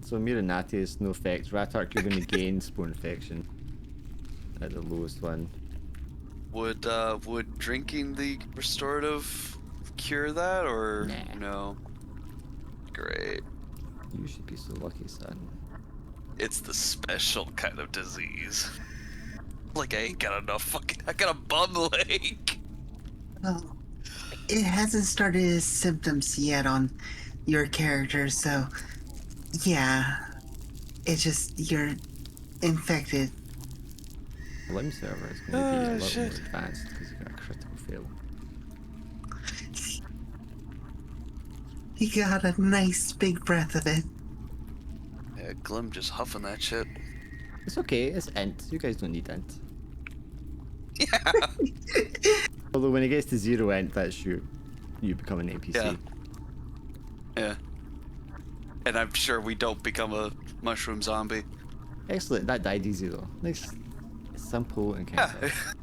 So Miranati is no effect. Ratark, you're going to gain spore infection at the lowest one. Would drinking the restorative cure that, or Nah. no? Great. You should be so lucky, son. It's the special kind of disease. Like I ain't got enough fucking... I got a bum leg. Well, it hasn't started its symptoms yet on your character, so yeah. It's just you're infected. Limb server is going to be a little shit. more advanced because you got a critical fail. He got a nice big breath of it. Yeah, Glim just huffing that shit. It's okay, it's int. You guys don't need int. Yeah. Although when it gets to 0 int, that's you become an NPC. Yeah. Yeah. And I'm sure we don't become a mushroom zombie. Excellent, that died easy though. Nice, simple and kind Yeah. of.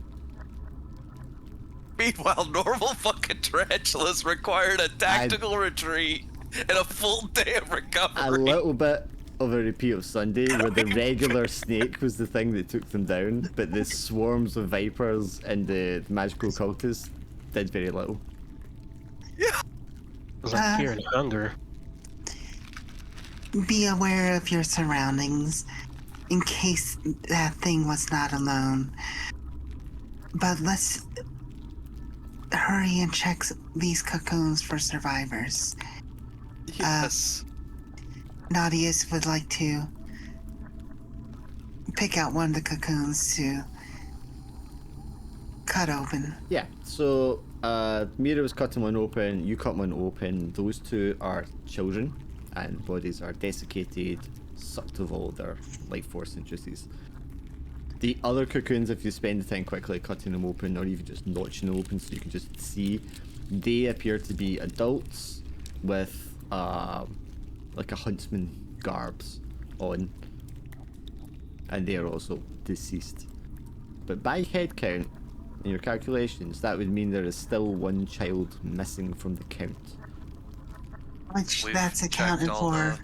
Meanwhile, normal fucking tarantulas required a tactical retreat and a full day of recovery. A little bit of a repeat of Sunday where the regular snake was the thing that took them down, but the swarms of vipers and the magical cultists did very little. It was like fear and hunger. Be aware of your surroundings in case that thing was not alone. But let's hurry and check these cocoons for survivors. Yes. Naughtiest would like to pick out one of the cocoons to cut open. Yeah, so Mira was cutting one open, you cut one open. Those two are children, and bodies are desiccated, sucked of all their life force and juices. The other cocoons, if you spend the time quickly cutting them open, or even just notching them open so you can just see, they appear to be adults with like a huntsman garbs on, and they are also deceased. But by head count, in your calculations, that would mean there is still one child missing from the count. Which We've that's checked accounted all for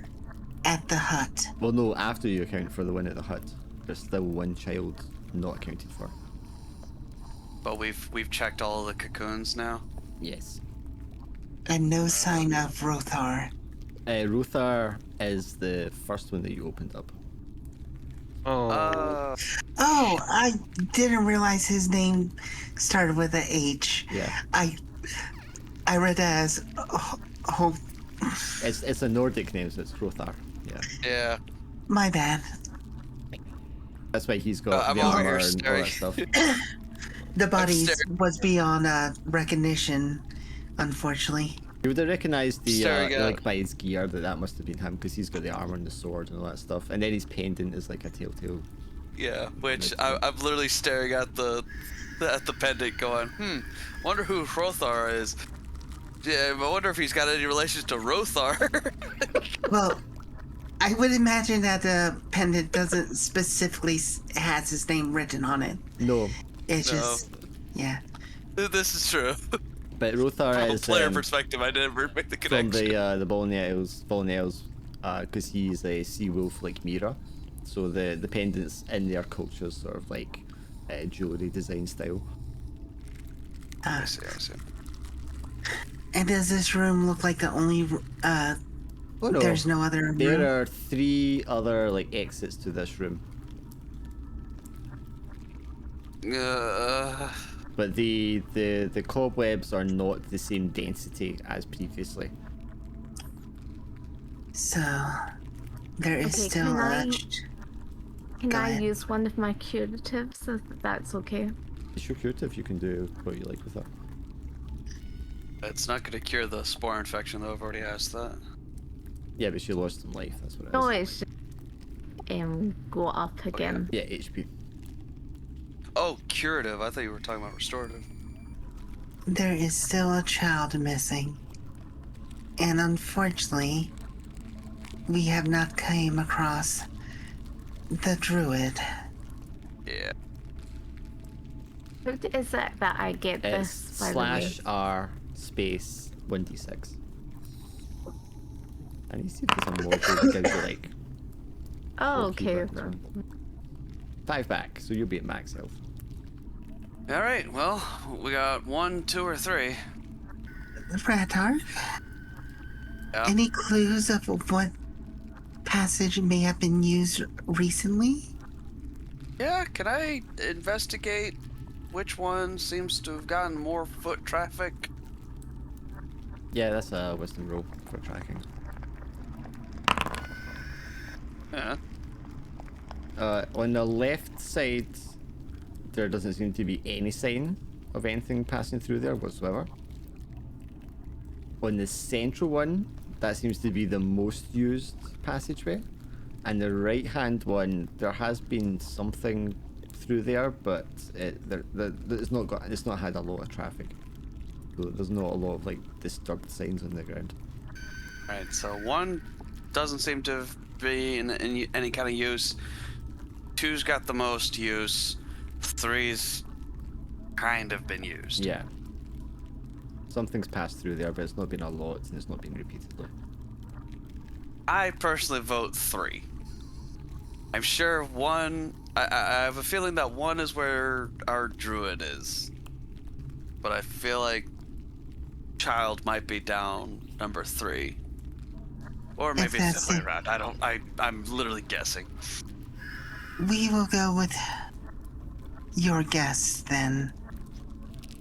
at the hut. Well, no, after you account for the one at the hut, there's still one child not accounted for. But we've checked all of the cocoons now. Yes. And no sign of Rothar. Ruthar is the first one that you opened up. Oh, Oh, I didn't realize his name started with a H. Yeah. I read it as It's a Nordic name, so it's Ruthar. Yeah. Yeah. my bad. That's why he's got I'm the over armor here and all that staring. stuff. The body staring. was beyond recognition, unfortunately. You would have recognised the Staring like out. by his gear that must have been him, because he's got the armor and the sword and all that stuff, and then his pendant is like a telltale. Yeah, which I'm literally staring at the pendant going, wonder who Hrothar is. Yeah, I wonder if he's got any relations to Rothar. Well, I would imagine that the pendant doesn't specifically has his name written on it. No, It's No. just, yeah. This is true. but Ruthar From a is player perspective, I never make the from connection. the Bolniels, because he's a sea wolf like Mira, so the pendants in their cultures sort of like jewelry design style. I see. And does this room look like the only? Oh no, There's no other room. there are 3 other like exits to this room, but the cobwebs are not the same density as previously. So there is Okay, still Can Go I ahead. use one of my curatives if that's okay? It's your curative, you can do what you like with that. It's not going to cure the spore infection, though. I've already asked that. Yeah, but she lost some life, that's what it is. No, it's just go up again. Yeah, HP. Oh, curative. I thought you were talking about restorative. There is still a child missing, and unfortunately, we have not came across the Druid. Yeah. How is it that I get It's this, by the way? /R space 1d6. I need to see if there's a module that gives you like Oh, 4 key okay. buttons. 5 back, so you'll be at max health. All right. Well, we got 1, 2, or 3. Ratar, Yeah. any clues of what passage may have been used recently? Yeah. Can I investigate which one seems to have gotten more foot traffic? Yeah, that's a wisdom roll for tracking. Yeah. On the left side, there doesn't seem to be any sign of anything passing through there whatsoever. On the central one, that seems to be the most used passageway. And the right hand one, there has been something through there, but it's not had a lot of traffic. So there's not a lot of like disturbed signs on the ground. All right. So 1 doesn't seem to have been in any kind of use. 2's got the most use. 3's kind of been used. Yeah. Something's passed through there, but it's not been a lot and it's not been repeatedly. I personally vote 3. I'm sure 1. I have a feeling that 1 is where our druid is, but I feel like child might be down number 3, or maybe it's the that's other way it, around. I'm literally guessing. we will go with your guess then.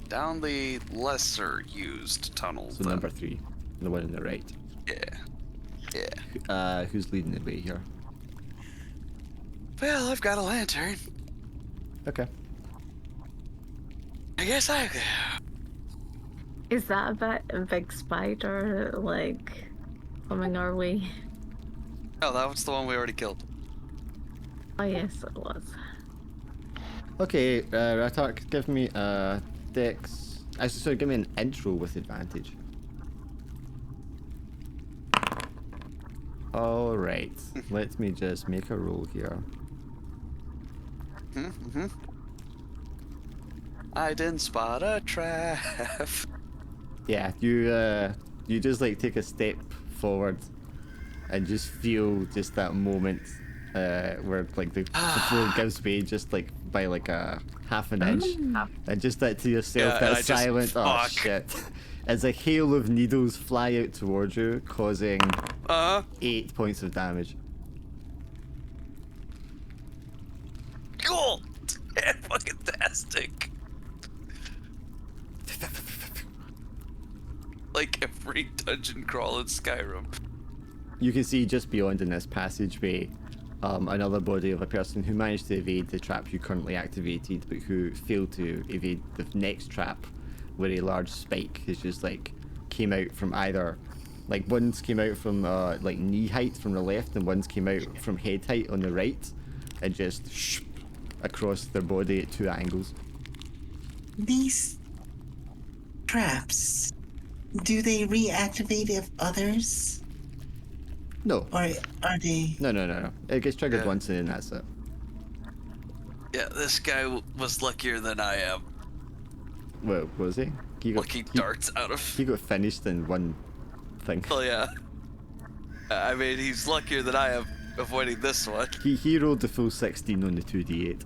Down the lesser used tunnel. So then. number 3, the one on the right. Yeah. Who's leading the way here? Well, I've got a lantern. Okay. I guess I. Is that a big spider, like, coming our way? Oh, that was the one we already killed. Oh, yes, it was. Okay, Ratark, give me a dex. Actually, sorry, give me an intro with advantage. Alright, let me just make a roll here. Mm-hmm. I didn't spot a trap. Yeah, you just like take a step forward and just feel just that moment where like the floor gives way just like by like a half an inch, and just that to yourself, Yeah, and that I just- silent oh fuck. shit, as a hail of needles fly out towards you, causing 8 points of damage. Cool. Fucking tastic. Like every dungeon crawl in Skyrim. You can see just beyond in this passageway another body of a person who managed to evade the trap you currently activated, but who failed to evade the next trap, where a large spike has just like came out from either, like ones came out from like knee height from the left, and ones came out from head height on the right, and just across their body at 2 angles. These traps, do they reactivate if others, No, or are they? no. It gets triggered Yeah. once and then that's it. Yeah, this guy was luckier than I am. Well, was he? Lucky darts out of. He got finished in one thing. Well, yeah. I mean, he's luckier than I am avoiding this one. He rolled the full 16 on the 2d8.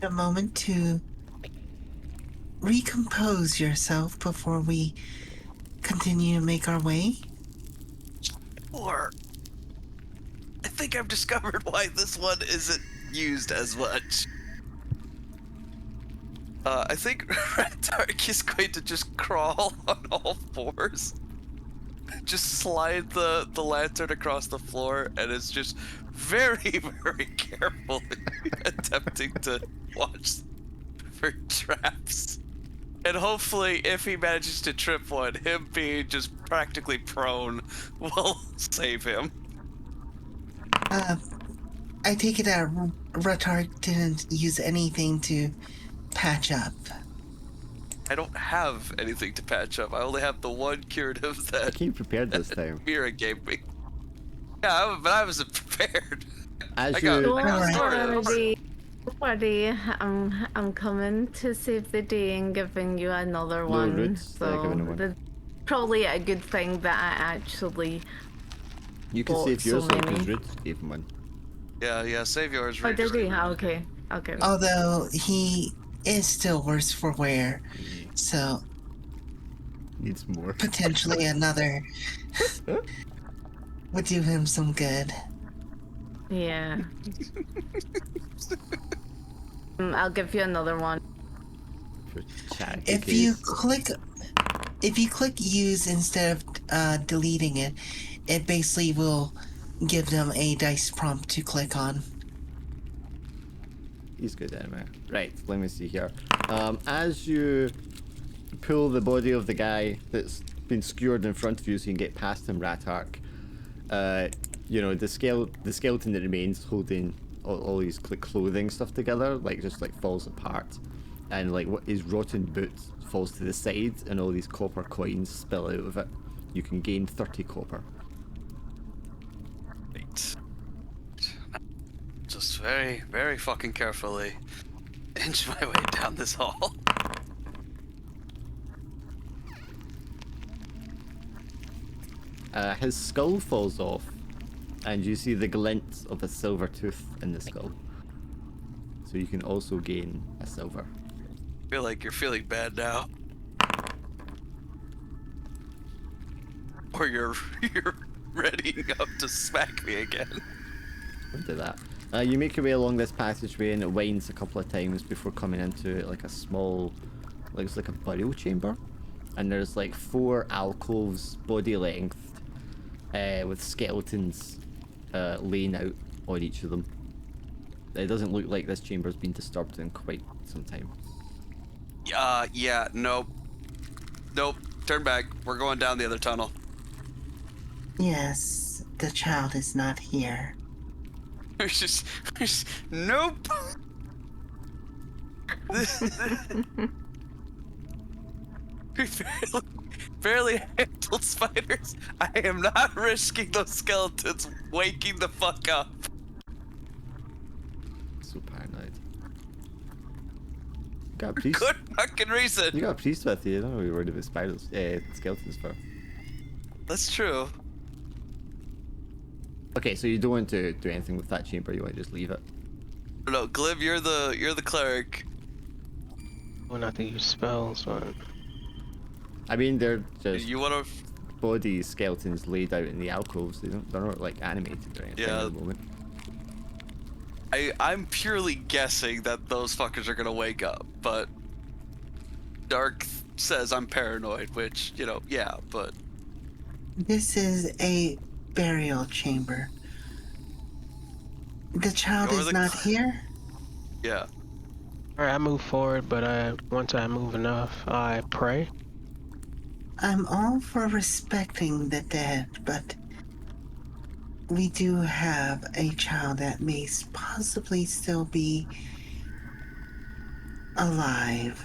A moment to recompose yourself before we continue to make our way. Or I think I've discovered why this one isn't used as much. I think Ratark is going to just crawl on all 4s. Just slide the lantern across the floor, and it's just very, very carefully attempting to watch for traps. And hopefully, if he manages to trip one, him being just practically prone will save him. I take it that Ratark didn't use anything to patch up. I don't have anything to patch up. I only have the one curative I that came prepared this time. Mira gave me. Yeah, but I wasn't prepared. As I got- you, I got started. Don't worry, I'm coming to save the day and giving you another one. Roots, giving him one. the- probably a good thing that I actually. you can bought save so yours because many. Roots gave him one. Yeah, save yours. Oh, Reed did just he? gave me one. Okay. Although he is still worse for wear, so Needs more. potentially another would do him some good. Yeah. I'll give you another one. For chat. If you click use instead of deleting it, it basically will give them a dice prompt to click on. He's good anyway. Right, let me see here. As you pull the body of the guy that's been skewered in front of you so you can get past him, Ratark, you know, the skeleton that remains holding all his like clothing stuff together, like just like falls apart, and like what his rotten boot falls to the side, and all these copper coins spill out of it. You can gain 30 copper. Right. Just very, very fucking carefully inch my way down this hall. his skull falls off, and you see the glint of a silver tooth in the skull. So you can also gain a silver. I feel like you're feeling bad now. Or you're readying up to smack me again. Don't do that. You make your way along this passageway, and it winds a couple of times before coming into like a small, like it's like a burial chamber, and there's like 4 alcoves, body length, with skeletons laying out on each of them. It doesn't look like this chamber's been disturbed in quite some time. Yeah, nope. Nope, turn back. We're going down the other tunnel. Yes, the child is not here. Nope. We barely handled spiders. I am not risking those skeletons waking the fuck up. So paranoid. You got a priest. Good fucking reason. You got a priest with you. I don't know what you're worried about spiders. Skeletons for. That's true. Okay, so you don't want to do anything with that chamber. You want to just leave it. No, Glib, you're the cleric. Well, not to use spells, but I mean, they're just You wanna? body skeletons laid out in the alcoves. They're not like animated or anything Yeah. at the moment. I'm purely guessing that those fuckers are gonna wake up, but Dark says I'm paranoid, which, you know, yeah, but This is a burial chamber. The child You're is the not here? yeah. all right, I move forward. But once I move enough, I pray. I'm all for respecting the dead, but we do have a child that may possibly still be alive.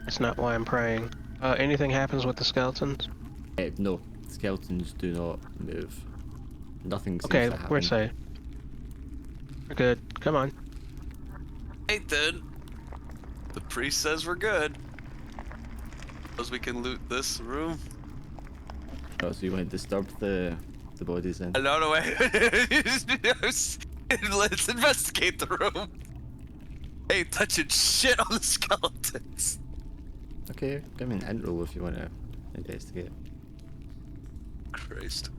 That's not why I'm praying. Anything happens with the skeletons? No, skeletons do not move. Nothing seems Okay, to happen. we're safe. We're good. Come on. Hey, then. The priest says we're good. Suppose we can loot this room. Oh, so you want to disturb the bodies then? No, wait. Let's investigate the room. Hey, touching shit on the skeletons. Okay, give me an int roll if you want to investigate. Christ.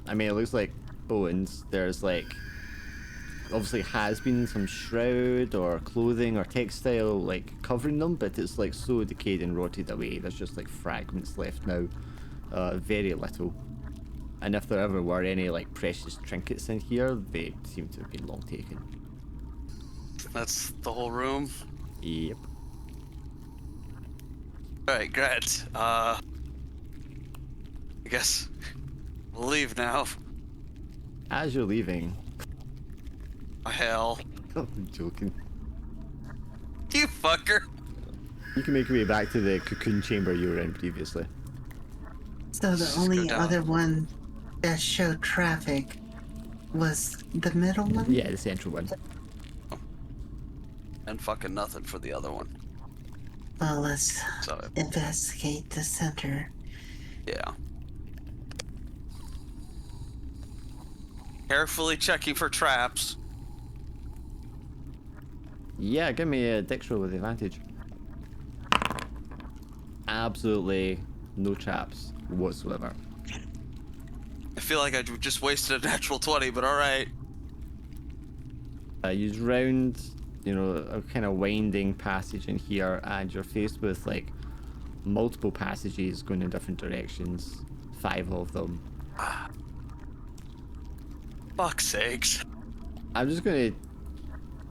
I mean, it looks like bones. There's like, obviously has been some shroud or clothing or textile like covering them, but it's like so decayed and rotted away. There's just like fragments left now. Very little. And if there ever were any like precious trinkets in here, they seem to have been long taken. That's the whole room. Yep. Alright, great. I guess we'll leave now. As you're leaving, Hell. I'm joking. You fucker. You can make your way back to the cocoon chamber you were in previously. So the Just go only down. other one that showed traffic was the middle one? Yeah, the central one. And fucking nothing for the other one. Well, let's So, investigate the center. yeah. Carefully checking for traps. Yeah, give me a dex roll with advantage. Absolutely no traps whatsoever. I feel like I just wasted a natural 20, but alright. You round, you know, a kind of winding passage in here, and you're faced with like multiple passages going in different directions. 5 of them. Fuck's sakes. I'm just gonna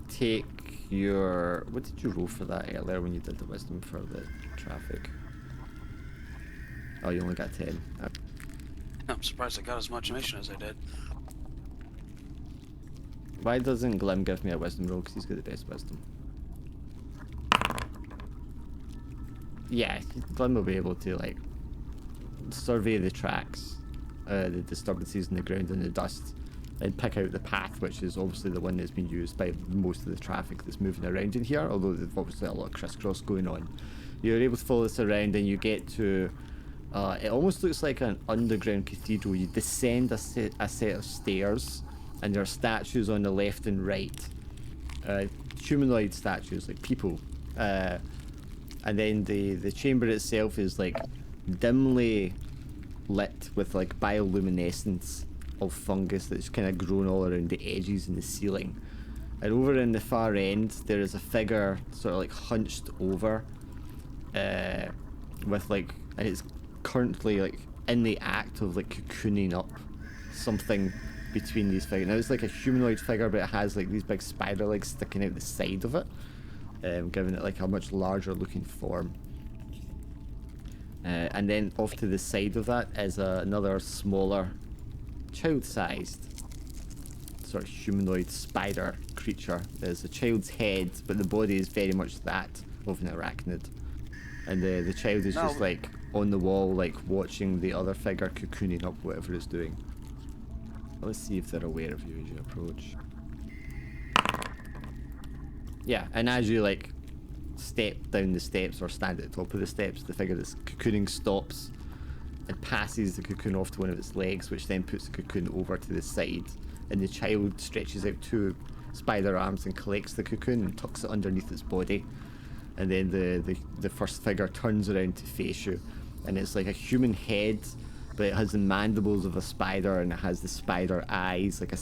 take your. What did you roll for that earlier when you did the wisdom for the traffic? Oh, you only got 10. I'm surprised I got as much information as I did. Why doesn't Glim give me a wisdom roll? Because he's got the best wisdom. Yeah, Glim will be able to like survey the tracks, the disturbances in the ground and the dust, and pick out the path, which is obviously the one that's been used by most of the traffic that's moving around in here, although there's obviously a lot of crisscross going on. you're able to follow this around, and you get to. It almost looks like an underground cathedral. You descend a set of stairs, and there are statues on the left and right. Humanoid statues, like people. And then the chamber itself is like dimly lit with like bioluminescence of fungus that's kind of grown all around the edges and the ceiling. And over in the far end, there is a figure sort of like hunched over, with like, and it's currently like in the act of like cocooning up something between these figures. Now it's like a humanoid figure, but it has like these big spider legs sticking out the side of it, giving it like a much larger looking form. And then off to the side of that is another smaller, child-sized sort of humanoid spider creature. There's a child's head, but the body is very much that of an arachnid. And the child is just like on the wall, like watching the other figure cocooning up whatever it's doing. Let's see if they're aware of you as you approach. Yeah, and as you like step down the steps or stand at the top of the steps, the figure that's cocooning stops and passes the cocoon off to one of its legs, which then puts the cocoon over to the side, and the child stretches out two spider arms and collects the cocoon and tucks it underneath its body. And then the first figure turns around to face you, and it's like a human head, but it has the mandibles of a spider, and it has the spider eyes, like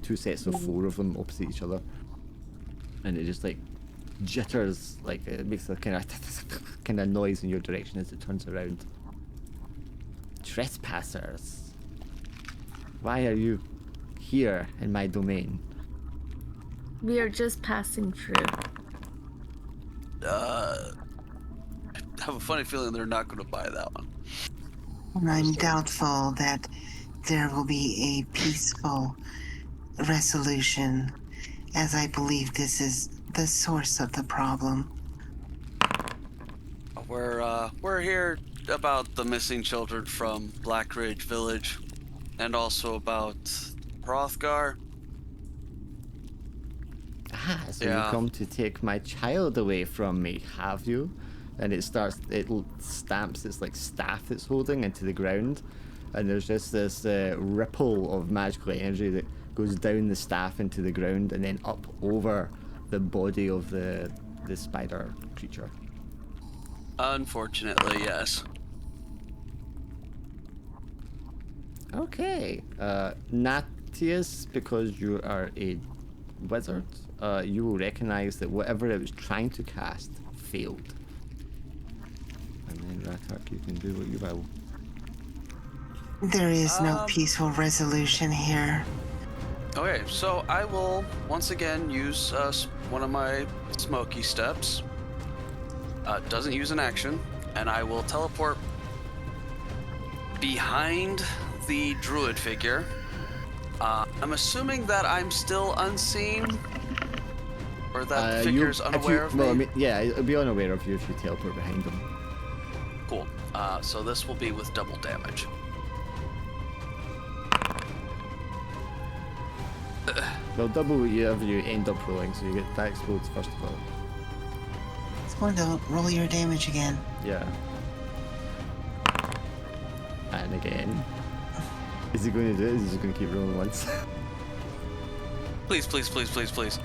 two sets of four of them opposite each other. And it just like jitters, like it makes a kind of noise in your direction as it turns around. Trespassers, why are you here in my domain? We are just passing through. I have a funny feeling they're not going to buy that one. I'm doubtful that there will be a peaceful resolution, as I believe this is the source of the problem. We're here about the missing children from Black Ridge Village, and also about Hrothgar. Ah, so Yeah. you come to take my child away from me, have you? And it stamps its like staff it's holding into the ground, and there's just this ripple of magical energy that goes down the staff into the ground and then up over the body of the spider creature. Unfortunately, yes. Okay, Natius, because you are a wizard, you will recognize that whatever it was trying to cast failed. And then Ratark, you can do what you will. There is no peaceful resolution here. Okay, so I will once again use one of my smoky steps. Doesn't use an action, and I will teleport behind the druid figure. I'm assuming that I'm still unseen, or that the figure's unaware of me. Well, I mean, yeah, it'll be unaware of you if you teleport behind them. Cool. So this will be with double damage. Well, double whatever you end up rolling, so you get that explodes first of all. It's going to roll your damage again. Yeah. And again. Is he going to do it? Is he just going to keep rolling once? Please, please, please, please, please.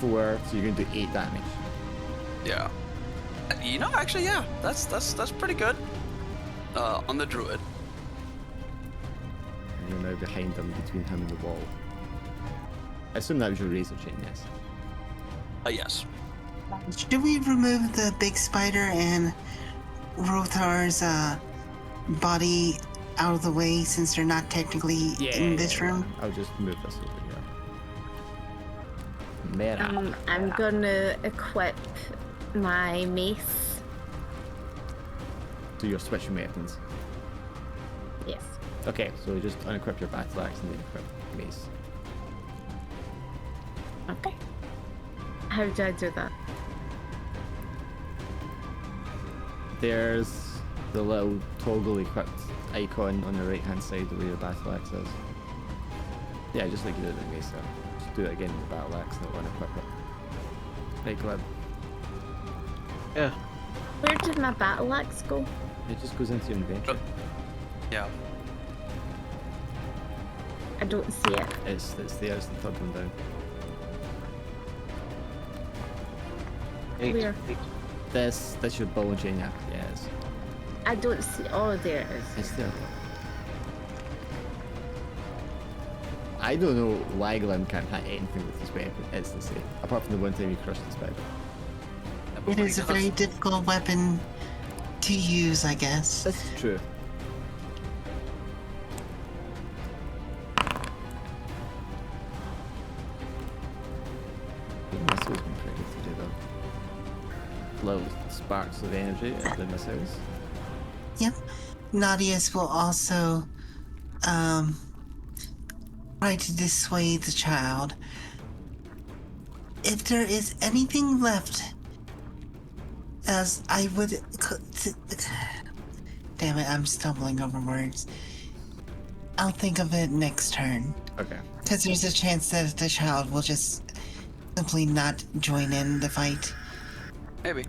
4, so you're going to do 8 damage. Yeah. You know, actually, yeah, that's pretty good. On the druid. And you're now behind him, between him and the wall. I assume that was your razor chain, yes. Yes. Should we remove the big spider and Rothar's body out of the way, since they're not technically in this room? I'll just move this over here. Mera. I'm gonna equip my mace. So you're switching weapons. Yes. Okay, so just unequip your battle axe and then equip mace. Okay. How do I do that? There's the little toggle equipped icon on the right hand side of where your battle axe is. Yeah, just like you did in the mace there. Just do it again with the battle axe and unequip it. Right, go ahead. Yeah. Where did my battle axe go? It just goes into your inventory. Yeah. I don't see it. It's there. It's the third one down. Where? That's your ball and chain. Yeah, yes. I don't see. Oh, there it is. It's there. I don't know why Glim can't hit anything with his weapon. It's the same, apart from the one time he crushed his bed. It is a very difficult weapon to use, I guess. That's true. The missiles been pretty good to do though. Little sparks of energy at the missiles. Yep. Nadius will also try to dissuade the child. If there is anything left, as I would... Damn it, I'm stumbling over words. I'll think of it next turn. Okay. Because there's a chance that the child will just simply not join in the fight. Maybe.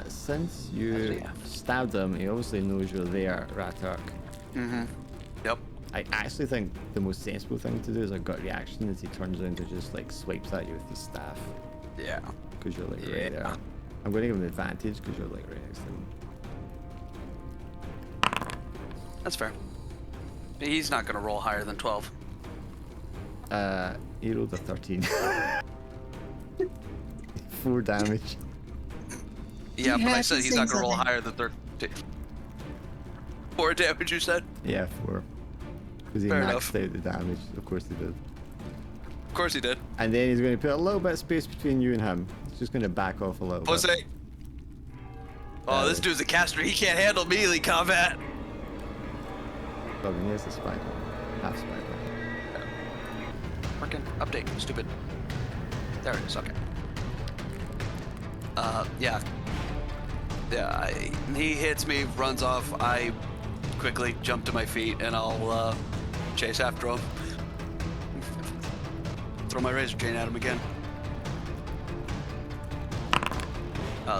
Since you stabbed him, he obviously knows you're there, Ratark. Mm-hmm. Yep. I actually think the most sensible thing to do is a gut reaction as he turns around and just like swipes at you with his staff. Yeah. Because you're like right there. I'm going to give him an advantage because you're like right next to him. That's fair. He's not gonna roll higher than 12. He rolled a 13. 4 damage. Yeah, but I had said to he's say not gonna roll something. higher than 13. 4 damage, you said? Yeah, 4. Because he Fair maxed enough. out the damage. Of course he did. Of course he did. And then he's going to put a little bit of space between you and him. He's just going to back off a little bit. Jose. Oh, this dude's a caster. He can't handle melee combat. Oh, he has a spider. Half spider. Freaking update. Stupid. There it is. Okay. Yeah. Yeah, he hits me, runs off. I quickly jump to my feet and I'll chase after him. Throw my razor chain at him again.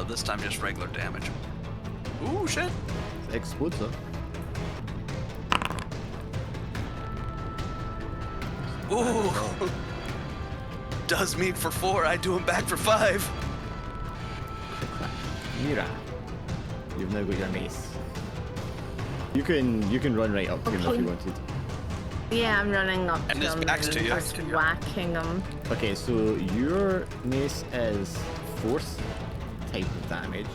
This time just regular damage. Ooh, shit. It explodes though. Ooh. Does mean for 4, I do him back for 5. Mira, you've now got your mace. You can run right up to him if you wanted. Yeah, I'm running up And to his him back's to you. just whacking him. Okay, so your mace is 4th type of damage,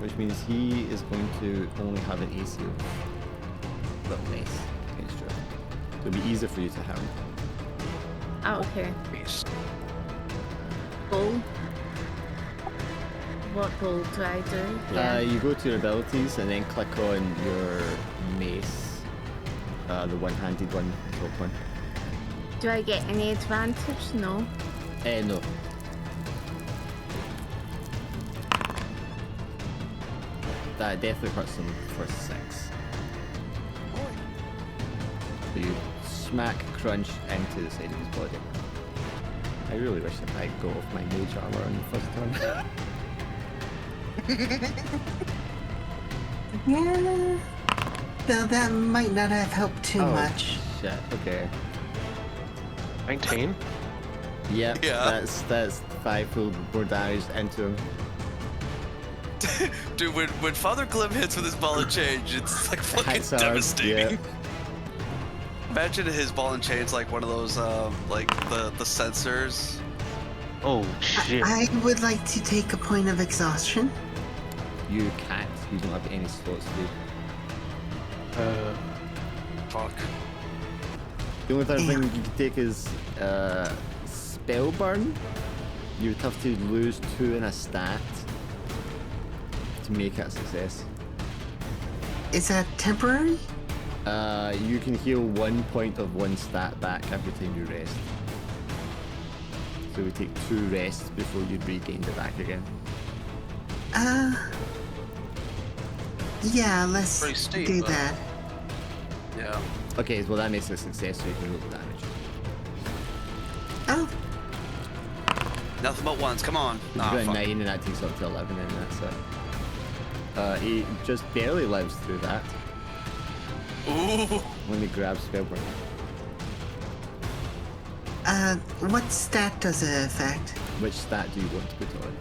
which means he is going to only have an AC of little mace against you. So it'll be easier for you to hit him. Oh, okay. Beast. Bowl. What bowl do I do? You go to your abilities and then click on your mace, the one-handed one, the top one. Do I get any advantage? No. No. That definitely hurts him for 6. So you smack crunch into the side of his body. I really wish that I go off my mage armor on the first turn. Yeah. Though that might not have helped too Oh, much. Shit, okay. 19? Yep, Yeah. that's 5 full more damage into him. Dude, when Father Glim hits with his ball and change, it's like fucking hits hard, devastating. yeah. Imagine his ball and chain's like one of those, like the sensors. Oh, shit. I would like to take a point of exhaustion. You can't. You don't have any slots to do. Fuck. The only other thing you can take is spell burn. You would have to lose 2 in a stat to make it a success. Is that temporary? You can heal 1 point of 1 stat back every time you rest. So we take 2 rests before you regain it back again. Yeah, let's Pretty steep, do but- that. Yeah. Okay, well that makes it a success, so you can roll the damage. Oh, Nothing but ones. Come on. He's Ah, got a fuck. 9 and that takes up to 11 and that's it. He just barely lives through that Ooh. when he grabs Spellburn. What stat does it affect? Which stat do you want to put on?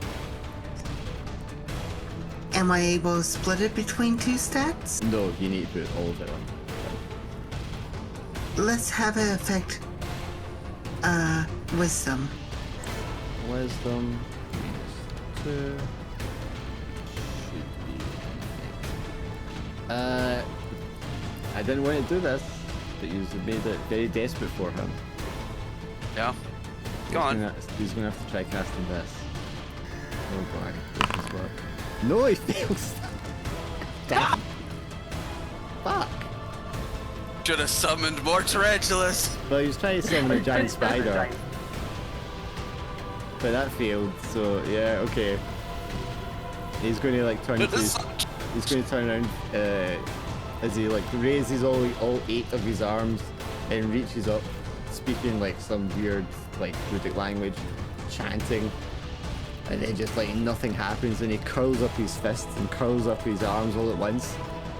Am I able to split it between two stats? No, you need to put all of it on. Let's have it affect, wisdom. Wisdom. -2. I didn't want to do this, but you made it very desperate for him. Yeah. Go on. He's gonna have to try casting this. Oh boy, this is work. No, he fails. Damn. Fuck. Should have summoned more tarantulas. Well, he was trying to summon a giant spider, but that failed. So yeah, okay. He's going to like turn to. He's going to turn around as he like raises all 8 of his arms and reaches up, speaking like some weird like Druidic language, chanting, and then just like nothing happens, and he curls up his fists and curls up his arms all at once,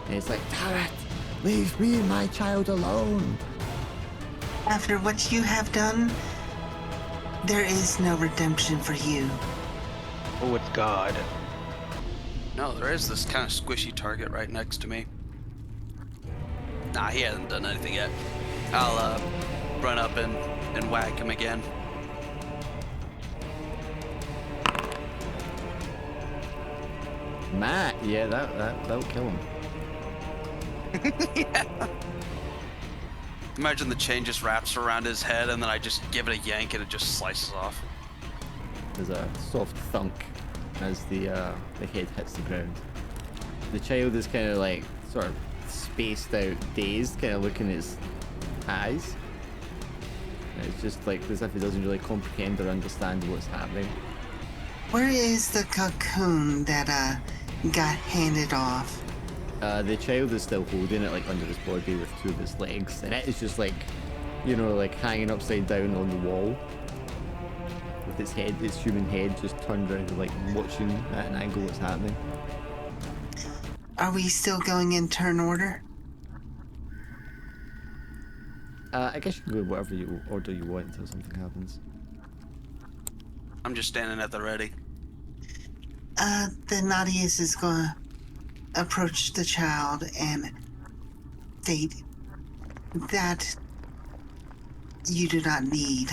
and it's like, damn it, leave me and my child alone. After what you have done, there is no redemption for you. Oh, with God. No, there is this kind of squishy target right next to me. Nah, he hasn't done anything yet. I'll run up and whack him again. Matt, yeah, that'll kill him. Yeah. Imagine the chain just wraps around his head and then I just give it a yank and it just slices off. There's a soft thunk as the head hits the ground. The child is kind of like sort of spaced out, dazed, kind of looking at his eyes. And it's just like as if he doesn't really comprehend or understand what's happening. Where is the cocoon that got handed off? The child is still holding it like under his body with 2 of his legs, and it is just like, you know, like hanging upside down on the wall with its head, its human head just turned around and like watching at an angle what's happening. Are we still going in turn order? I guess you can go whatever order you want until something happens. I'm just standing at the ready. Then Nadius is gonna approach the child and state that you do not need.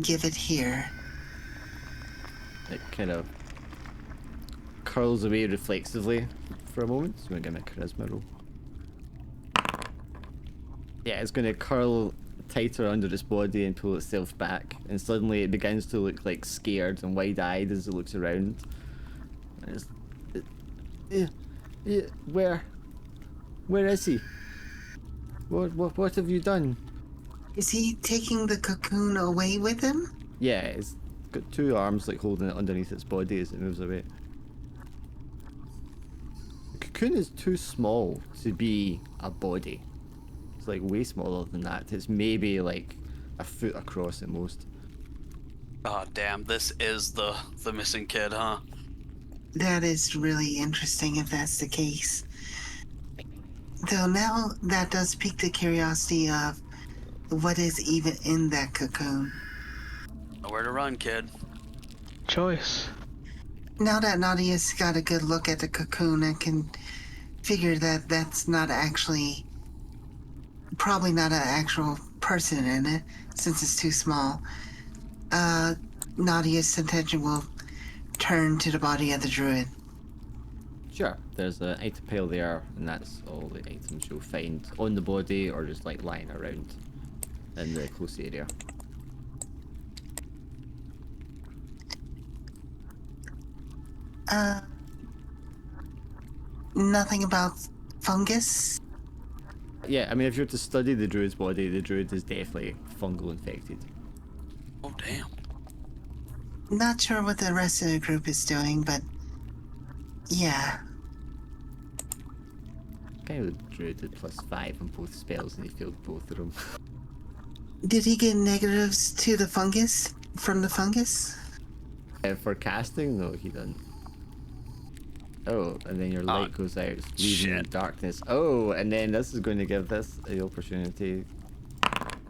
Give it here. It kind of curls away reflexively for a moment. So I'm gonna give me a charisma roll. Yeah, it's gonna curl tighter under its body and pull itself back, and suddenly it begins to look like scared and wide-eyed as it looks around. And where is he? What have you done? Is he taking the cocoon away with him? Yeah, it's got 2 arms like holding it underneath its body as it moves away. The cocoon is too small to be a body. It's like way smaller than that. It's maybe like a foot across at most. Oh damn, this is the missing kid, huh? That is really interesting if that's the case. Though now that does pique the curiosity of what is even in that cocoon. Nowhere to run, kid. Choice. Now that Nadia's got a good look at the cocoon and can figure that that's not actually, probably not an actual person in it, since it's too small, Nadia's attention will turn to the body of the druid. Sure, there's an item pile there, and that's all the items you'll find on the body or just like lying around in the close area. Nothing about fungus? Yeah, I mean, if you're to study the druid's body, the druid is definitely fungal infected. Oh damn. Not sure what the rest of the group is doing, but yeah. Guy with the druid did +5 on both spells and he failed both of them. Did he get negatives to the fungus? From the fungus? For casting, no, he doesn't. Oh, and then your light goes out, leaving in shit. darkness. Oh, and then this is going to give this the opportunity.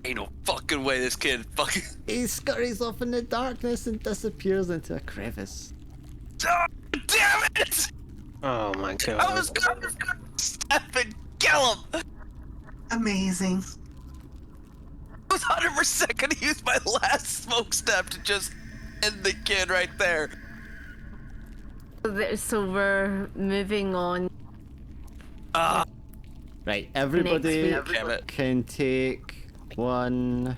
Ain't no fucking way this kid fucking. He scurries off in the darkness and disappears into a crevice. Oh, damn it! Oh my I god. was gonna step and kill him! Amazing. I was 100% gonna use my last smoke step to just end the kid right there. So we're moving on. Right, everybody Next week. Damn it. can take 2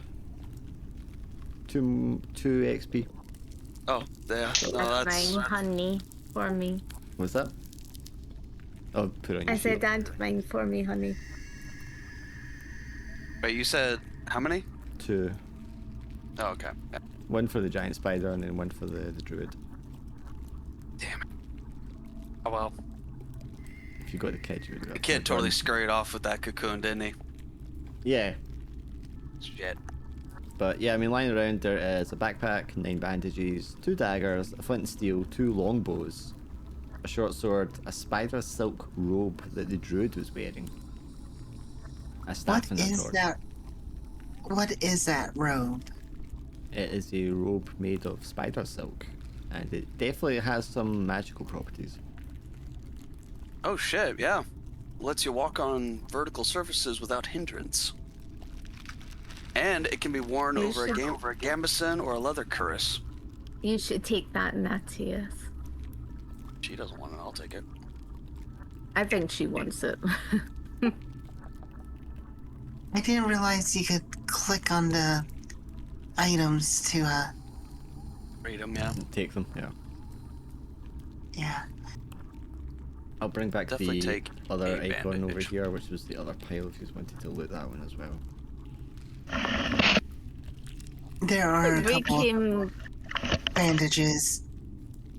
XP. Oh, yeah. No, That's mine, honey, for me. What's that? Oh, put on your I said, shield. and mine for me, honey. Wait, you said how many? 2. Oh, okay. Yeah. 1 for the giant spider and then 1 for the druid. Damn it. Oh well. If you got the kid, you would have The kid totally scurried off with that cocoon, didn't he? Yeah, Shit. but yeah, I mean, lying around there is a backpack, 9 bandages, 2 daggers, a flint and steel, 2 longbows, a short sword, a spider silk robe that the druid was wearing, a staff What and a is torch. that? What is that robe? It is a robe made of spider silk, and it definitely has some magical properties. Oh shit, yeah. Lets you walk on vertical surfaces without hindrance. And it can be worn You over should- a gambeson or a leather cuirass. You should take that, Natius. She doesn't want it, I'll take it. I think she wants it. I didn't realize you could click on the items to, Read them, yeah. Take them, yeah. yeah. I'll bring back Definitely the take other a icon over bandage. here, which was the other pile, if you wanted to loot that one as well. There are a we couple came. bandages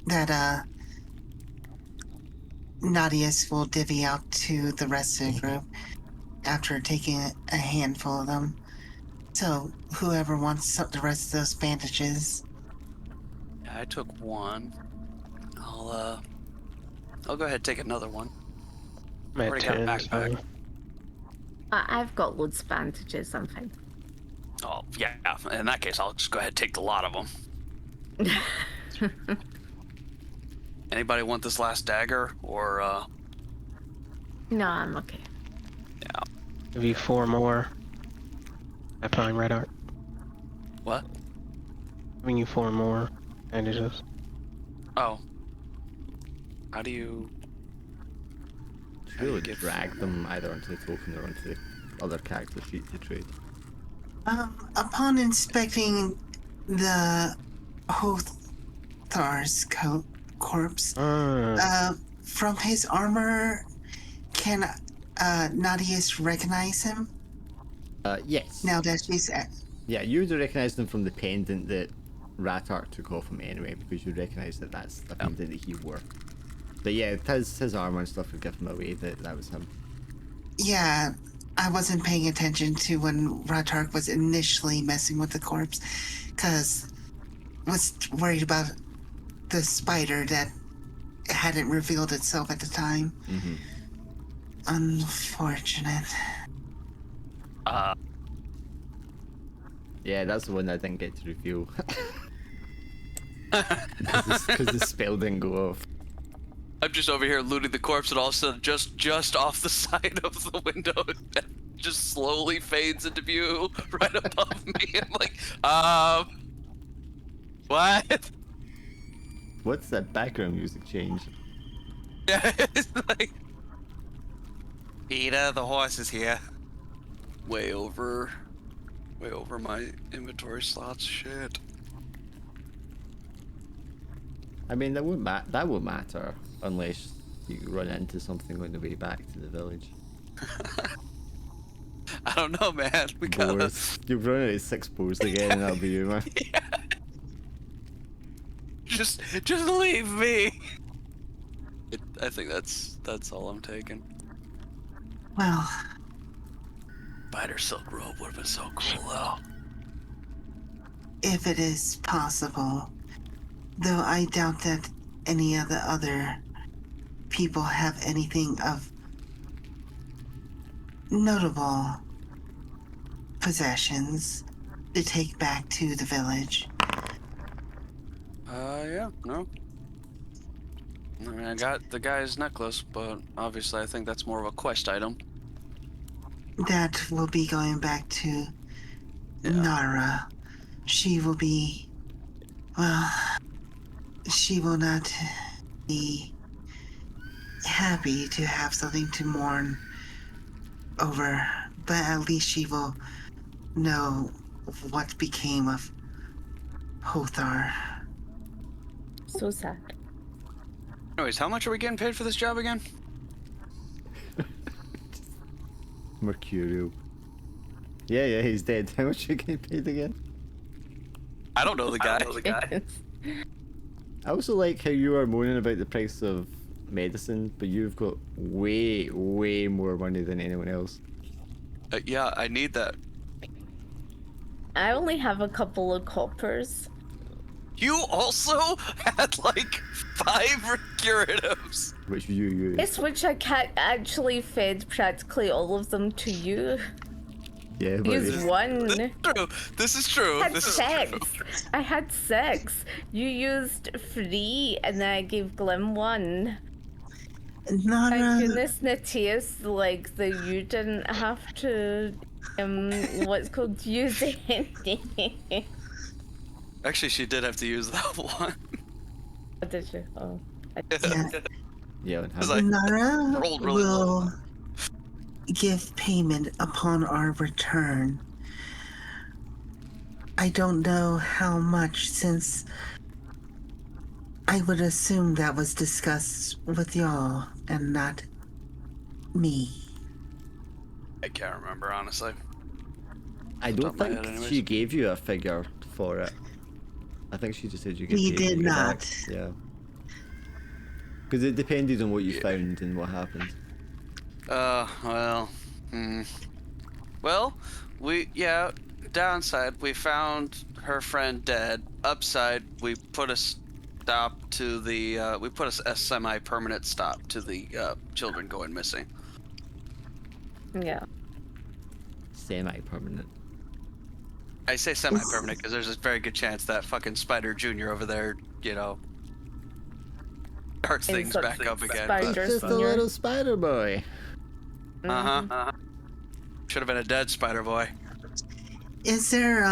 that, Nadius will divvy out to the rest of the group after taking a handful of them. So, whoever wants the rest of those bandages. Yeah, I took one. I'll go ahead and take another one. I'm at Already got a 10, backpack. so- I've got loads of bandages. I'm fine. Oh, yeah. In that case, I'll just go ahead and take the lot of them. Anybody want this last dagger? Or, No, I'm okay. yeah. Give you 4 more. I find red art. What? Giving you 4 more bandages. Oh. How do you... Should really Get drag them either onto the token or onto the other character sheet to trade. Upon inspecting the Hothar's corpse, from his armor, can Nadius recognize him? Yes. Now that she's Yeah, you would recognize them from the pendant that Ratark took off him anyway, because you recognize that that's the pendant that he wore. But yeah, his armor and stuff would give him away that was him. Yeah, I wasn't paying attention to when Ratark was initially messing with the corpse, because was worried about the spider that hadn't revealed itself at the time. Mm-hmm. Unfortunate. Yeah, that's the one I didn't get to reveal. Because the spell didn't go off. I'm just over here looting the corpse, and all of a sudden, just off the side of the window, it just slowly fades into view right above me. I'm like, what? What's that background music change? Yeah, it's like, Peter, the horse is here. Way over my inventory slots. Shit. I mean, that won't matter unless you run into something on the way back to the village. I don't know, man. We gotta. Boars. You'll run into 6 boars again, and that'll be you, man. Yeah. Just leave me. I think that's all I'm taking. Well, Spider silk robe would have been so cool, though. if it is possible, Though I doubt that any of the other people have anything of notable possessions to take back to the village. Yeah, no. I mean, I got the guy's necklace, but obviously I think that's more of a quest item. That will be going back to Yeah. Nara. She will be, well, she will not be happy to have something to mourn over, but at least she will know what became of Hothar. So sad. Anyways, how much are we getting paid for this job again? Mercurial. Yeah, he's dead. How much are you getting paid again? I don't know the guy. I also like how you are moaning about the price of medicine, but you've got way more money than anyone else. Yeah, I need that. I only have a couple of coppers. You also had like 5 curatives. Which you use. Yes, which I can't actually fed practically all of them to you. Yeah, but Use it's- one. True. This is true. I had This is 6. true. I had 6. You used 3, and then I gave Glim 1. Thank Nara, goodness, Natius, like, that you didn't have to, what's called, use it. Actually, she did have to use that one. Oh, did you? Oh. yeah, yeah, and It's have like- Nara rolled really low. will give payment upon our return. I don't know how much, since I would assume that was discussed with y'all and not me. I can't remember, honestly. I Off the top don't of my think head anyways. she gave you a figure for it. I think she just said you get We paid did when you get not. back. Yeah. Because it depended on what you Yeah. found and what happened. Well, Well, downside, we found her friend dead. Upside, we put a stop to the, a semi-permanent stop to the, children going missing. Yeah. Semi-permanent. I say semi-permanent because there's a very good chance that fucking Spider Jr. over there, starts And things such back up again. spider- Just a Junior. little spider boy. Uh-huh. Should have been a dead Spider Boy. Is there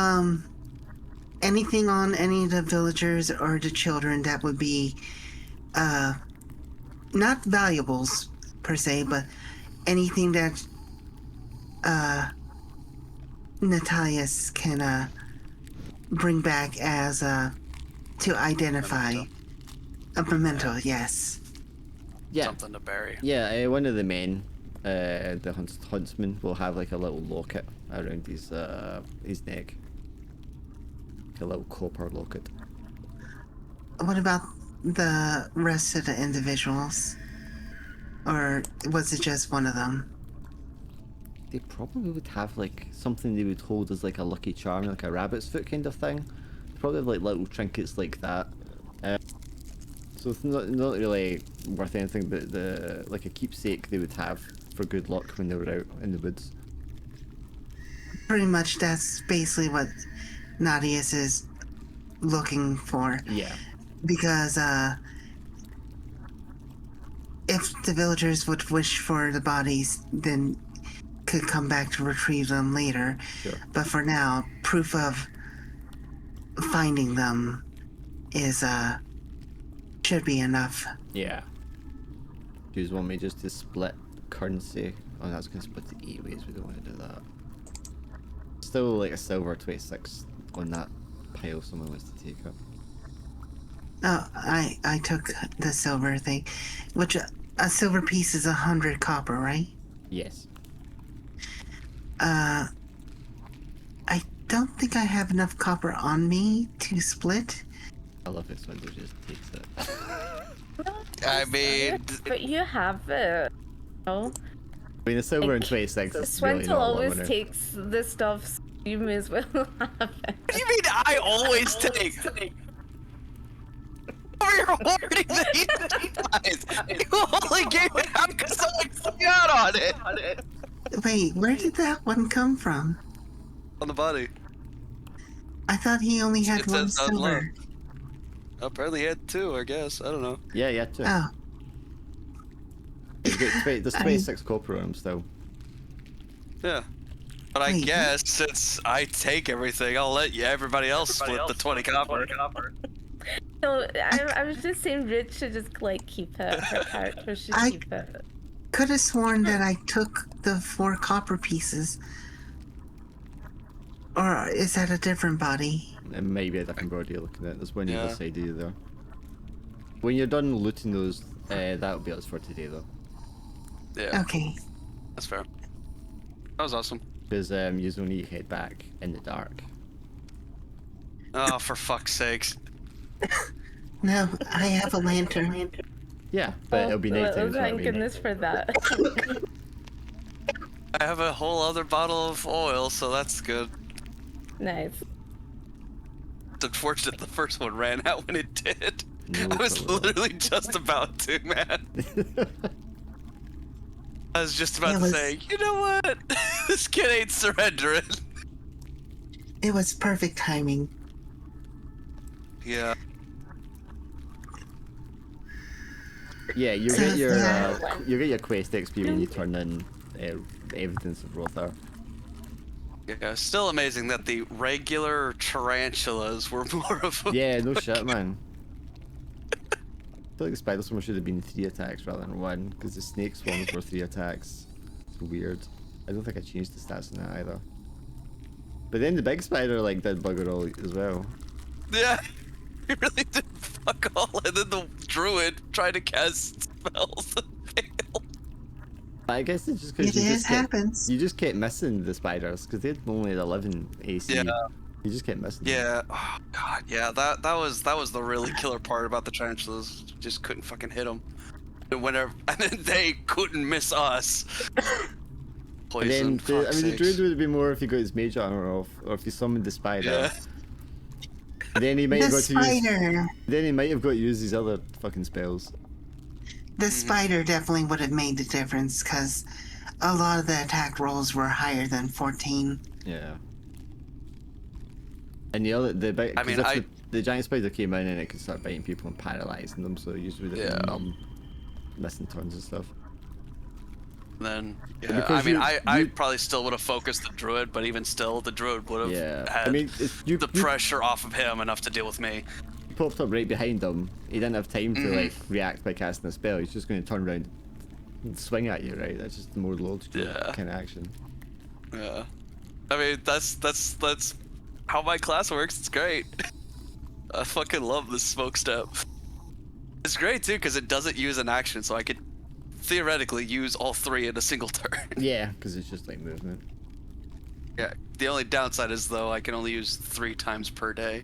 anything on any of the villagers or the children that would be not valuables per se, but anything that Natalius can bring back as to identify a memento? Yes. Yeah. Something to bury. Yeah, one of the men, the huntsman, will have like a little locket around his neck. Like a little copper locket. What about the rest of the individuals? Or was it just one of them? They probably would have like something they would hold as like a lucky charm, like a rabbit's foot kind of thing. Probably have, like little trinkets like that. So it's not really worth anything, but like a keepsake they would have for good luck when they were out in the woods. Pretty much that's basically what Nadius is looking for. Yeah. Because if the villagers would wish for the bodies, then could come back to retrieve them later. Sure. But for now, proof of finding them is should be enough. Yeah. Do you want me just to split currency? Oh, that's gonna split to 8 ways. We don't want to do that. Still like a silver 26 on that pile someone wants to take up. Oh, I took the silver thing, which a silver piece is 100 copper, right? Yes. I don't think I have enough copper on me to split. I love it. Swindle just takes it. I mean, But you have it. No? I mean, a silver and 26 is really Swintle not a lot of always money. takes the stuff, so you may as well have it. what do you mean I always take? over here hoarding the healing guys. You only gave it out because someone got on it. Wait, where did that one come from? On the body. I thought he only had It one says unlocked. silver. Apparently he had 2, I guess. I don't know. Yeah, too. Oh, There's 26 copper on him still. Yeah. But I Wait, guess since I take everything, I'll let everybody else split the 20 copper. So I was just saying Rich should just like keep it. Her character should I- keep it. could have sworn that I took the 4 copper pieces. Or is that a different body? It might be a different body you're looking at. There's one Yeah. either side of you there. When you're done looting those, that'll be us for today though. Yeah, Okay. that's fair. That was awesome. Because you only need to head back in the dark. Oh, for fuck's sakes. No, I have a lantern. Yeah, but it'll be nighttime. is what I Thank mean. goodness for that. I have a whole other bottle of oil, so that's good. Nice. It's unfortunate the first one ran out when it did. No I was problem. literally just about to, man. I was just about It to was- say, you know what? This kid ain't surrendering. It was perfect timing. Yeah. Yeah, you So, get your yeah. you get your quest XP when you turn in evidence of Rother. Yeah, still amazing that the regular tarantulas were more of a... Yeah, no shit, man. I feel like the spider swarm should have been 3 attacks rather than 1, because the snake swarms were 3 attacks. It's weird. I don't think I changed the stats in that either. But then the big spider like did bugger all as well. Yeah, he really did fuck all, and then the druid tried to cast spells and failed. I guess it's just because It happens. you just kept missing the spiders because they had only had 11 AC. Yeah. You just kept missing. them. Yeah, oh god, yeah, that was the really killer part about the tarantulas. Just couldn't fucking hit them. And then they couldn't miss us. And then Poison. the druid would have been more if he got his mage armor off, or if he summoned the spider. Yeah. Then he might have The got to use. spider. Then he might have got to use these other fucking spells. The spider definitely would have made the difference because a lot of the attack rolls were higher than 14. Yeah. And the big. I mean, the giant spider came in and it could start biting people and paralyzing them, so it usually would have been numb, missing turns and stuff. Then, yeah, because I mean, you- I you- probably still would have focused the druid, but even still, the druid would have Yeah. had I mean, you pressure off of him enough to deal with me. popped up right behind him. He didn't have time to Mhm. like react by casting a spell. He's just going to turn around and swing at you, right? That's just the more logical Yeah. kind of action. Yeah, I mean, that's how my class works. It's great. I fucking love this smoke step. It's great too because it doesn't use an action, so I could theoretically use all 3 in a single turn. Yeah, because it's just like movement. Yeah. The only downside is though I can only use 3 times per day.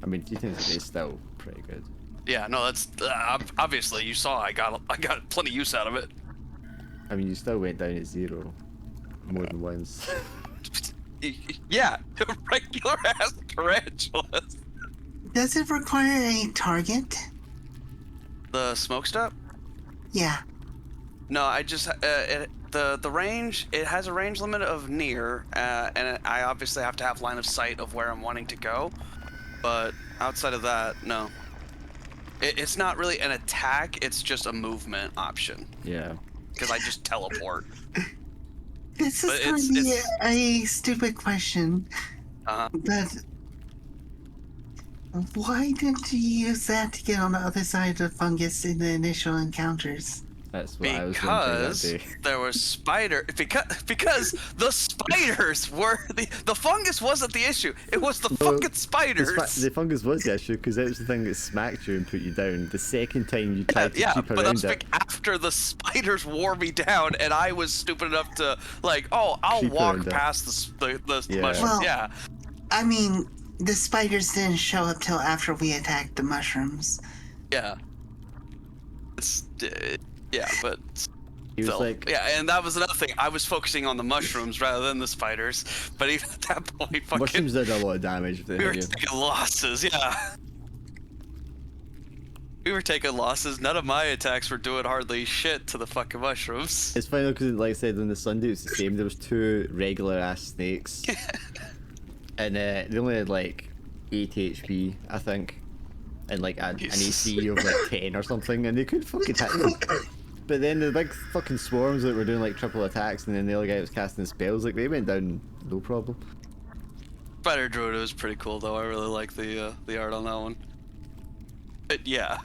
I mean, do you think it's still pretty good? Yeah, no, that's obviously you saw I got plenty use out of it. I mean, you still went down at 0 more than once. Yeah, regular ass tarantulas. Does it require a target? The smoke step? Yeah. No, I just the range. It has a range limit of near, and I obviously have to have line of sight of where I'm wanting to go. But outside of that, no. It's not really an attack. It's just a movement option Yeah. because I just teleport. This is But going to be a stupid question, but why didn't you use that to get on the other side of the fungus in the initial encounters? That's what I was wondering that Because day. there was because the spiders were the fungus wasn't the issue. It was the No, fucking spiders. The fungus was the issue because that was the thing that smacked you and put you down. The second time you tried to Yeah, keep but that around was it. like after the spiders wore me down, and I was stupid enough to like, oh, I'll Creep walk around it. past the Yeah. mushrooms. Well- Yeah, I mean, the spiders didn't show up till after we attacked the mushrooms. yeah. It's yeah, but He was still. like, Yeah, and that was another thing. I was focusing on the mushrooms rather than the spiders. But even at that point, fucking, mushrooms did a lot of damage if they we were hit you. taking losses. Yeah. We were taking losses. None of my attacks were doing hardly shit to the fucking mushrooms. It's funny because, like I said, on the Sunday it was the same. There was 2 regular ass snakes, and they only had like 8 HP, I think, and like an AC of like 10 or something, and they couldn't fucking hit me. But then the big fucking swarms that were doing like triple attacks, and then the other guy was casting spells, like they went down no problem. Spider Druid was pretty cool though. I really like the art on that one. But yeah.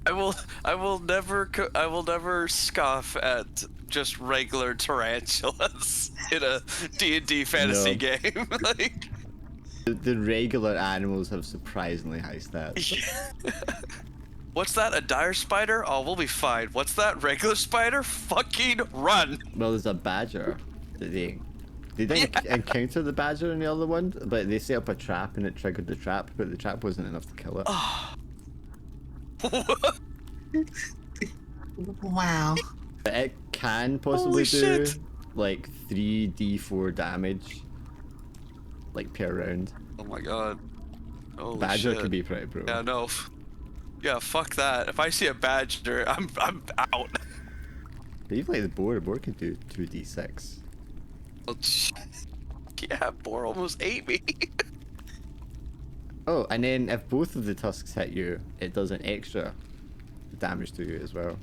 I will never scoff at just regular tarantulas in a D&D fantasy game. Like the regular animals have surprisingly high stats. what's that? A dire spider? Oh, we'll be fine. What's that? Regular spider? Fucking run! Well, there's a badger that they didn't encounter the badger in the other one, but they set up a trap and it triggered the trap, but the trap wasn't enough to kill it. Wow. But it can possibly do like 3d4 damage, like per round. Oh my god. Holy Badger shit. can be pretty brutal. Yeah, no. Yeah, fuck that. If I see a badger, I'm out. But even like the boar can do 2d6. Oh, yeah, boar almost ate me. Oh, and then if both of the tusks hit you, it does an extra damage to you as well.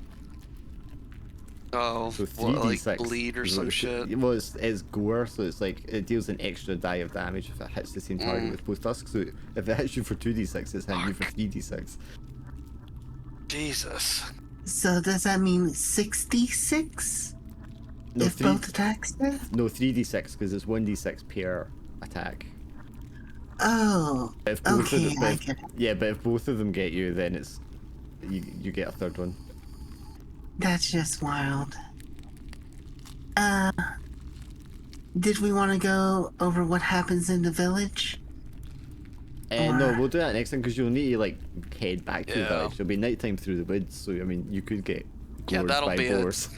Oh, So what, 3d6. like bleed or some shit? Well, it's gore, so it's like it deals an extra die of damage if it hits the same target with both tusks. So if it hits you for 2d6, it's hitting you for 3d6. Jesus. So does that mean 66? No, If both attacks hit? No, 3d6 because it's 1d6 per attack. Oh, If both okay, of them, I get it. yeah, but if both of them get you, then it's you get a third one. That's just wild. Did we want to go over what happens in the village? No, Or- we'll do that next time because you'll need to like head back to the Yeah. village. It'll be nighttime through the woods, so I mean you could get Yeah, gored that'll by be it. boars.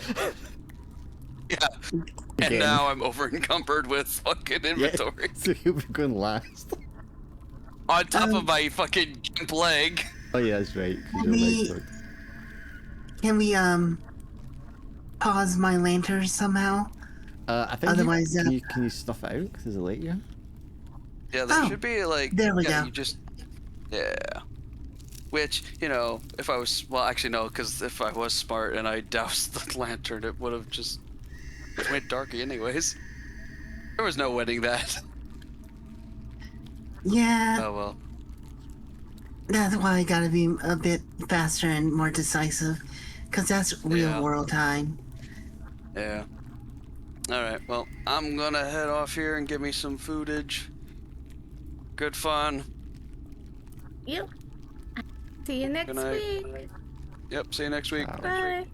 Yeah. And Again. now I'm over encumbered with fucking inventory. So you'll be going last. On top of my fucking gimp leg. Oh yeah, that's right. 'Cause your Me- legs are- Can we pause my lantern somehow? I think Otherwise, can you snuff it out? 'Cause there's a light here. Yeah, there Oh, should be like. there we yeah, go. You just. Yeah. Which, you know, if I was. Well, actually, no, because if I was smart and I doused the lantern, it would have just went darky, anyways. There was no winning that. Yeah, Oh well. that's why I gotta be a bit faster and more decisive. Because that's real Yeah. world time. Yeah. Alright, well, I'm gonna head off here and get me some foodage. Good fun. Yep. See you next Good night. week. Yep, see you next week. Wow. Bye.